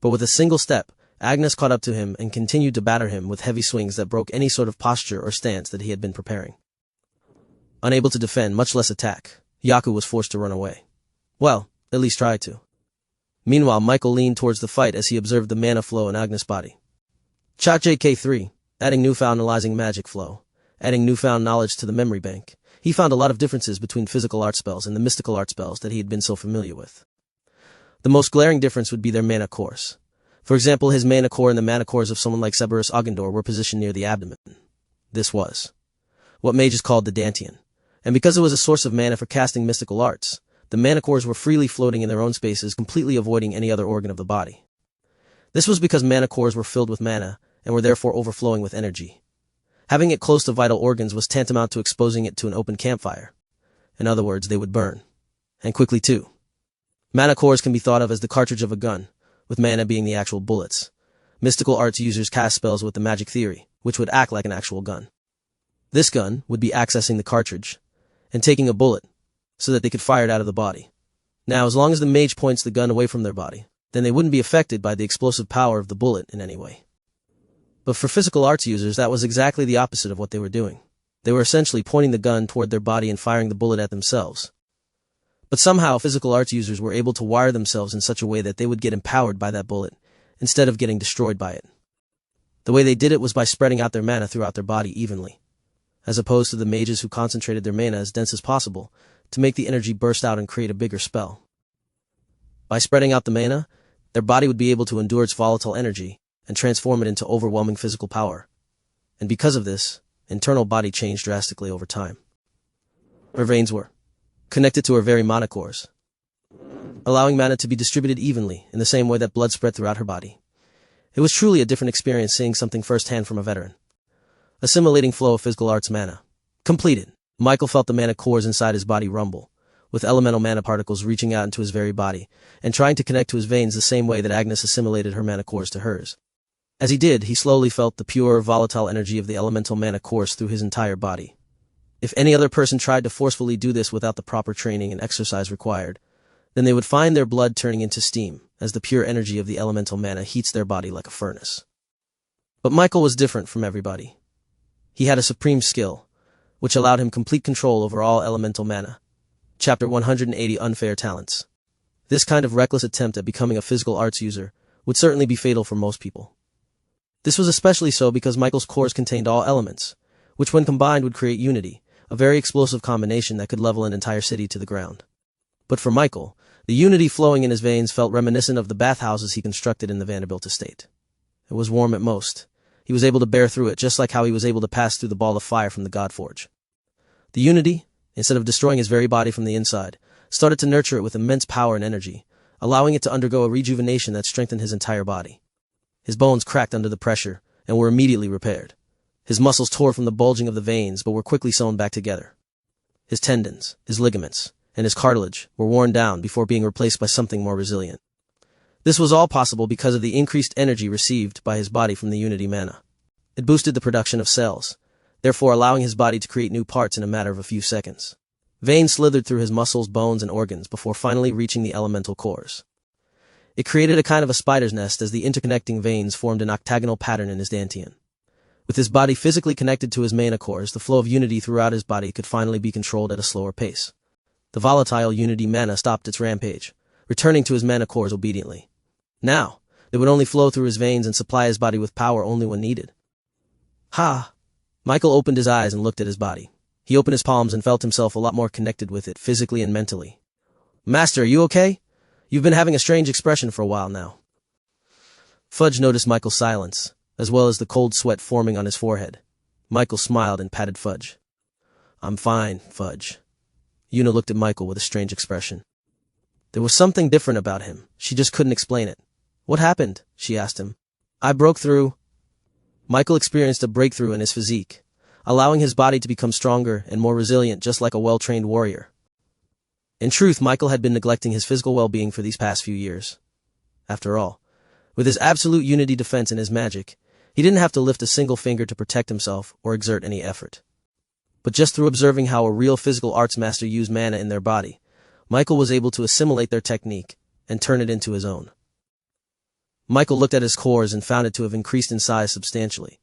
But with a single step, Agnes caught up to him and continued to batter him with heavy swings that broke any sort of posture or stance that he had been preparing. Unable to defend, much less attack, Yaku was forced to run away. Well, at least try to. Meanwhile, Michael leaned towards the fight as he observed the mana flow in Agnes' body. Chat JK3, adding newfound analyzing magic flow, adding newfound knowledge to the memory bank, he found a lot of differences between physical art spells and the mystical art spells that he had been so familiar with. The most glaring difference would be their mana cores. For example, his mana core and the mana cores of someone like Cerberus Augandor were positioned near the abdomen. This was what mages called the Dantian, and because it was a source of mana for casting mystical arts, the mana cores were freely floating in their own spaces, completely avoiding any other organ of the body. This was because mana cores were filled with mana and were therefore overflowing with energy. Having it close to vital organs was tantamount to exposing it to an open campfire. In other words, they would burn. And quickly too. Mana cores can be thought of as the cartridge of a gun, with mana being the actual bullets. Mystical arts users cast spells with the magic theory, which would act like an actual gun. This gun would be accessing the cartridge and taking a bullet so that they could fire it out of the body. Now, as long as the mage points the gun away from their body, then they wouldn't be affected by the explosive power of the bullet in any way. But for physical arts users, that was exactly the opposite of what they were doing. They were essentially pointing the gun toward their body and firing the bullet at themselves. But somehow, physical arts users were able to wire themselves in such a way that they would get empowered by that bullet, instead of getting destroyed by it. The way they did it was by spreading out their mana throughout their body evenly, as opposed to the mages who concentrated their mana as dense as possible to make the energy burst out and create a bigger spell. By spreading out the mana, their body would be able to endure its volatile energy and transform it into overwhelming physical power. And because of this, internal body changed drastically over time. Her veins were connected to her very mana cores, allowing mana to be distributed evenly in the same way that blood spread throughout her body. It was truly a different experience seeing something firsthand from a veteran. Assimilating flow of physical arts mana. Completed. Michael felt the mana cores inside his body rumble, with elemental mana particles reaching out into his very body and trying to connect to his veins the same way that Agnes assimilated her mana cores to hers. As he did, he slowly felt the pure, volatile energy of the elemental mana course through his entire body. If any other person tried to forcefully do this without the proper training and exercise required, then they would find their blood turning into steam, as the pure energy of the elemental mana heats their body like a furnace. But Michael was different from everybody. He had a supreme skill, which allowed him complete control over all elemental mana. Chapter 180 Unfair Talents. This kind of reckless attempt at becoming a physical arts user would certainly be fatal for most people. This was especially so because Michael's cores contained all elements, which when combined would create unity, a very explosive combination that could level an entire city to the ground. But for Michael, the unity flowing in his veins felt reminiscent of the bathhouses he constructed in the Vanderbilt estate. It was warm at most. He was able to bear through it just like how he was able to pass through the ball of fire from the Godforge. The unity, instead of destroying his very body from the inside, started to nurture it with immense power and energy, allowing it to undergo a rejuvenation that strengthened his entire body. His bones cracked under the pressure and were immediately repaired. His muscles tore from the bulging of the veins but were quickly sewn back together. His tendons, his ligaments, and his cartilage were worn down before being replaced by something more resilient. This was all possible because of the increased energy received by his body from the unity mana. It boosted the production of cells, therefore allowing his body to create new parts in a matter of a few seconds. Veins slithered through his muscles, bones, and organs before finally reaching the elemental cores. It created a kind of a spider's nest as the interconnecting veins formed an octagonal pattern in his dantian. With his body physically connected to his mana cores, the flow of unity throughout his body could finally be controlled at a slower pace. The volatile unity mana stopped its rampage, returning to his mana cores obediently. Now, it would only flow through his veins and supply his body with power only when needed. Ha! Michael opened his eyes and looked at his body. He opened his palms and felt himself a lot more connected with it, physically and mentally. Master, are you okay? You've been having a strange expression for a while now. Fudge noticed Michael's silence, as well as the cold sweat forming on his forehead. Michael smiled and patted Fudge. I'm fine, Fudge. Yuna looked at Michael with a strange expression. There was something different about him. She just couldn't explain it. What happened? She asked him. I broke through. Michael experienced a breakthrough in his physique, allowing his body to become stronger and more resilient just like a well-trained warrior. In truth, Michael had been neglecting his physical well-being for these past few years. After all, with his absolute unity defense and his magic, he didn't have to lift a single finger to protect himself or exert any effort. But just through observing how a real physical arts master used mana in their body, Michael was able to assimilate their technique and turn it into his own. Michael looked at his cores and found it to have increased in size substantially.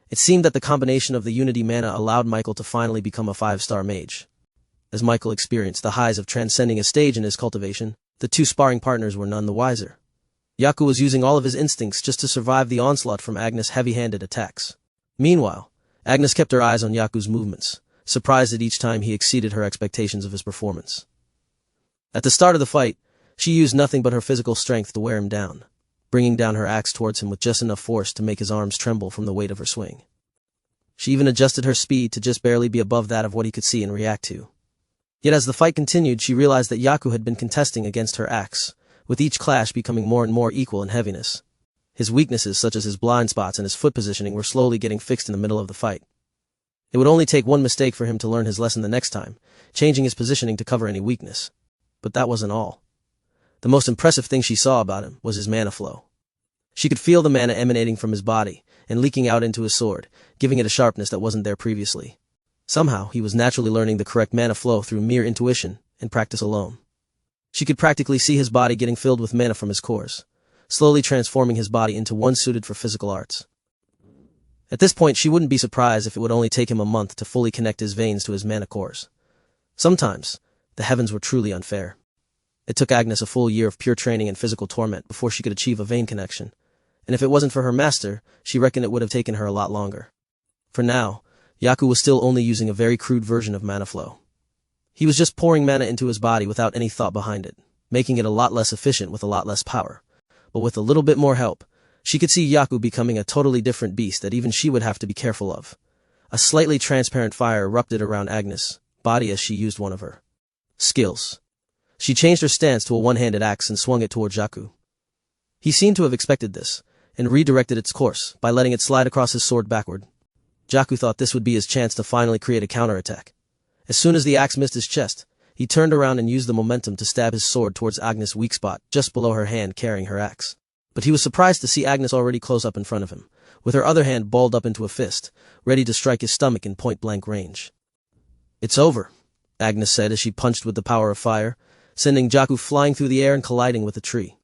It seemed that the combination of the Unity mana allowed Michael to finally become a 5-star mage. As Michael experienced the highs of transcending a stage in his cultivation, the two sparring partners were none the wiser. Yaku was using all of his instincts just to survive the onslaught from Agnes' heavy-handed attacks. Meanwhile, Agnes kept her eyes on Yaku's movements, surprised at each time he exceeded her expectations of his performance. At the start of the fight, she used nothing but her physical strength to wear him down, bringing down her axe towards him with just enough force to make his arms tremble from the weight of her swing. She even adjusted her speed to just barely be above that of what he could see and react to. Yet as the fight continued, she realized that Yaku had been contesting against her axe, with each clash becoming more and more equal in heaviness. His weaknesses, such as his blind spots and his foot positioning, were slowly getting fixed in the middle of the fight. It would only take one mistake for him to learn his lesson the next time, changing his positioning to cover any weakness. But that wasn't all. The most impressive thing she saw about him was his mana flow. She could feel the mana emanating from his body and leaking out into his sword, giving it a sharpness that wasn't there previously. Somehow, he was naturally learning the correct mana flow through mere intuition and practice alone. She could practically see his body getting filled with mana from his cores, slowly transforming his body into one suited for physical arts. At this point, she wouldn't be surprised if it would only take him a month to fully connect his veins to his mana cores. Sometimes, the heavens were truly unfair. It took Agnes a full year of pure training and physical torment before she could achieve a vein connection, and if it wasn't for her master, she reckoned it would have taken her a lot longer. For now, Yaku was still only using a very crude version of mana flow. He was just pouring mana into his body without any thought behind it, making it a lot less efficient with a lot less power. But with a little bit more help, she could see Yaku becoming a totally different beast that even she would have to be careful of. A slightly transparent fire erupted around Agnes' body as she used one of her skills. She changed her stance to a one-handed axe and swung it towards Yaku. He seemed to have expected this, and redirected its course by letting it slide across his sword backward. Yaku thought this would be his chance to finally create a counterattack. As soon as the axe missed his chest, he turned around and used the momentum to stab his sword towards Agnes' weak spot, just below her hand carrying her axe. But he was surprised to see Agnes already close up in front of him, with her other hand balled up into a fist, ready to strike his stomach in point-blank range. "It's over," Agnes said as she punched with the power of fire, sending Yaku flying through the air and colliding with a tree.